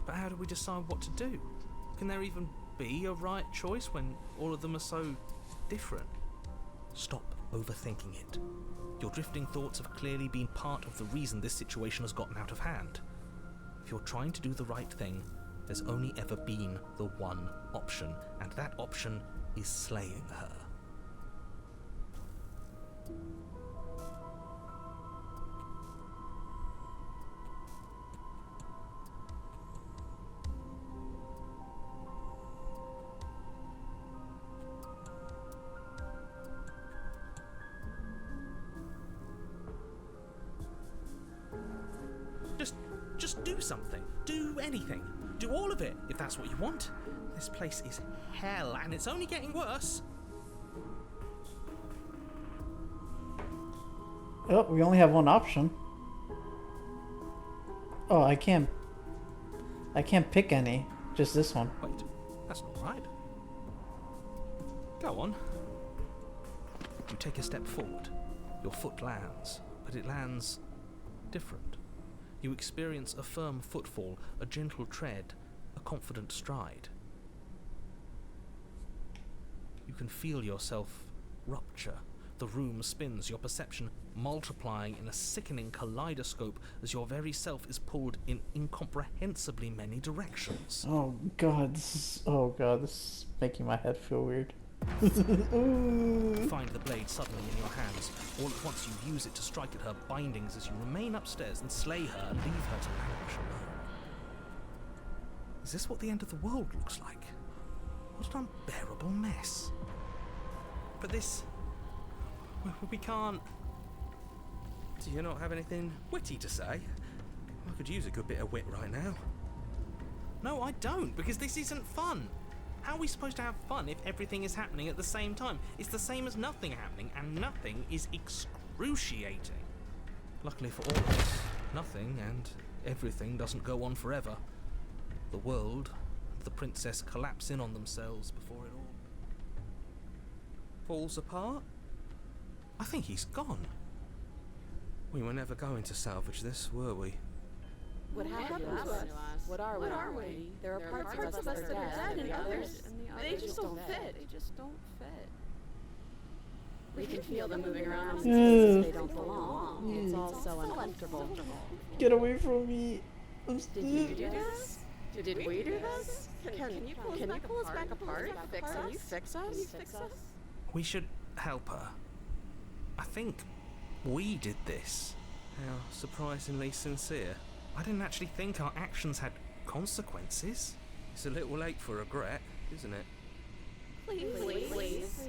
But how do we decide what to do? Can there even be a right choice when all of them are so different? Stop overthinking it. Your drifting thoughts have clearly been part of the reason this situation has gotten out of hand. If you're trying to do the right thing, there's only ever been the one option, and that option is slaying her. Just do something. Do anything. Do all of it, if that's what you want. This place is hell, and it's only getting worse. Oh, we only have one option. Oh, I can't pick any. Just this one. Wait, that's not right. Go on. You take a step forward. Your foot lands, but it lands different. You experience a firm footfall, a gentle tread, a confident stride. You can feel yourself rupture. The room spins, your perception multiplying in a sickening kaleidoscope as your very self is pulled in incomprehensibly many directions. Oh god, this is making my head feel weird. You find the blade suddenly in your hands. All at once you use it to strike at her bindings as you remain upstairs and slay her and leave her to languish alone. Is this what the end of the world looks like? What an unbearable mess. But this... We can't... Do you not have anything witty to say? I could use a good bit of wit right now. No, I don't, because this isn't fun. How are we supposed to have fun if everything is happening at the same time? It's the same as nothing happening, and nothing is excruciating. Luckily for all of us, nothing and everything doesn't go on forever. The world and the princess collapse in on themselves before it all falls apart. I think he's gone. We were never going to salvage this, were we? What happened to us? What are we? There are parts of us that are dead, and others, they just don't fit. We can feel them moving around since they don't belong. It's all so uncomfortable. Get away from me. I'm Did you do this? Did we do this? Can you pull us back apart? Can you fix us? We should help her. I think we did this. How surprisingly sincere. I didn't actually think our actions had consequences. It's a little late for regret, isn't it? Please.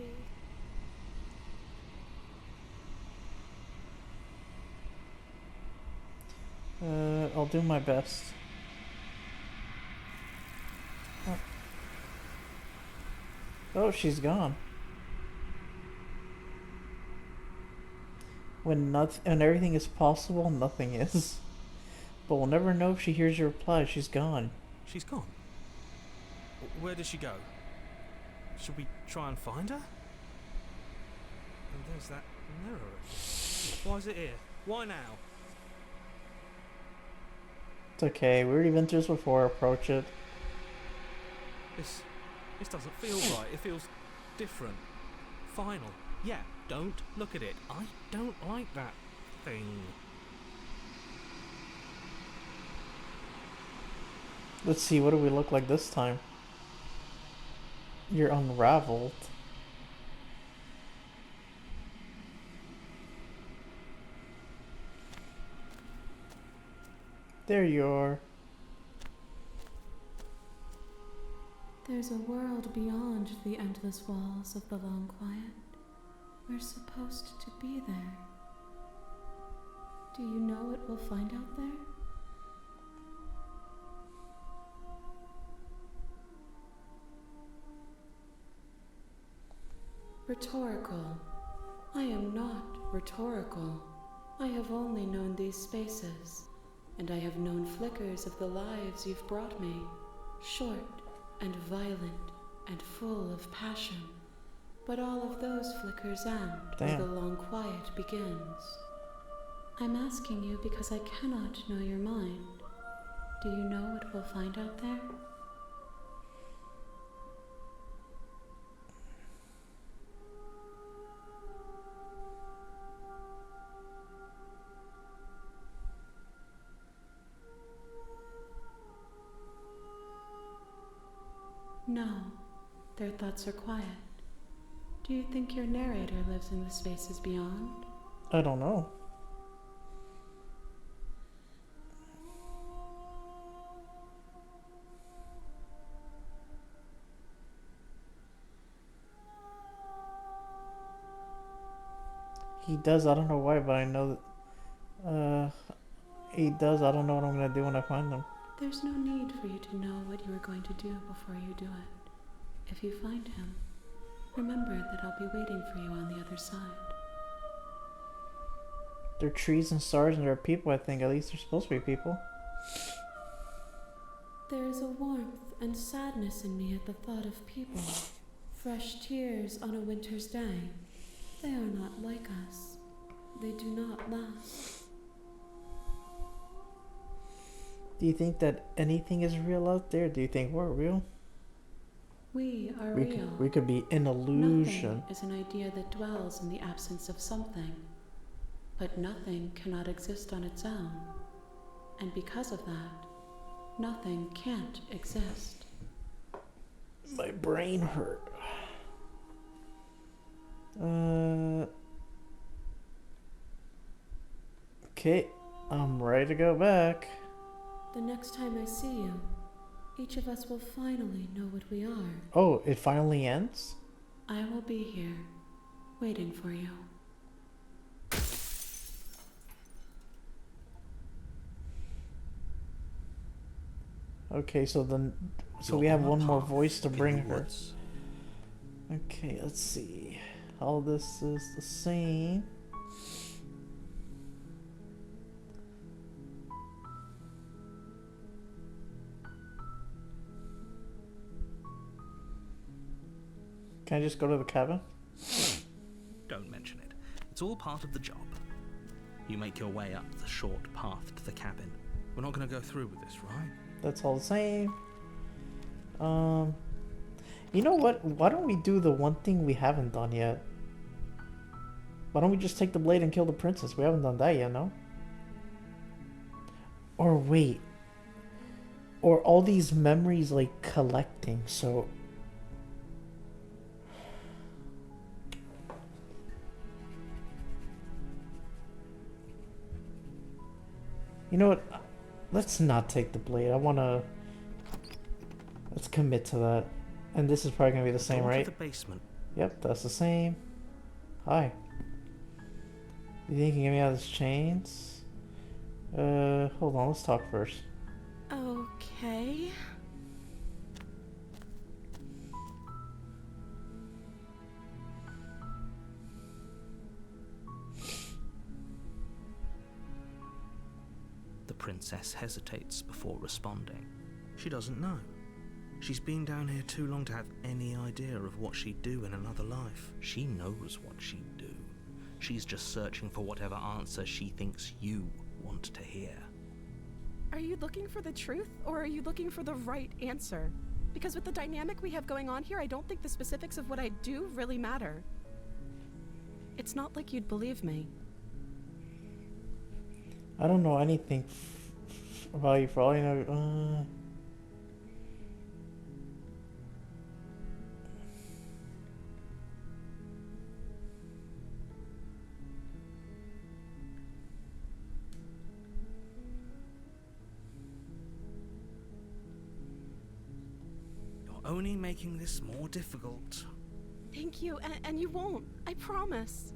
I'll do my best. Oh, she's gone. When everything is possible, nothing is. But we'll never know if she hears your reply. She's gone. She's gone. Where did she go? Should we try and find her? And there's that mirror. Why is it here? Why now? It's okay. We've already been through this before. Approach it. This doesn't feel right. It feels different. Final. Yeah, don't look at it. I don't like that thing. Let's see, what do we look like this time? You're unraveled. There you are. There's a world beyond the endless walls of the long quiet. We're supposed to be there. Do you know what we'll find out there? Rhetorical. I am not rhetorical. I have only known these spaces, and I have known flickers of the lives you've brought me, short and violent and full of passion. But all of those flickers end where the long quiet begins. I'm asking you because I cannot know your mind. Do you know what we'll find out there? No, their thoughts are quiet. Do you think your narrator lives in the spaces beyond? I don't know. He does, I don't know why, but I know that he does. I don't know what I'm gonna do when I find him. There's no need for you to know what you are going to do before you do it. If you find him, remember that I'll be waiting for you on the other side. There are trees and stars and there are people, I think. At least they're supposed to be people. There is a warmth and sadness in me at the thought of people. Fresh tears on a winter's day. They are not like us. They do not last. Do you think that anything is real out there? Do you think we're real? We are real. We could be an illusion. Nothing is an idea that dwells in the absence of something. But nothing cannot exist on its own. And because of that, nothing can't exist. My brain hurt. Okay, I'm ready to go back. The next time I see you, each of us will finally know what we are. Oh, it finally ends? I will be here, waiting for you. Okay, so then, so we have one more voice to bring her. Okay, let's see. All this is the same. Can I just go to the cabin? Don't mention it. It's all part of the job. You make your way up the short path to the cabin. We're not going to go through with this, right? That's all the same. You know what? Why don't we do the one thing we haven't done yet? Why don't we just take the blade and kill the princess? We haven't done that yet, no? Or wait. Or all these memories like collecting, so... You know what? Let's not take the blade. I wanna... Let's commit to that. And this is probably gonna be the same, right? The basement. Yep, that's the same. Hi. You think you can get me out of this chains? Hold on, let's talk first. Okay. The princess hesitates before responding. She doesn't know. She's been down here too long to have any idea of what she'd do in another life. She knows what she'd do. She's just searching for whatever answer she thinks you want to hear. Are you looking for the truth, or are you looking for the right answer? Because with the dynamic we have going on here, I don't think the specifics of what I do really matter. It's not like you'd believe me. I don't know anything about you for all you know. Only making this more difficult. Thank you, and you won't. I promise.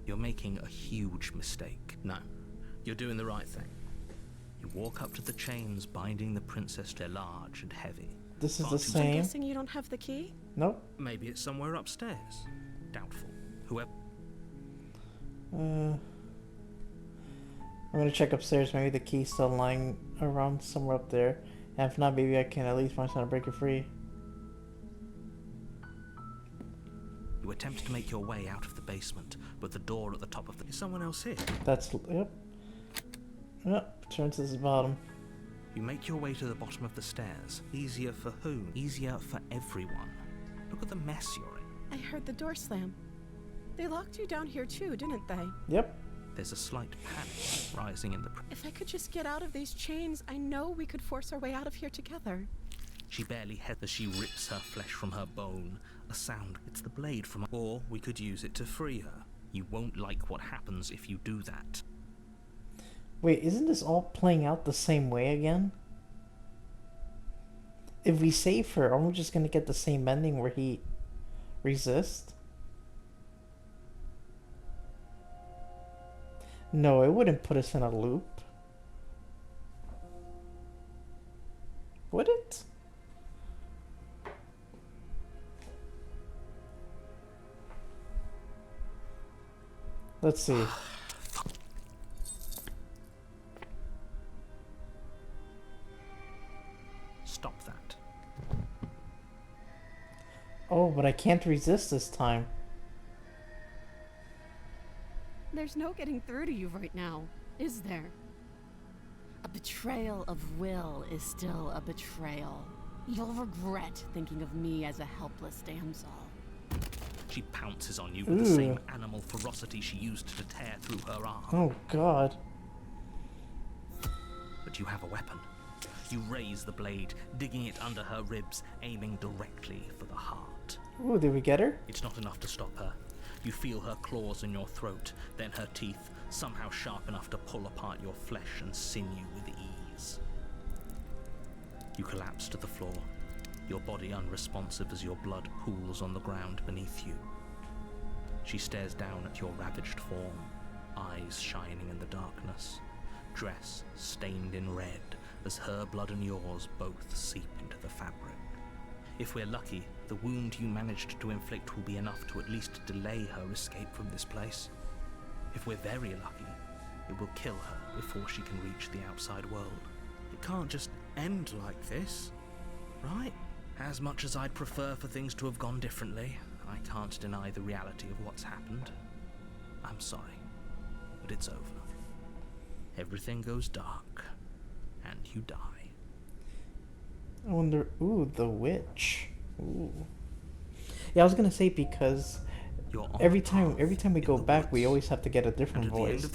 You're making a huge mistake. No, you're doing the right thing. You walk up to the chains binding the princess. They're large and heavy. This is the I'm same. guessing you don't have the key? Nope. Maybe it's somewhere upstairs. Doubtful. Whoever... I'm gonna check upstairs. Maybe the key's still lying around somewhere up there. And if not, maybe I can at least find something to break it free. You attempt to make your way out of the basement, but the door at the top of the... Is someone else here? That's... Yep. Yep. Turn to the bottom. You make your way to the bottom of the stairs. Easier for whom? Easier for everyone. Look at the mess you're in. I heard the door slam. They locked you down here too, didn't they? Yep. There's a slight panic rising in the... If I could just get out of these chains, I know we could force our way out of here together. She barely hears as she rips her flesh from her bone. A sound. It's the blade from... Or we could use it to free her. You won't like what happens if you do that. Wait, isn't this all playing out the same way again? If we save her, aren't we just gonna get the same ending where he resists? No, it wouldn't put us in a loop. Would it? Let's see. Stop that. Oh, but I can't resist this time. There's no getting through to you right now, is there? A betrayal of will is still a betrayal. You'll regret thinking of me as a helpless damsel. She pounces on you with the same animal ferocity she used to tear through her arm. Oh, God. But you have a weapon. You raise the blade, digging it under her ribs, aiming directly for the heart. Ooh, did we get her? It's not enough to stop her. You feel her claws in your throat, then her teeth, somehow sharp enough to pull apart your flesh and sinew with ease. You collapse to the floor, your body unresponsive as your blood pools on the ground beneath you. She stares down at your ravaged form, eyes shining in the darkness, dress stained in red as her blood and yours both seep into the fabric. If we're lucky, the wound you managed to inflict will be enough to at least delay her escape from this place. If we're very lucky, it will kill her before she can reach the outside world. It can't just end like this, right? As much as I'd prefer for things to have gone differently, I can't deny the reality of what's happened. I'm sorry, but it's over. Everything goes dark, and you die. I wonder, ooh, the witch. Ooh. Yeah, I was gonna say because every time we go back, we always have to get a different voice.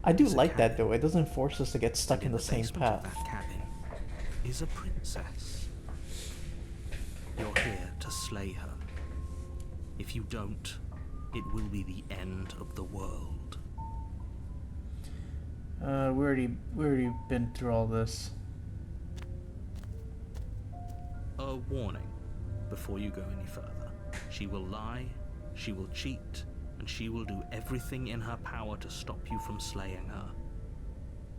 I do like that though. It doesn't force us to get stuck in the same path. That cabin is a princess. You're here to slay her. If you don't, it will be the end of the world. We already been through all this. A warning before you go any further. She will lie, she will cheat, and she will do everything in her power to stop you from slaying her.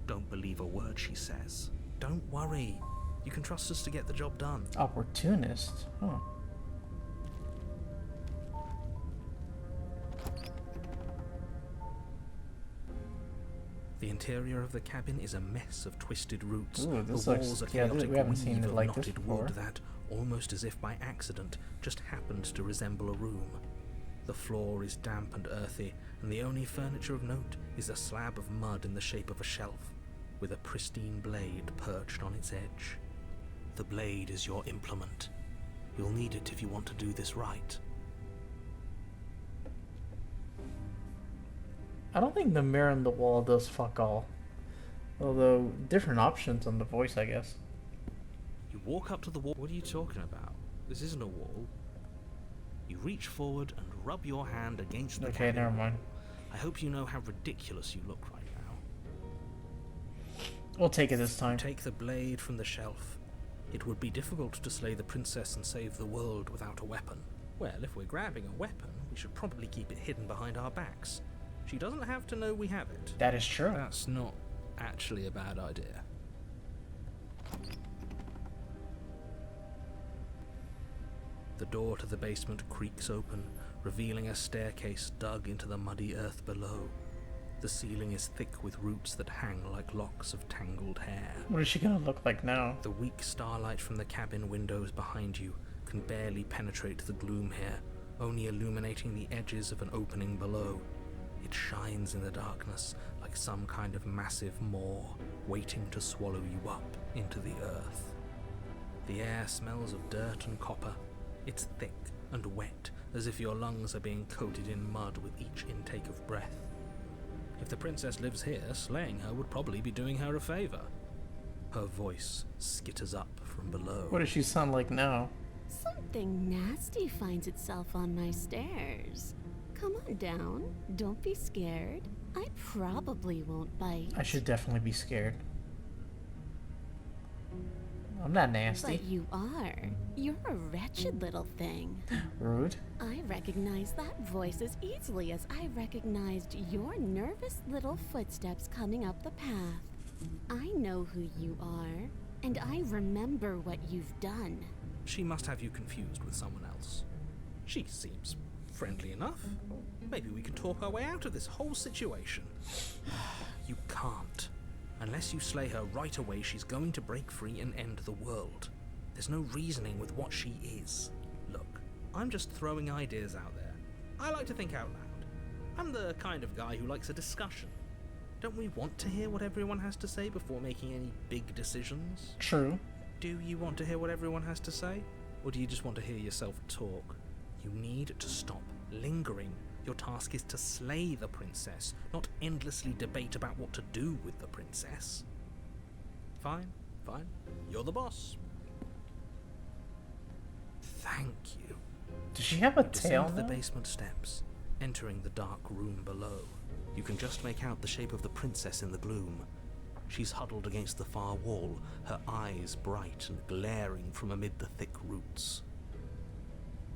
Don't believe a word she says. Don't worry. You can trust us to get the job done. Opportunist? Huh. The interior of the cabin is a mess of twisted roots. Ooh, the this walls looks, are yeah, chaotic we haven't seen weave it of like this knotted before. wood that, almost as if by accident, just happened to resemble a room. The floor is damp and earthy, and the only furniture of note is a slab of mud in the shape of a shelf, with a pristine blade perched on its edge. The blade is your implement. You'll need it if you want to do this right. I don't think the mirror on the wall does fuck all. Although, different options on the voice, I guess. You walk up to the wall. What are you talking about? This isn't a wall. You reach forward and rub your hand against the Okay, cabin never mind. I hope you know how ridiculous you look right now. We'll take it this time. Take the blade from the shelf. It would be difficult to slay the princess and save the world without a weapon. Well, if we're grabbing a weapon, we should probably keep it hidden behind our backs. She doesn't have to know we have it. That is true. That's not actually a bad idea. The door to the basement creaks open, revealing a staircase dug into the muddy earth below. The ceiling is thick with roots that hang like locks of tangled hair. What is she gonna look like now? The weak starlight from the cabin windows behind you can barely penetrate the gloom here, only illuminating the edges of an opening below. It shines in the darkness like some kind of massive maw waiting to swallow you up into the earth. The air smells of dirt and copper. It's thick and wet, as if your lungs are being coated in mud with each intake of breath. If the princess lives here, slaying her would probably be doing her a favor. Her voice skitters up from below. What does she sound like now? Something nasty finds itself on my stairs. Come on down. Don't be scared. I probably won't bite. I should definitely be scared. I'm not nasty. But you are. You're a wretched little thing. Rude. I recognize that voice as easily as I recognized your nervous little footsteps coming up the path. I know who you are, and I remember what you've done. She must have you confused with someone else. She seems friendly enough. Maybe we can talk our way out of this whole situation. You can't. Unless you slay her right away, she's going to break free and end the world. There's no reasoning with what she is. Look, I'm just throwing ideas out there. I like to think out loud. I'm the kind of guy who likes a discussion. Don't we want to hear what everyone has to say before making any big decisions? True. Do you want to hear what everyone has to say? Or do you just want to hear yourself talk? You need to stop lingering. Your task is to slay the princess, not endlessly debate about what to do with the princess. Fine, fine. You're the boss. Thank you. Does she have a You tail descend the now? basement steps, entering the dark room below. You can just make out the shape of the princess in the gloom. She's huddled against the far wall, her eyes bright and glaring from amid the thick roots.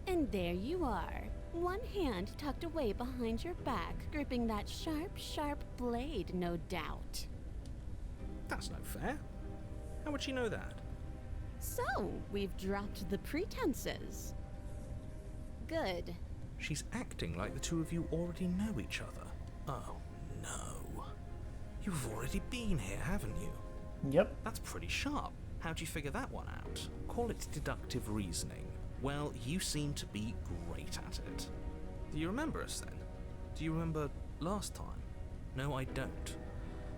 And there you are, one hand tucked away behind your back, gripping that sharp, sharp blade, no doubt. That's no fair. How would she know that? So, we've dropped the pretenses. Good. She's acting like the two of you already know each other. Oh, no. You've already been here, haven't you? Yep. That's pretty sharp. How'd you figure that one out? Call it deductive reasoning. Well, you seem to be great at it. Do you remember us then? Do you remember last time? No, I don't.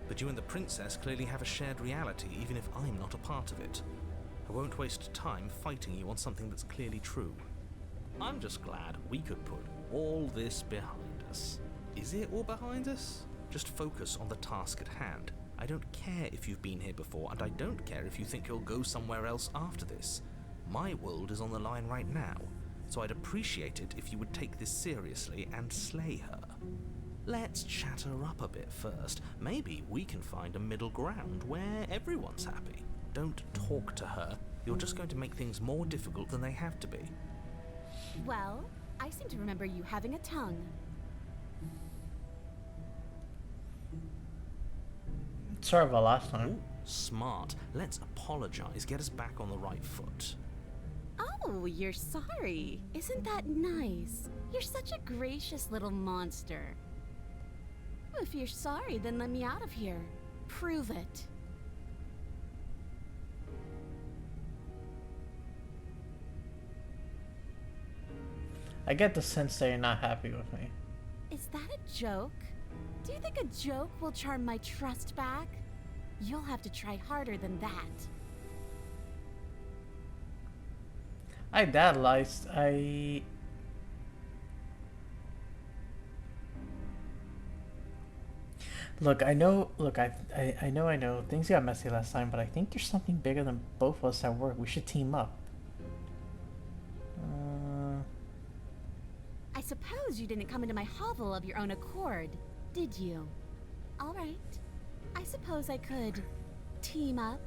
But you and the princess clearly have a shared reality, even if I'm not a part of it. I won't waste time fighting you on something that's clearly true. I'm just glad we could put all this behind us. Is it all behind us? Just focus on the task at hand. I don't care if you've been here before, and I don't care if you think you'll go somewhere else after this. My world is on the line right now, so I'd appreciate it if you would take this seriously and slay her. Let's chat her up a bit first. Maybe we can find a middle ground where everyone's happy. Don't talk to her. You're just going to make things more difficult than they have to be. Well, I seem to remember you having a tongue. Sorry about last time. Ooh, smart. Let's apologize. Get us back on the right foot. Oh, you're sorry. Isn't that nice? You're such a gracious little monster. If you're sorry, then let me out of here. Prove it. I get the sense that you're not happy with me. Is that a joke? Do you think a joke will charm my trust back? You'll have to try harder than that. Look, I know, I know, things got messy last time, but I think there's something bigger than both of us at work. We should team up. I suppose you didn't come into my hovel of your own accord, did you? All right. I suppose I could team up.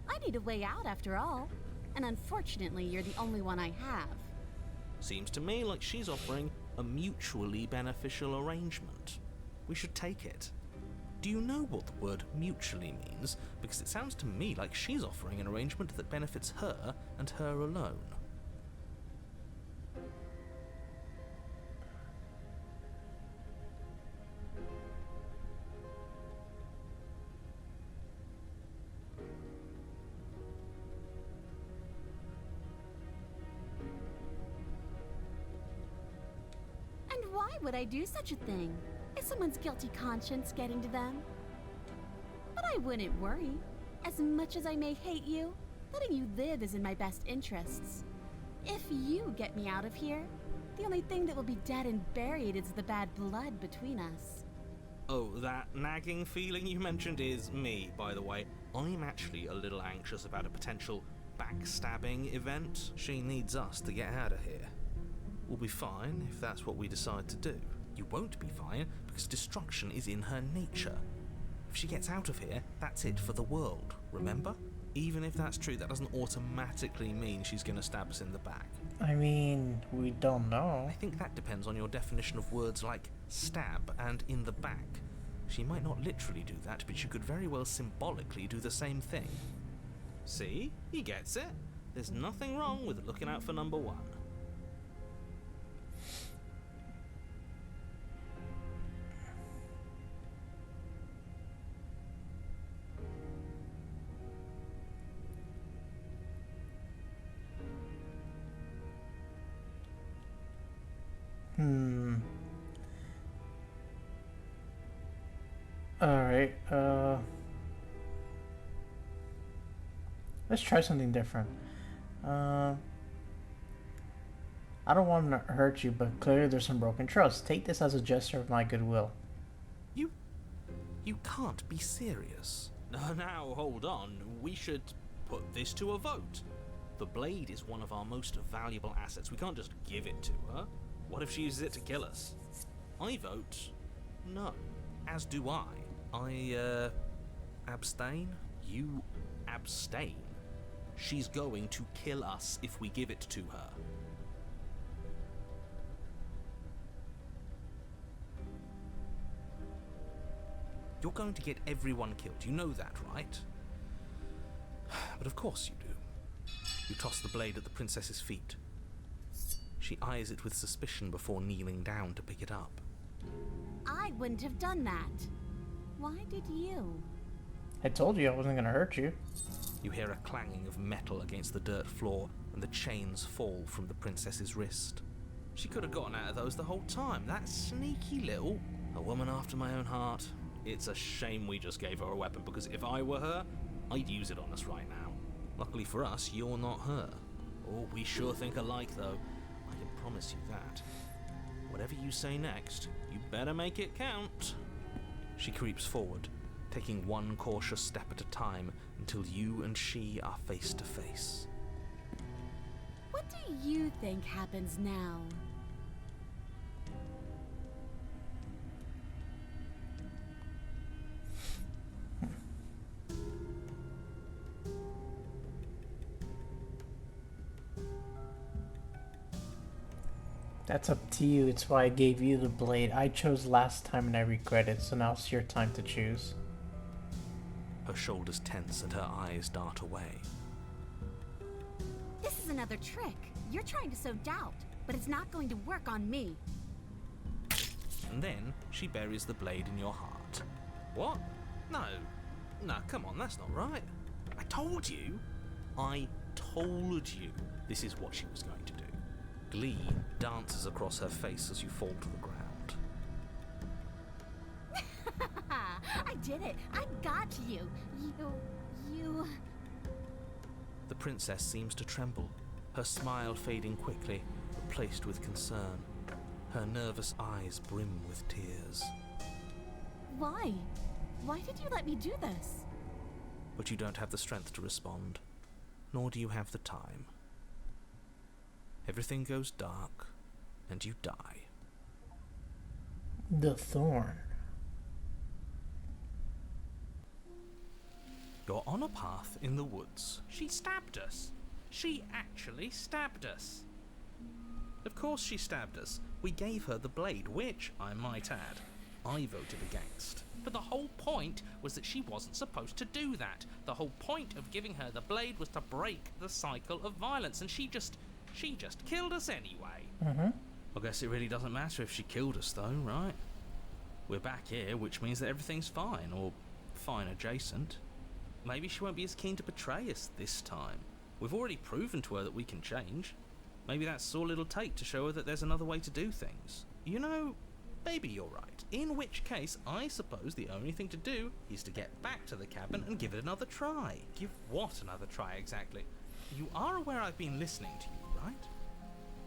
I need a way out after all, and unfortunately you're the only one I have. Seems to me like she's offering a mutually beneficial arrangement. We should take it. Do you know what the word mutually means? Because it sounds to me like she's offering an arrangement that benefits her and her alone. Why would I do such a thing? Is someone's guilty conscience getting to them? But I wouldn't worry. As much as I may hate you, letting you live is in my best interests. If you get me out of here, the only thing that will be dead and buried is the bad blood between us. Oh, that nagging feeling you mentioned is me, by the way. I'm actually a little anxious about a potential backstabbing event. She needs us to get out of here. We'll be fine if that's what we decide to do. You won't be fine because destruction is in her nature. If she gets out of here, that's it for the world, remember? Even if that's true, that doesn't automatically mean she's gonna stab us in the back. I mean, we don't know. I think that depends on your definition of words like stab and in the back. She might not literally do that, but she could very well symbolically do the same thing. See? He gets it. There's nothing wrong with looking out for number one. Alright, let's try something different. I don't want to hurt you, but clearly there's some broken trust. Take this as a gesture of my goodwill. You can't be serious. Now, hold on. We should put this to a vote. The blade is one of our most valuable assets. We can't just give it to her. What if she uses it to kill us? I vote no. As do I. abstain, you abstain. She's going to kill us if we give it to her. You're going to get everyone killed. You know that, right? But of course you do. You toss the blade at the princess's feet. She eyes it with suspicion before kneeling down to pick it up. I wouldn't have done that. Why did you? I told you I wasn't gonna hurt you. You hear a clanging of metal against the dirt floor, and the chains fall from the princess's wrist. She could have gotten out of those the whole time. That sneaky little... A woman after my own heart. It's a shame we just gave her a weapon, because if I were her, I'd use it on us right now. Luckily for us, you're not her. Oh, we sure think alike, though. I can promise you that. Whatever you say next, you better make it count. She creeps forward, taking one cautious step at a time until you and she are face to face. What do you think happens now? That's up to you. It's why I gave you the blade. I chose last time and I regret it, so now it's your time to choose. Her shoulders tense and her eyes dart away. This is another trick. You're trying to sow doubt, but it's not going to work on me. And then she buries the blade in your heart. What? No, come on, that's not right. I told you this is what she was going to do. Glee dances across her face as you fall to the ground. I did it. I got you. You... The princess seems to tremble, her smile fading quickly, replaced with concern. Her nervous eyes brim with tears. Why? Why did you let me do this? But you don't have the strength to respond, nor do you have the time. Everything goes dark, and you die. The thorn. You're on a path in the woods. She stabbed us. She actually stabbed us. Of course she stabbed us. We gave her the blade, which, I might add, I voted against. But the whole point was that she wasn't supposed to do that. The whole point of giving her the blade was to break the cycle of violence, and she just killed us anyway. I guess it really doesn't matter if she killed us though, right? We're back here, which means that everything's fine, or fine adjacent. Maybe she won't be as keen to betray us this time. We've already proven to her that we can change. Maybe that's all it'll take to show her that there's another way to do things. You know, maybe you're right. In which case, I suppose the only thing to do is to get back to the cabin and give it another try. Give what another try exactly? You are aware I've been listening to you, right?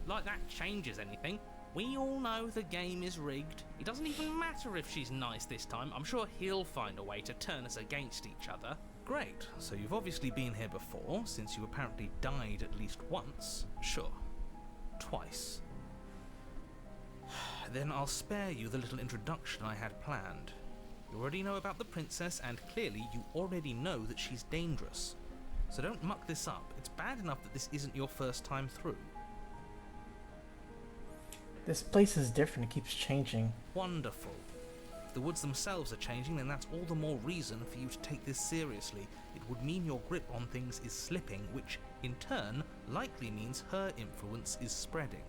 Like that changes anything. We all know the game is rigged. It doesn't even matter if she's nice this time. I'm sure he'll find a way to turn us against each other. Great, so you've obviously been here before, since you apparently died at least once. Sure. Twice. Then I'll spare you the little introduction I had planned. You already know about the princess, and clearly you already know that she's dangerous. So don't muck this up. It's bad enough that this isn't your first time through. This place is different. It keeps changing. Wonderful. If the woods themselves are changing, then that's all the more reason for you to take this seriously. It would mean your grip on things is slipping, which, in turn, likely means her influence is spreading.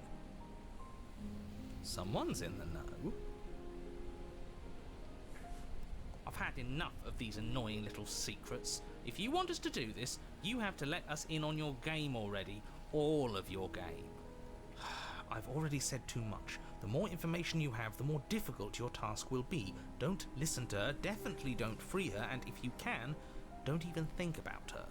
Someone's in the know. I've had enough of these annoying little secrets. If you want us to do this, you have to let us in on your game already. All of your game. I've already said too much. The more information you have, the more difficult your task will be. Don't listen to her, definitely don't free her, and if you can, don't even think about her.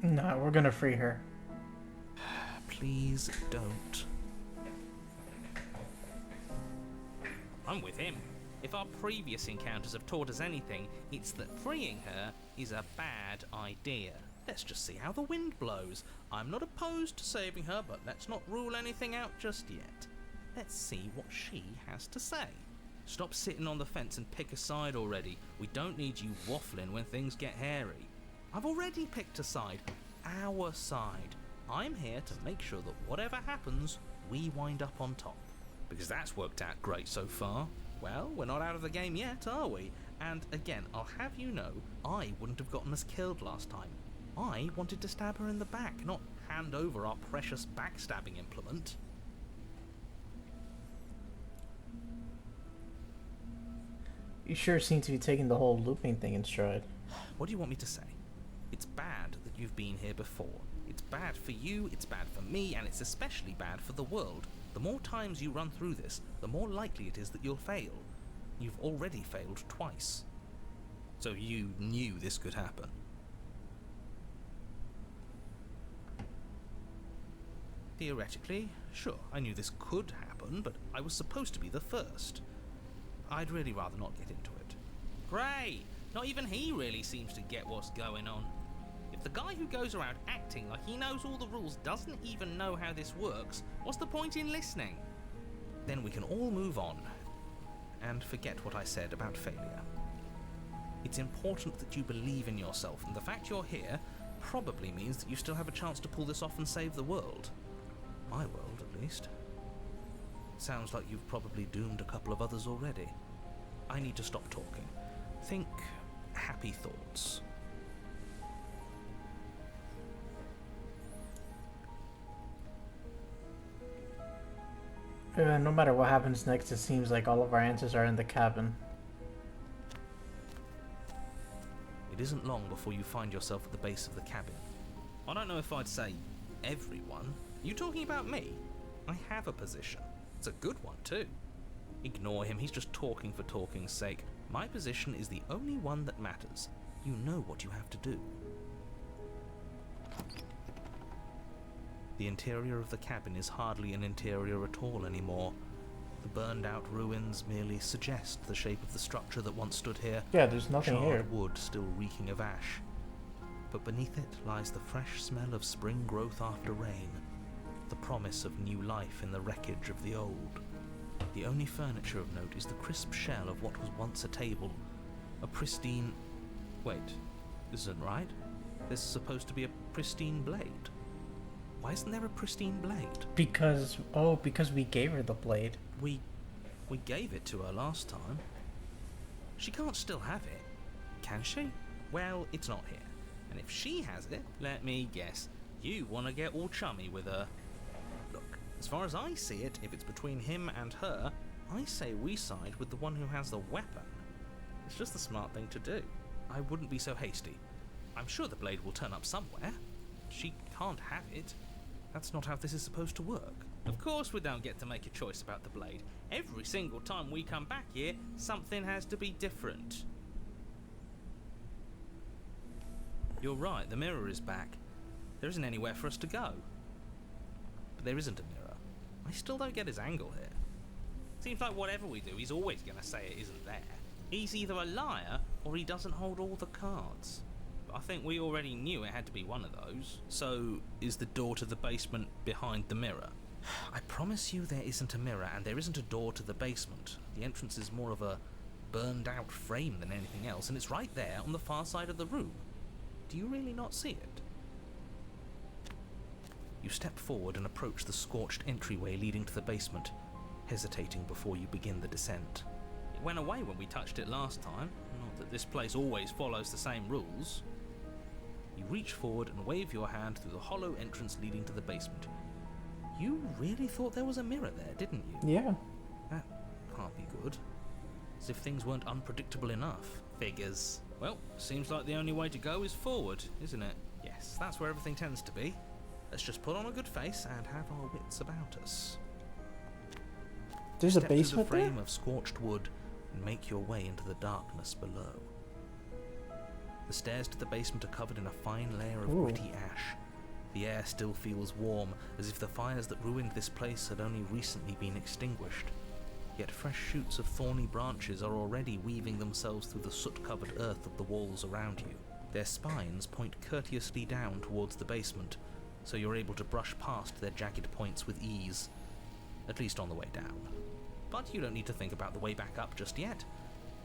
No, we're gonna free her. Please don't. I'm with him. If our previous encounters have taught us anything, it's that freeing her is a bad idea. Let's just see how the wind blows. I'm not opposed to saving her, but let's not rule anything out just yet. Let's see what she has to say. Stop sitting on the fence and pick a side already. We don't need you waffling when things get hairy. I've already picked a side. Our side. I'm here to make sure that whatever happens, we wind up on top. Because that's worked out great so far. Well, we're not out of the game yet, are we? And again, I'll have you know, I wouldn't have gotten us killed last time. I wanted to stab her in the back, not hand over our precious backstabbing implement. You sure seem to be taking the whole looping thing in stride. What do you want me to say? It's bad that you've been here before. It's bad for you, it's bad for me, and it's especially bad for the world. The more times you run through this, the more likely it is that you'll fail. You've already failed twice. So you knew this could happen. Theoretically, sure, I knew this could happen, but I was supposed to be the first. I'd really rather not get into it. Great! Not even he really seems to get what's going on. If the guy who goes around acting like he knows all the rules doesn't even know how this works, what's the point in listening? Then we can all move on and forget what I said about failure. It's important that you believe in yourself, and the fact you're here probably means that you still have a chance to pull this off and save the world. My world, at least. Sounds like you've probably doomed a couple of others already. I need to stop talking. Think happy thoughts. No matter what happens next, it seems like all of our answers are in the cabin. It isn't long before you find yourself at the base of the cabin. I don't know if I'd say everyone. You talking about me? I have a position. It's a good one too. Ignore him, he's just talking for talking's sake. My position is the only one that matters. You know what you have to do. The interior of the cabin is hardly an interior at all anymore. The burned out ruins merely suggest the shape of the structure that once stood here. Yeah, there's nothing Charred here. wood still reeking of ash. But beneath it lies the fresh smell of spring growth after rain. The promise of new life in the wreckage of the old. The only furniture of note is the crisp shell of what was once a table. A pristine... Wait, this isn't right. There's supposed to be a pristine blade. Why isn't there a pristine blade? Because we gave her the blade. We gave it to her last time. She can't still have it, can she? Well, it's not here. And if she has it, let me guess, you want to get all chummy with her. Look, as far as I see it, if it's between him and her, I say we side with the one who has the weapon. It's just the smart thing to do. I wouldn't be so hasty. I'm sure the blade will turn up somewhere. She can't have it. That's not how this is supposed to work. Of course we don't get to make a choice about the blade. Every single time we come back here, something has to be different. You're right, the mirror is back. There isn't anywhere for us to go. But there isn't a mirror. I still don't get his angle here. Seems like whatever we do, he's always going to say it isn't there. He's either a liar, or he doesn't hold all the cards. I think we already knew it had to be one of those. So, is the door to the basement behind the mirror? I promise you there isn't a mirror, and there isn't a door to the basement. The entrance is more of a burned out frame than anything else, and it's right there on the far side of the room. Do you really not see it? You step forward and approach the scorched entryway leading to the basement, hesitating before you begin the descent. It went away when we touched it last time. Not that this place always follows the same rules. You reach forward and wave your hand through the hollow entrance leading to the basement. You really thought there was a mirror there, didn't you? Yeah. That can't be good. As if things weren't unpredictable enough. Figures. Well, seems like the only way to go is forward, isn't it? Yes, that's where everything tends to be. Let's just put on a good face and have our wits about us. There's a Step basement through the there? frame of scorched wood and make your way into the darkness below. The stairs to the basement are covered in a fine layer of gritty ash. The air still feels warm, as if the fires that ruined this place had only recently been extinguished. Yet fresh shoots of thorny branches are already weaving themselves through the soot-covered earth of the walls around you. Their spines point courteously down towards the basement, so you're able to brush past their jagged points with ease, at least on the way down. But you don't need to think about the way back up just yet.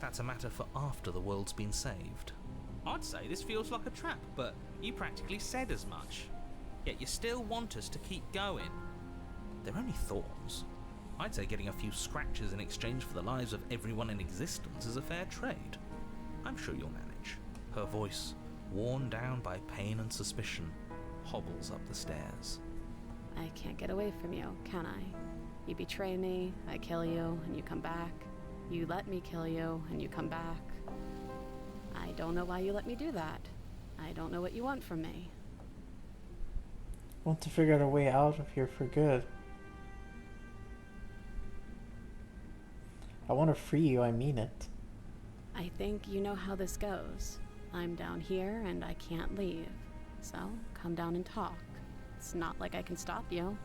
That's a matter for after the world's been saved. I'd say this feels like a trap, but you practically said as much. Yet you still want us to keep going. They're only thorns. I'd say getting a few scratches in exchange for the lives of everyone in existence is a fair trade. I'm sure you'll manage. Her voice, worn down by pain and suspicion, hobbles up the stairs. I can't get away from you, can I? You betray me, I kill you, and you come back. You let me kill you, and you come back. I don't know why you let me do that. I don't know what you want from me. Want to figure out a way out of here for good. I want to free you, I mean it. I think you know how this goes. I'm down here and I can't leave. So, come down and talk. It's not like I can stop you.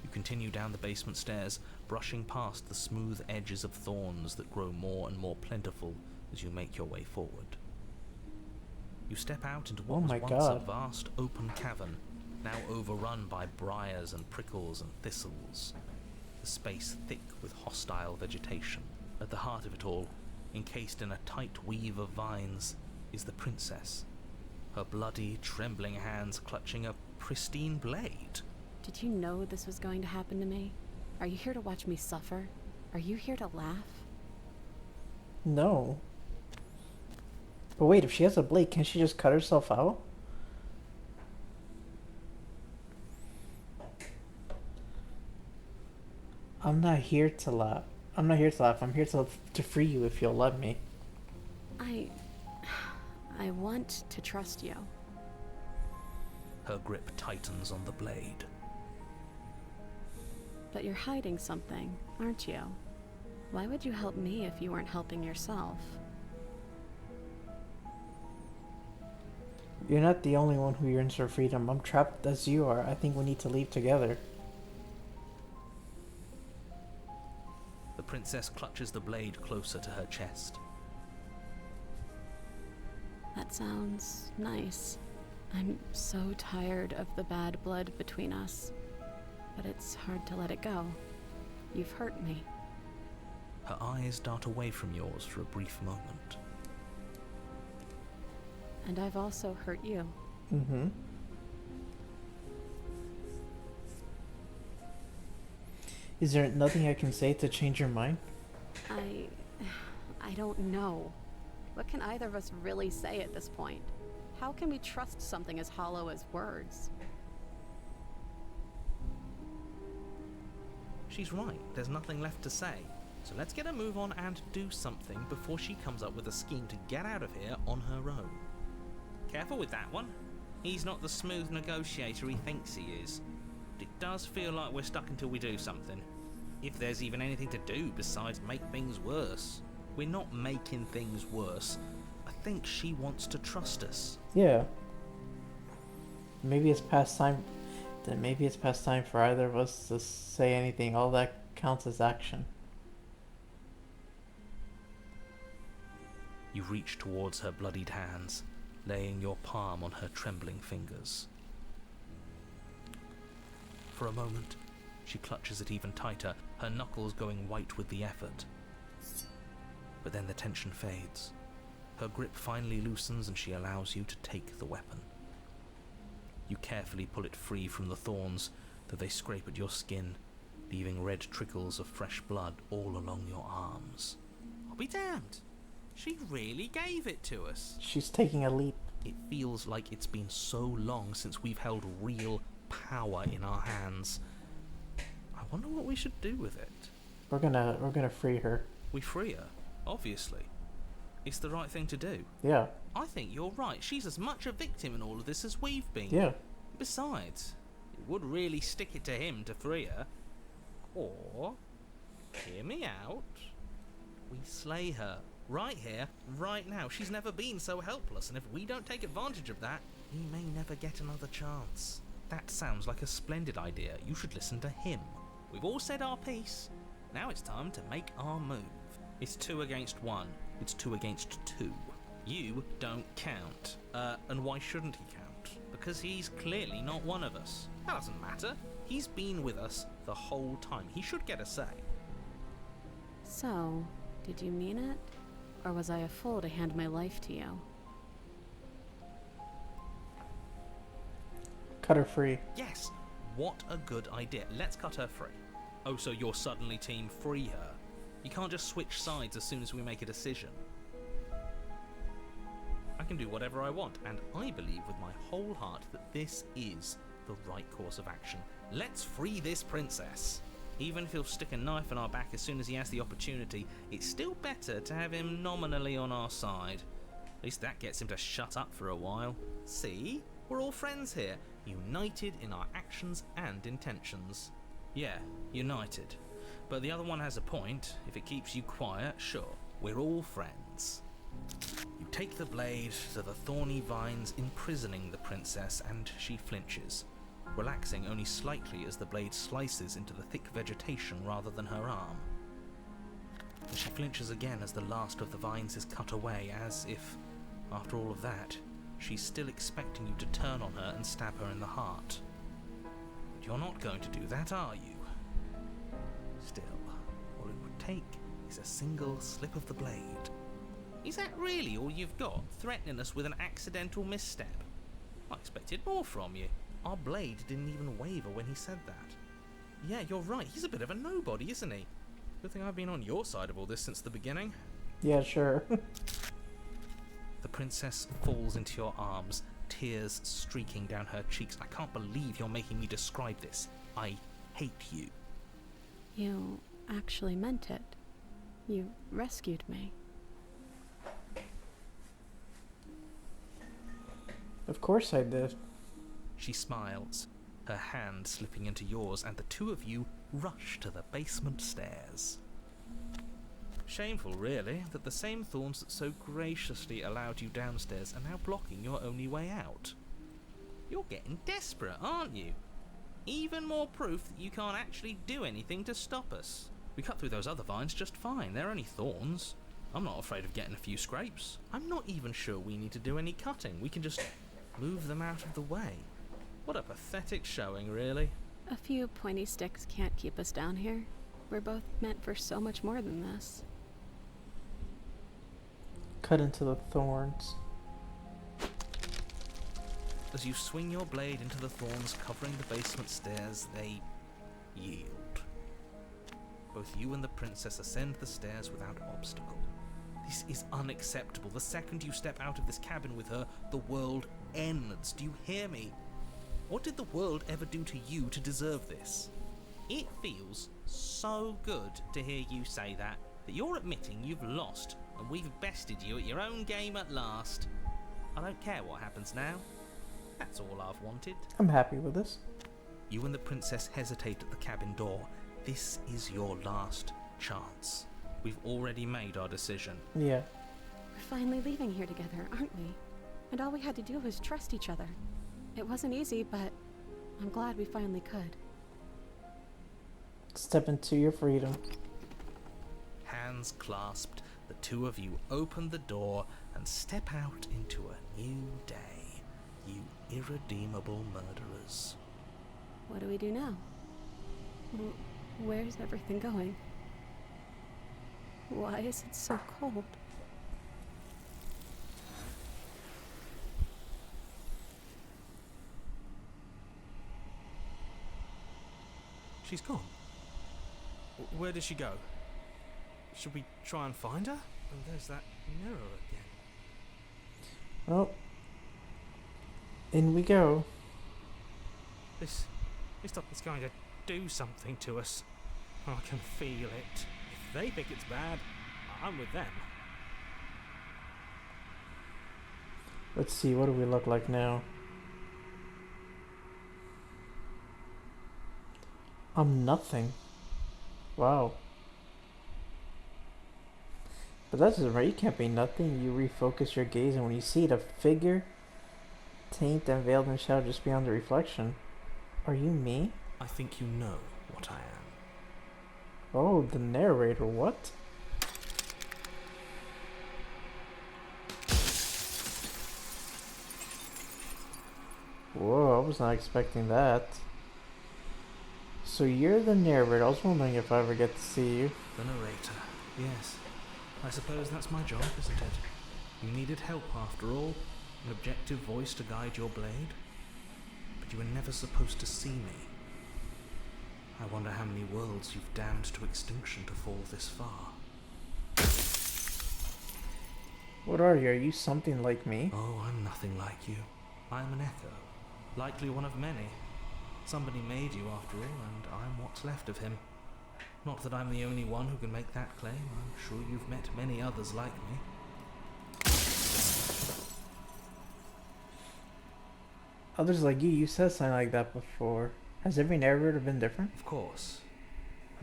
You continue down the basement stairs, brushing past the smooth edges of thorns that grow more and more plentiful as you make your way forward. You step out into what was once a vast open cavern, now overrun by briars and prickles and thistles. The space thick with hostile vegetation. At the heart of it all, encased in a tight weave of vines, is the princess, her bloody, trembling hands clutching a pristine blade. Did you know this was going to happen to me? Are you here to watch me suffer? Are you here to laugh? No. But wait, if she has a blade, can't she just cut herself out? I'm not here to laugh. I'm not here to laugh. I'm here to free you if you'll let me. I want to trust you. Her grip tightens on the blade. But you're hiding something, aren't you? Why would you help me if you weren't helping yourself? You're not the only one who yearns for freedom. I'm trapped as you are. I think we need to leave together. The princess clutches the blade closer to her chest. That sounds nice. I'm so tired of the bad blood between us. But it's hard to let it go. You've hurt me. Her eyes dart away from yours for a brief moment. And I've also hurt you. Mm-hmm. Is there nothing I can say to change your mind? I don't know. What can either of us really say at this point? How can we trust something as hollow as words? She's right, there's nothing left to say. So let's get a move on and do something before she comes up with a scheme to get out of here on her own. Careful with that one. He's not the smooth negotiator he thinks he is. But it does feel like we're stuck until we do something. If there's even anything to do besides make things worse. We're not making things worse. I think she wants to trust us. Yeah. Maybe it's past time. Then maybe it's past time for either of us to say anything. All that counts as action. You reach towards her bloodied hands, laying your palm on her trembling fingers. For a moment, she clutches it even tighter, her knuckles going white with the effort. But then the tension fades. Her grip finally loosens and she allows you to take the weapon. You carefully pull it free from the thorns, though they scrape at your skin, leaving red trickles of fresh blood all along your arms. I'll be damned. She really gave it to us. She's taking a leap. It feels like it's been so long since we've held real power in our hands. I wonder what we should do with it. We're gonna free her. We free her, obviously. It's the right thing to do. Yeah. I think you're right. She's as much a victim in all of this as we've been. Yeah. Besides, it would really stick it to him to free her. Or, hear me out, we slay her. Right here, right now. She's never been so helpless, and if we don't take advantage of that, he may never get another chance. That sounds like a splendid idea. You should listen to him. We've all said our piece. Now it's time to make our move. It's 2 against 1. It's 2 against 2. You don't count. And why shouldn't he count? Because he's clearly not one of us. That doesn't matter. He's been with us the whole time. He should get a say. So, did you mean it? Or was I a fool to hand my life to you? Cut her free. Yes, what a good idea. Let's cut her free. Oh, so you're suddenly team free her? You can't just switch sides as soon as we make a decision. I can do whatever I want, and I believe with my whole heart that this is the right course of action. Let's free this princess. Even if he'll stick a knife in our back as soon as he has the opportunity, it's still better to have him nominally on our side. At least that gets him to shut up for a while. See? We're all friends here, united in our actions and intentions. Yeah, united. But the other one has a point. If it keeps you quiet, sure, we're all friends. You take the blade to the thorny vines imprisoning the princess, and she flinches, relaxing only slightly as the blade slices into the thick vegetation rather than her arm. And she flinches again as the last of the vines is cut away, as if, after all of that, she's still expecting you to turn on her and stab her in the heart. But you're not going to do that, are you? Still, all it would take is a single slip of the blade. Is that really all you've got, threatening us with an accidental misstep? I expected more from you. Our blade didn't even waver when he said that. Yeah, you're right, he's a bit of a nobody, isn't he? Good thing I've been on your side of all this since the beginning. Yeah, sure. The princess falls into your arms, tears streaking down her cheeks. I can't believe you're making me describe this. I hate you. You actually meant it. You rescued me. Of course I did. She smiles, her hand slipping into yours, and the two of you rush to the basement stairs. Shameful, really, that the same thorns that so graciously allowed you downstairs are now blocking your only way out. You're getting desperate, aren't you? Even more proof that you can't actually do anything to stop us. We cut through those other vines just fine, they're only thorns. I'm not afraid of getting a few scrapes. I'm not even sure we need to do any cutting, we can just move them out of the way. What a pathetic showing, really. A few pointy sticks can't keep us down here. We're both meant for so much more than this. Cut into the thorns. As you swing your blade into the thorns covering the basement stairs, they yield. Both you and the princess ascend the stairs without obstacle. This is unacceptable. The second you step out of this cabin with her, the world ends. Do you hear me? What did the world ever do to you to deserve this? It feels so good to hear you say that you're admitting you've lost and we've bested you at your own game at last. I don't care what happens now. That's all I've wanted. I'm happy with this. You and the princess hesitate at the cabin door. This is your last chance. We've already made our decision. Yeah. We're finally leaving here together, aren't we? And all we had to do was trust each other. It wasn't easy, but I'm glad we finally could. Step into your freedom. Hands clasped, the two of you open the door and step out into a new day, you irredeemable murderers. What do we do now? Where's everything going? Why is it so cold? She's gone. Where did she go? Should we try and find her? And there's that mirror again. Well, in we go. This stuff is going to do something to us. I can feel it. If they think it's bad, I'm with them. Let's see, what do we look like now? I'm nothing. Wow. But that's just right, you can't be nothing. You refocus your gaze, and when you see the figure, taint and veiled in shadow just beyond the reflection. Are you me? I think you know what I am. Oh, the narrator, what? Whoa, I was not expecting that. So you're the narrator. I was wondering if I ever get to see you. The narrator, yes. I suppose that's my job, isn't it? You needed help after all, an objective voice to guide your blade. But you were never supposed to see me. I wonder how many worlds you've damned to extinction to fall this far. What are you? Are you something like me? Oh, I'm nothing like you. I'm an echo. Likely one of many. Somebody made you after all, and I'm what's left of him. Not that I'm the only one who can make that claim. I'm sure you've met many others like me. Others like you said something like that before. Has every narrator been different? Of course.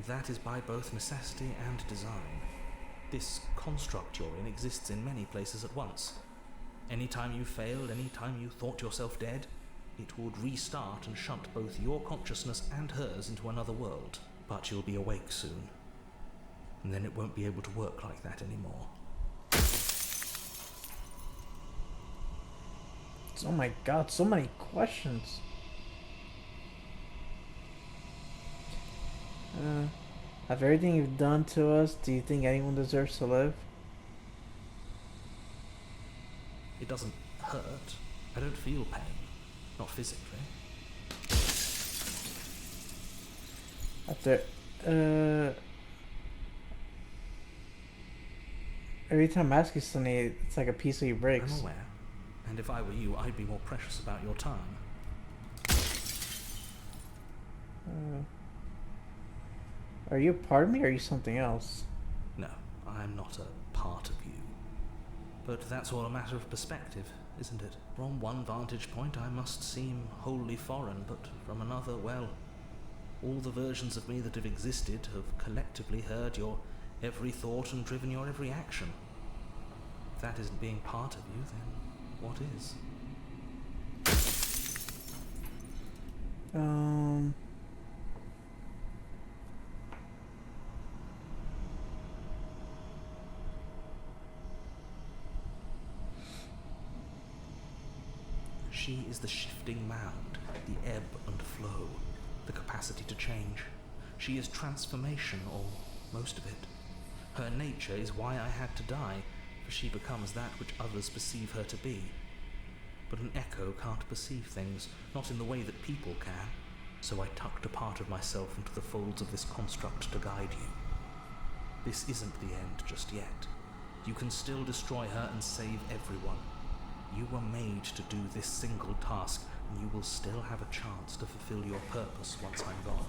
That is by both necessity and design. This construct you're in exists in many places at once. Any time you failed, any time you thought yourself dead, it would restart and shunt both your consciousness and hers into another world. But you'll be awake soon. And then it won't be able to work like that anymore. Oh my god, so many questions. After everything you've done to us, do you think anyone deserves to live? It doesn't hurt. I don't feel pain. Not physically. After, every time I ask you something, it's like a piece of you breaks. I'm aware. And if I were you, I'd be more precious about your time. Are you a part of me or are you something else? No, I'm not a part of you. But that's all a matter of perspective, isn't it? From one vantage point I must seem wholly foreign, but from another, well, all the versions of me that have existed have collectively heard your every thought and driven your every action. If that isn't being part of you, then what is? She is the shifting mound, the ebb and flow, the capacity to change. She is transformation, or most of it. Her nature is why I had to die, for she becomes that which others perceive her to be. But an echo can't perceive things, not in the way that people can, so I tucked a part of myself into the folds of this construct to guide you. This isn't the end just yet. You can still destroy her and save everyone. You were made to do this single task, and you will still have a chance to fulfill your purpose once I'm gone.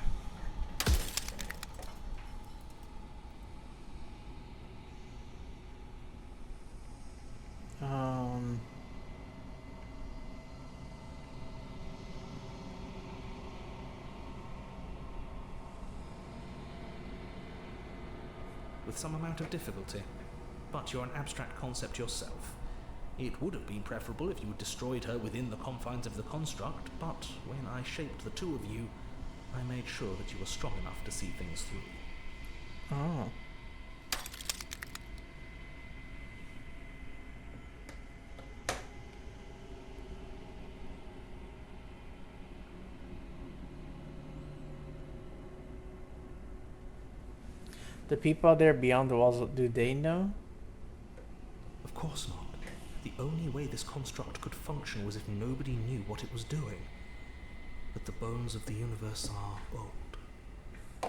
With some amount of difficulty, but you're an abstract concept yourself. It would have been preferable if you had destroyed her within the confines of the construct, but when I shaped the two of you, I made sure that you were strong enough to see things through. Oh. The people out there beyond the walls, do they know? Of course not. The only way this construct could function was if nobody knew what it was doing. But the bones of the universe are old.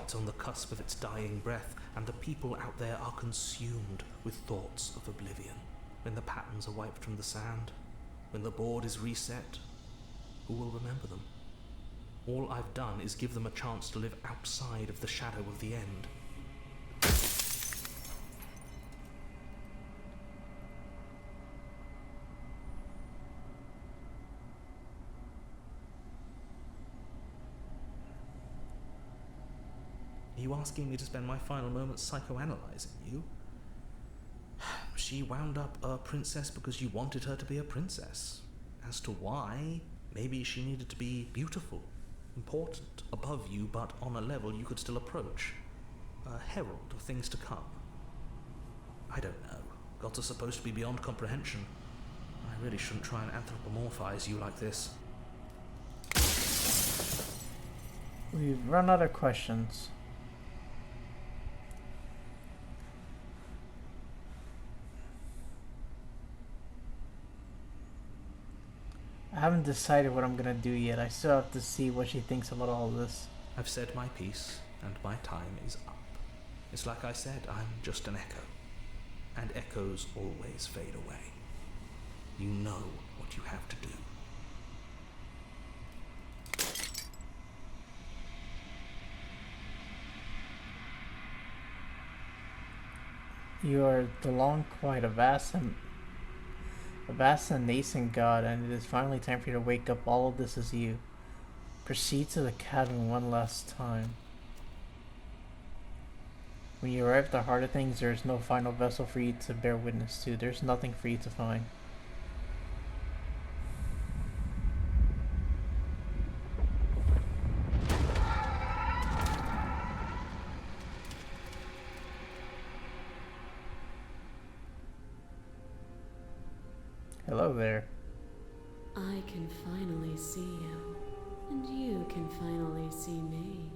It's on the cusp of its dying breath, and the people out there are consumed with thoughts of oblivion. When the patterns are wiped from the sand, when the board is reset, who will remember them? All I've done is give them a chance to live outside of the shadow of the end. Are you asking me to spend my final moments psychoanalyzing you? She wound up a princess because you wanted her to be a princess. As to why, maybe she needed to be beautiful, important, above you, but on a level you could still approach. A herald of things to come. I don't know. Gods are supposed to be beyond comprehension. I really shouldn't try and anthropomorphize you like this. We've run out of questions. I haven't decided what I'm gonna do yet. I still have to see what she thinks about all this. I've said my piece, and my time is up. It's like I said, I'm just an echo. And echoes always fade away. You know what you have to do. You are the long quiet, a vast and nascent god, and it is finally time for you to wake up. All of this is you. Proceed to the cabin one last time. When you arrive at the heart of things, there is no final vessel for you to bear witness to. There's nothing for you to find. Hello there. I can finally see you, and you can finally see me.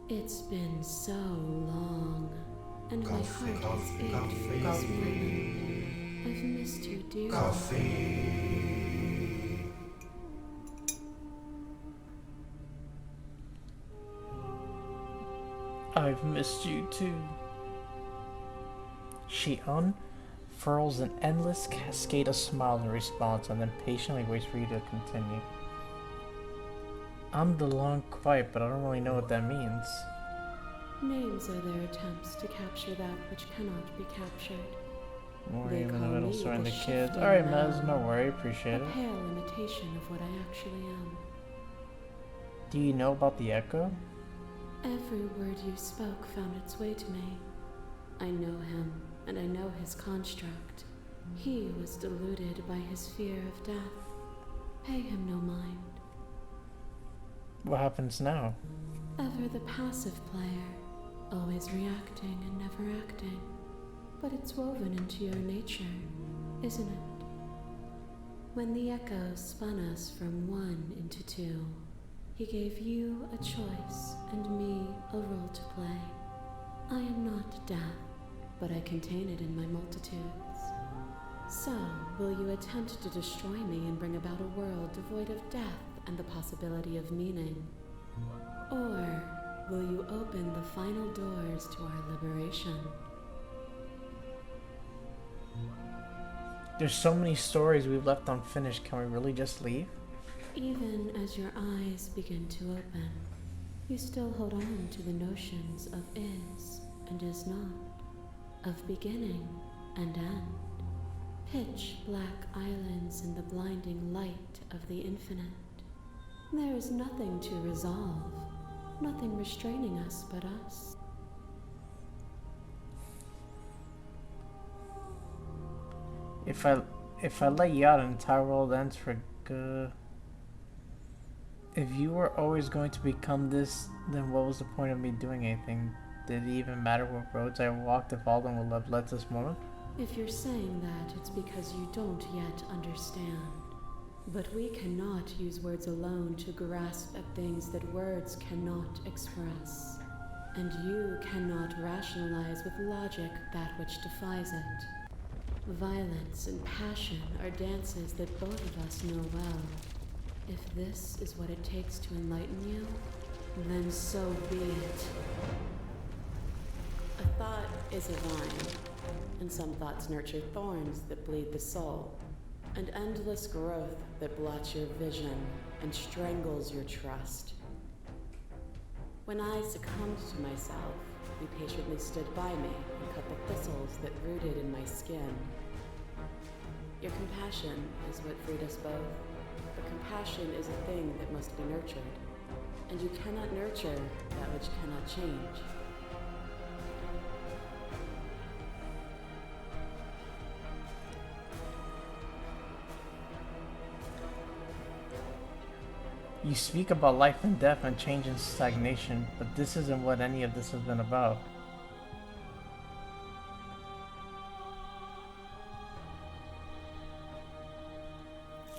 It's been so long, and my heart is ached for this moment. I've missed you dearly. I've missed you too. She unfurls an endless cascade of smiles in response and then patiently waits for you to continue. I'm the long quiet, but I don't really know what that means. Names are their attempts to capture that which cannot be captured. Worry in the call middle, me sorting the the kids. shifting Alright, man, Mez, no worry, appreciate a it. pale imitation of what I actually am. Do you know about the echo? Every word you spoke found its way to me. I know him, and I know his construct. He was deluded by his fear of death. Pay him no mind. What happens now? Ever the passive player, always reacting and never acting. But it's woven into your nature, isn't it? When the echo spun us from one into two, he gave you a choice and me a role to play. I am not death, but I contain it in my multitudes. So, will you attempt to destroy me and bring about a world devoid of death and the possibility of meaning? Or will you open the final doors to our liberation? There's so many stories we've left unfinished. Can we really just leave? Even as your eyes begin to open, you still hold on to the notions of is and is not, of beginning and end, pitch black islands in the blinding light of the infinite. There is nothing to resolve, nothing restraining us but us. If I let you out, an entire world ends for good. If you were always going to become this, then what was the point of me doing anything? Did it even matter what roads I walked if all of them would have led to this moment? If you're saying that, it's because you don't yet understand. But we cannot use words alone to grasp at things that words cannot express. And you cannot rationalize with logic that which defies it. Violence and passion are dances that both of us know well. If this is what it takes to enlighten you, then so be it. A thought is a vine, and some thoughts nurture thorns that bleed the soul, and endless growth that blots your vision and strangles your trust. When I succumbed to myself, you patiently stood by me and cut the thistles that rooted in my skin. Your compassion is what freed us both. But compassion is a thing that must be nurtured, and you cannot nurture that which cannot change. You speak about life and death and change and stagnation, but this isn't what any of this has been about.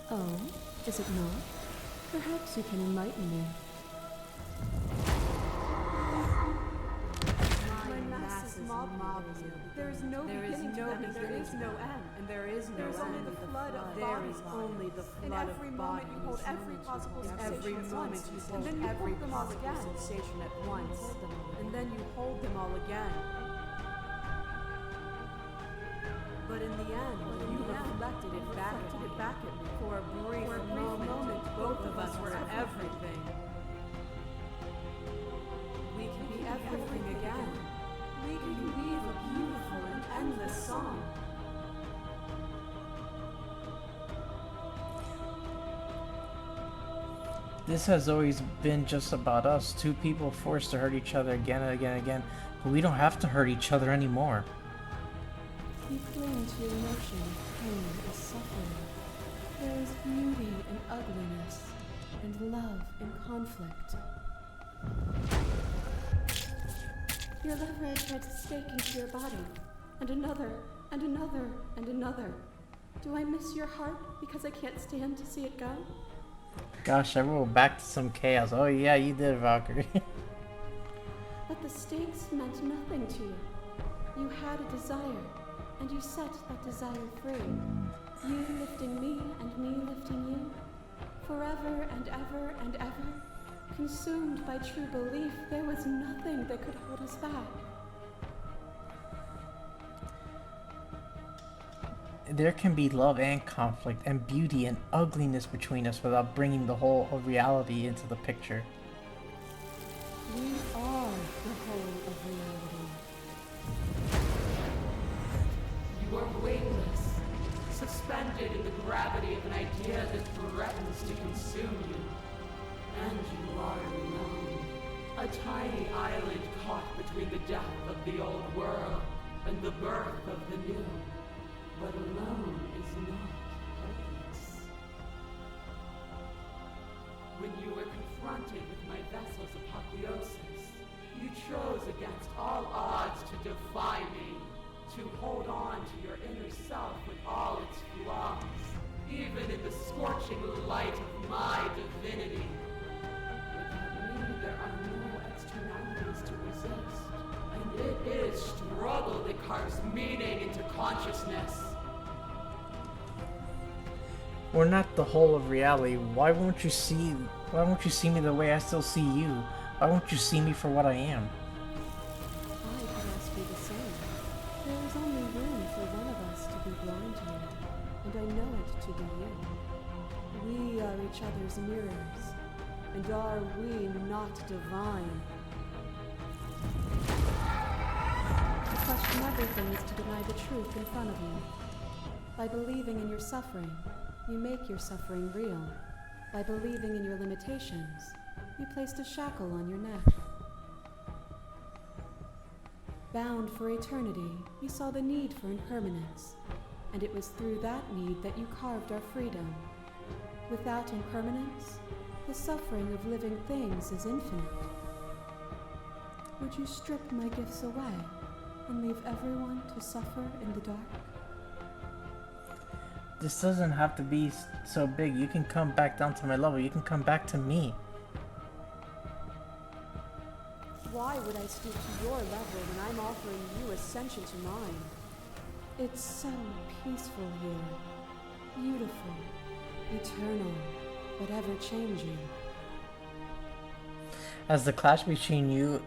Oh, is it not? Perhaps you can enlighten me. This is mob you. There is no beginning to them, and there is no end. And there is no end. There is only the flood of bodies. There is only the flood of bodies. In every moment you hold every possible sensation at once. And then you hold them all again. Sensation at once. And then you hold them all again. But in the end, you reflected it back at me. For a brief moment, both of us were everything. We can be everything again. We can weave a beautiful and endless song. This has always been just about us, two people forced to hurt each other again and again and again, but we don't have to hurt each other anymore. You cling to your notion of pain as suffering. There is beauty in ugliness, and love in conflict. Your lover has tried to stake into your body, and another, and another, and another. Do I miss your heart because I can't stand to see it go? Gosh, I rolled back to some chaos. Oh yeah, you did, Valkyrie. But the stakes meant nothing to you. You had a desire, and you set that desire free. You lifting me and me lifting you. Forever and ever and ever. Consumed by true belief, there was nothing that could hold us back. There can be love and conflict and beauty and ugliness between us without bringing the whole of reality into the picture. We are the whole of reality. You are weightless, suspended in the gravity of an idea that threatens to consume you. And you are alone. A tiny island caught between the death of the old world and the birth of the new. But alone is not hopeless. When you were confronted with my vessel's apotheosis, you chose against all odds to defy me, to hold on to your inner self with all its flaws, even in the scorching light of my divinity. Without me, there are no externalities to resist, and it is struggle that carves meaning into consciousness. We're not the whole of reality. Why won't you see me the way I still see you? Why won't you see me for what I am? I could ask you the same. There is only room for one of us to be blind here, and I know it to be you. We are each other's mirrors, and are we not divine? To question everything is to deny the truth in front of you. By believing in your suffering, you make your suffering real. By believing in your limitations, you placed a shackle on your neck. Bound for eternity, you saw the need for impermanence, and it was through that need that you carved our freedom. Without impermanence, the suffering of living things is infinite. Would you strip my gifts away and leave everyone to suffer in the dark? This doesn't have to be so big. You can come back down to my level. You can come back to me. Why would I stoop to your level when I'm offering you ascension to mine? It's so peaceful here. Beautiful. Eternal. But ever-changing. As the clash between you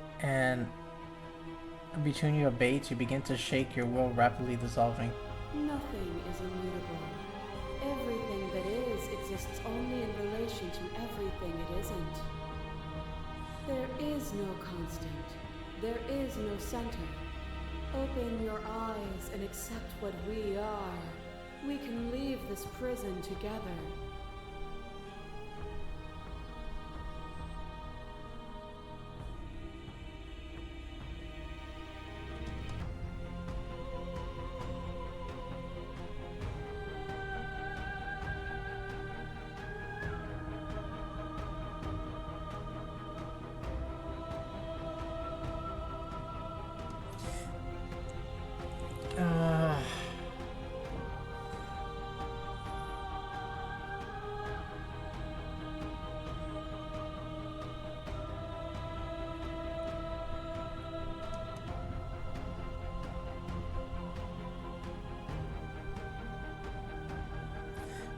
abates, you begin to shake, your will rapidly dissolving. Nothing is immutable. Everything that is exists only in relation to everything it isn't. There is no constant. There is no center. Open your eyes and accept what we are. We can leave this prison together.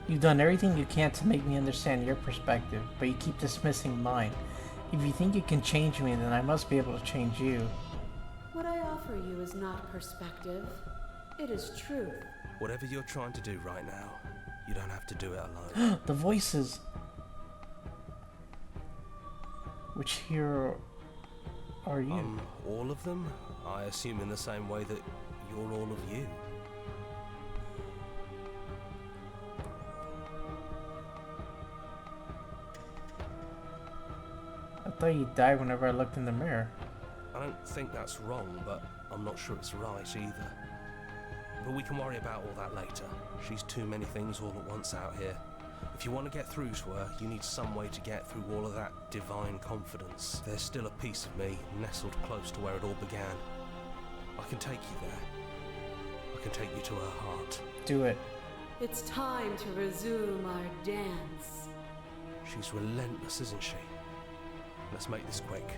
You've done everything you can to make me understand your perspective, but you keep dismissing mine. If you think you can change me, then I must be able to change you. What I offer you is not perspective. It is truth. Whatever you're trying to do right now, you don't have to do it alone. The voices! Which hero are you? All of them? I assume in the same way that you're all of you. I thought you died whenever I looked in the mirror. I don't think that's wrong, but I'm not sure it's right either. But we can worry about all that later. She's too many things all at once out here. If you want to get through to her, you need some way to get through all of that divine confidence. There's still a piece of me nestled close to where it all began. I can take you there. I can take you to her heart. Do it. It's time to resume our dance. She's relentless, isn't she? Let's make this quick.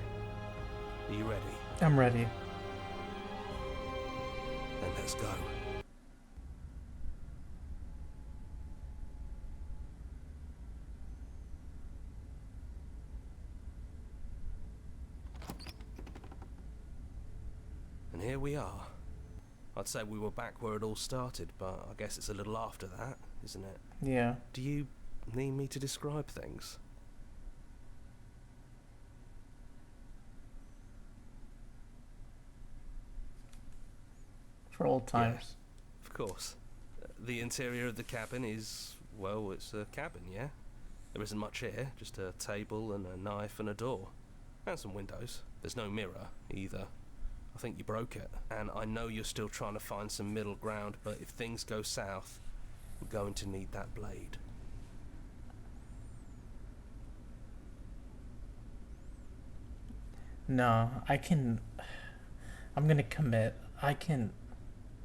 Are you ready? I'm ready. Then let's go. And here we are. I'd say we were back where it all started, but I guess it's a little after that, isn't it? Yeah. Do you need me to describe things? For old times. Yeah, of course. The interior of the cabin is, well, it's a cabin, yeah? There isn't much here, just a table and a knife and a door. And some windows. There's no mirror, either. I think you broke it. And I know you're still trying to find some middle ground, but if things go south, we're going to need that blade. No, I'm gonna commit.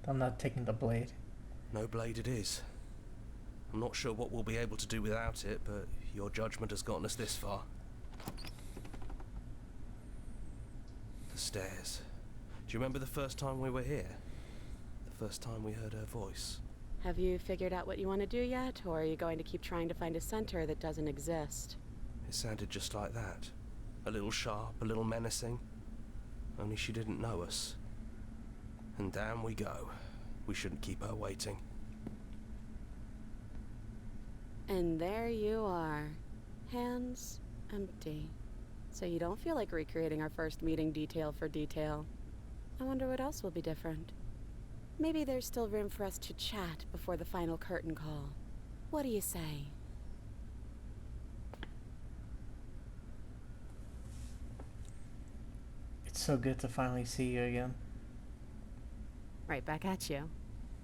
I'm not taking the blade. No blade it is. I'm not sure what we'll be able to do without it, but your judgment has gotten us this far. The stairs. Do you remember the first time we were here? The first time we heard her voice? Have you figured out what you want to do yet, or are you going to keep trying to find a center that doesn't exist? It sounded just like that. A little sharp, a little menacing. Only she didn't know us. And down we go. We shouldn't keep her waiting. And there you are. Hands empty. So you don't feel like recreating our first meeting detail for detail. I wonder what else will be different. Maybe there's still room for us to chat before the final curtain call. What do you say? It's so good to finally see you again. Right back at you.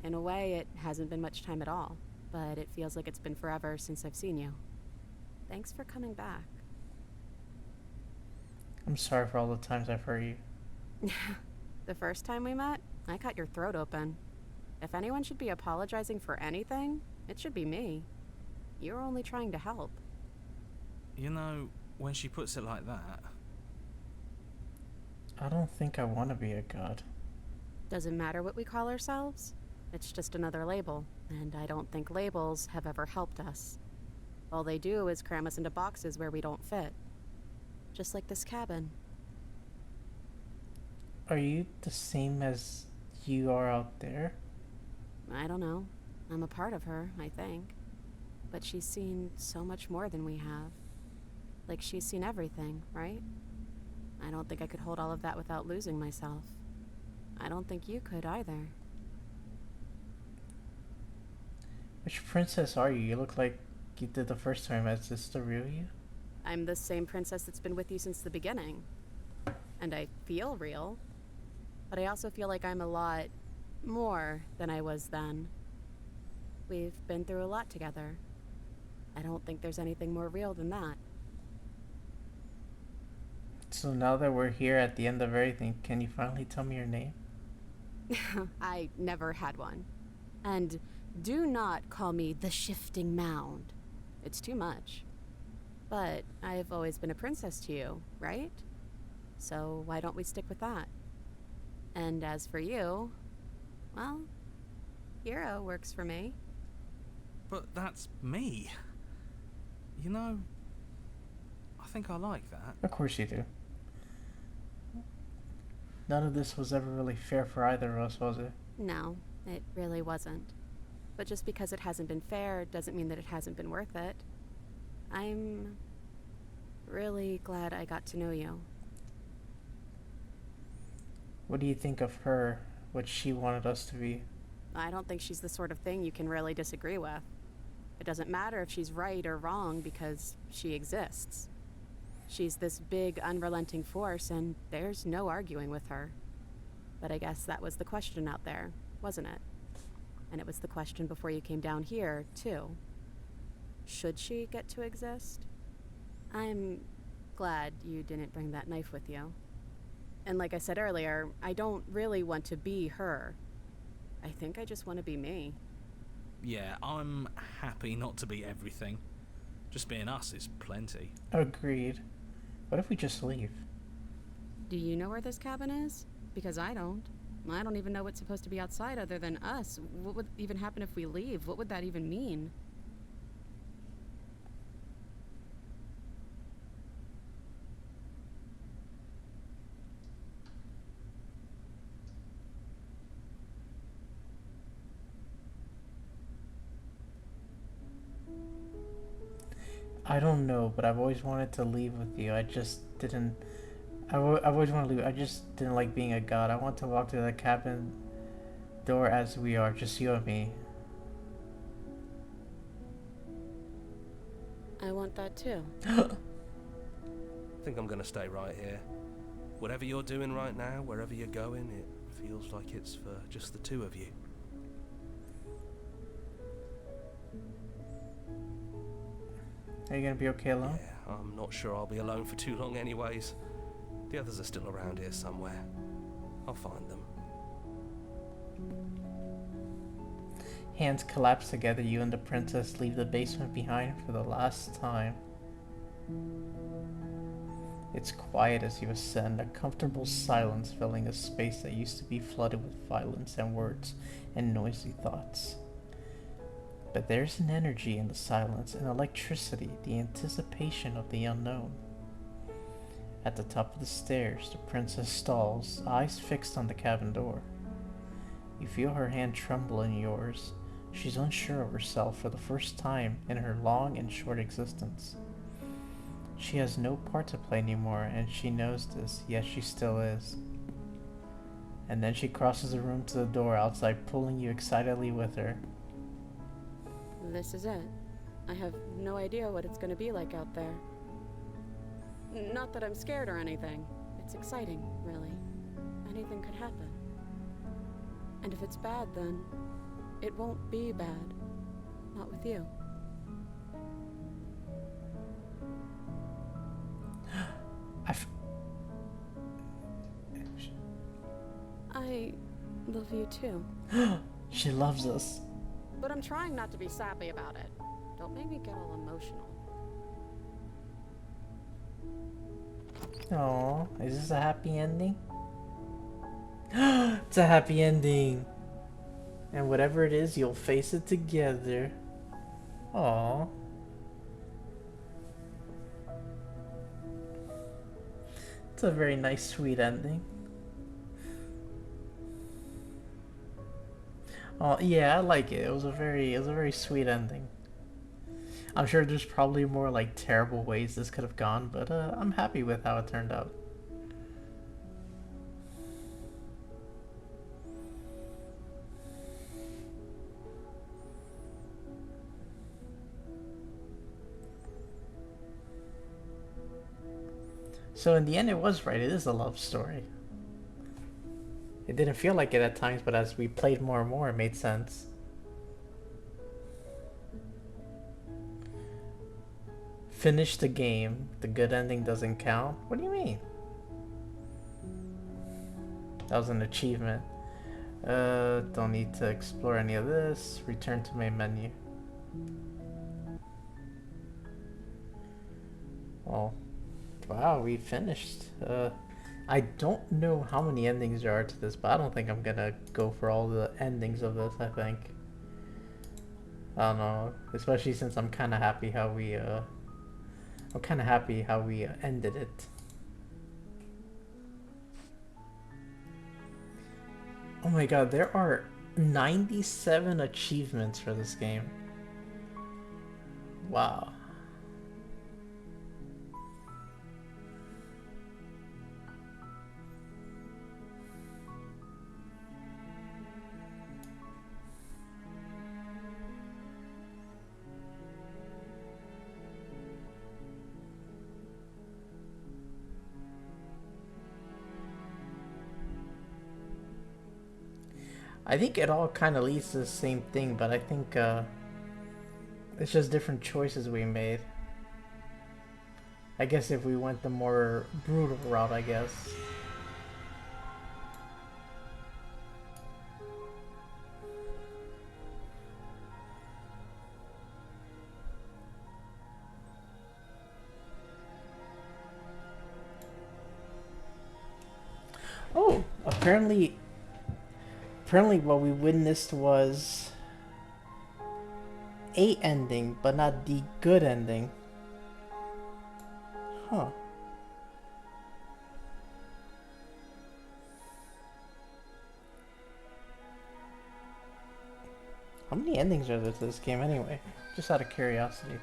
In a way, it hasn't been much time at all, but it feels like it's been forever since I've seen you. Thanks for coming back. I'm sorry for all the times I've hurt you. The first time we met, I cut your throat open. If anyone should be apologizing for anything, it should be me. You're only trying to help. You know, when she puts it like that... I don't think I want to be a god. Doesn't matter what we call ourselves. It's just another label, and I don't think labels have ever helped us. All they do is cram us into boxes where we don't fit. Just like this cabin. Are you the same as you are out there? I don't know. I'm a part of her, I think. But she's seen so much more than we have. Like she's seen everything, right? I don't think I could hold all of that without losing myself. I don't think you could either. Which princess are you? You look like you did the first time. Is this the real you? I'm the same princess that's been with you since the beginning. And I feel real. But I also feel like I'm a lot more than I was then. We've been through a lot together. I don't think there's anything more real than that. So now that we're here at the end of everything, can you finally tell me your name? I never had one. And do not call me the Shifting Mound. It's too much. But I've always been a princess to you, right? So why don't we stick with that? And as for you, well, hero works for me. But that's me. You know, I think I like that. Of course you do. None of this was ever really fair for either of us, was it? No, it really wasn't. But just because it hasn't been fair doesn't mean that it hasn't been worth it. I'm really glad I got to know you. What do you think of her, what she wanted us to be? I don't think she's the sort of thing you can really disagree with. It doesn't matter if she's right or wrong because she exists. She's this big, unrelenting force, and there's no arguing with her. But I guess that was the question out there, wasn't it? And it was the question before you came down here, too. Should she get to exist? I'm glad you didn't bring that knife with you. And like I said earlier, I don't really want to be her. I think I just want to be me. Yeah, I'm happy not to be everything. Just being us is plenty. Agreed. What if we just leave? Do you know where this cabin is? Because I don't. I don't even know what's supposed to be outside other than us. What would even happen if we leave? What would that even mean? I don't know, but I've always wanted to leave with you. I just didn't... I've always wanted to leave. I just didn't like being a god. I want to walk through the cabin door as we are, just you and me. I want that too. I think I'm gonna stay right here. Whatever you're doing right now, wherever you're going, it feels like it's for just the two of you. Are you gonna be okay alone? Yeah, I'm not sure I'll be alone for too long anyways. The others are still around here somewhere. I'll find them. Hands collapse together. You and the princess leave the basement behind for the last time. It's quiet as you ascend, a comfortable silence filling a space that used to be flooded with violence and words and noisy thoughts. But there's an energy in the silence, an electricity, the anticipation of the unknown. At the top of the stairs, the princess stalls, eyes fixed on the cabin door. You feel her hand tremble in yours. She's unsure of herself for the first time in her long and short existence. She has no part to play anymore, and she knows this, yet she still is. And then she crosses the room to the door outside, pulling you excitedly with her. This is it. I have no idea what it's going to be like out there. Not that I'm scared or anything. It's exciting, really. Anything could happen. And if it's bad, then it won't be bad. Not with you. I love you too. She loves us. But I'm trying not to be sappy about it. Don't make me get all emotional. Aww, is this a happy ending? It's a happy ending. And whatever it is, you'll face it together. Aww. It's a very nice, sweet ending. Oh yeah, I like it. It was a very sweet ending. I'm sure there's probably more like terrible ways this could have gone, but I'm happy with how it turned out. So in the end, it was right. It is a love story. It didn't feel like it at times, but as we played more and more, it made sense. Finish the game. The good ending doesn't count? What do you mean? That was an achievement. Don't need to explore any of this. Return to main menu. Well, wow, we finished. I don't know how many endings there are to this, but I don't think I'm gonna go for all the endings of this, I think. I don't know, especially since I'm kind of happy how we ended it. Oh my god, there are 97 achievements for this game. Wow. I think it all kind of leads to the same thing, but I think it's just different choices we made. I guess if we went the more brutal route, I guess. Oh, apparently what we witnessed was a ending, but not the good ending. Huh. How many endings are there to this game anyway? Just out of curiosity.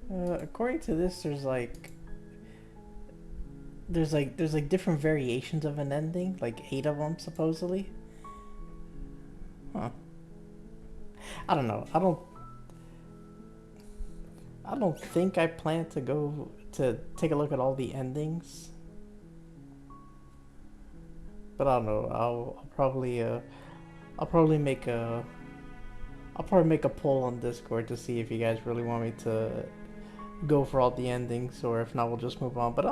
According to this, there's like different variations of an ending, like 8 of them supposedly. Huh. I don't know. I don't think I plan to go to take a look at all the endings. But I don't know. I'll probably make a poll on Discord to see if you guys really want me to go for all the endings, or if not, we'll just move on. But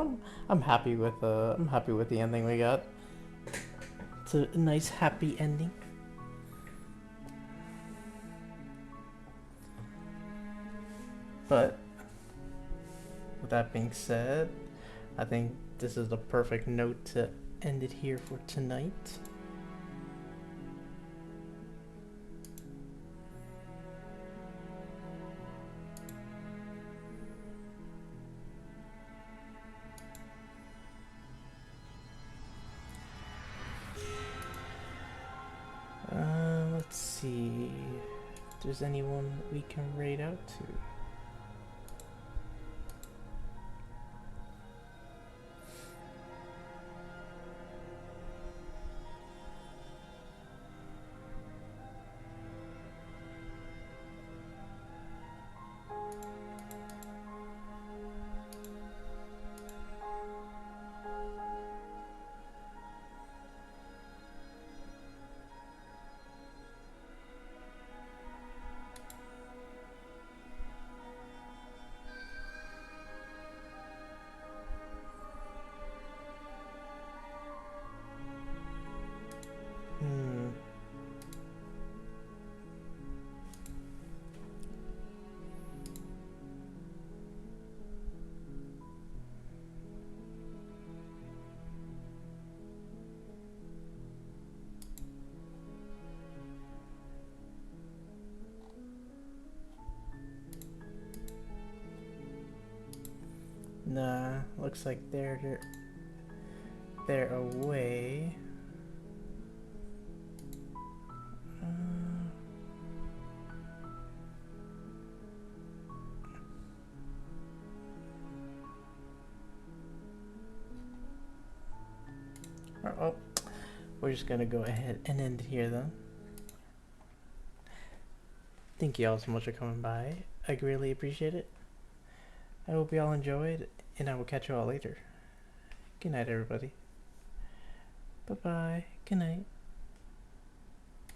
I'm happy with the ending we got. It's a nice happy ending. But with that being said, I think this is the perfect note to end it here for tonight. Let's see if there's anyone we can raid out to. Nah, looks like they're away. Oh, we're just gonna go ahead and end here then. Thank you all so much for coming by. I really appreciate it. I hope you all enjoyed, and I will catch you all later. Good night, everybody. Bye-bye. Good night.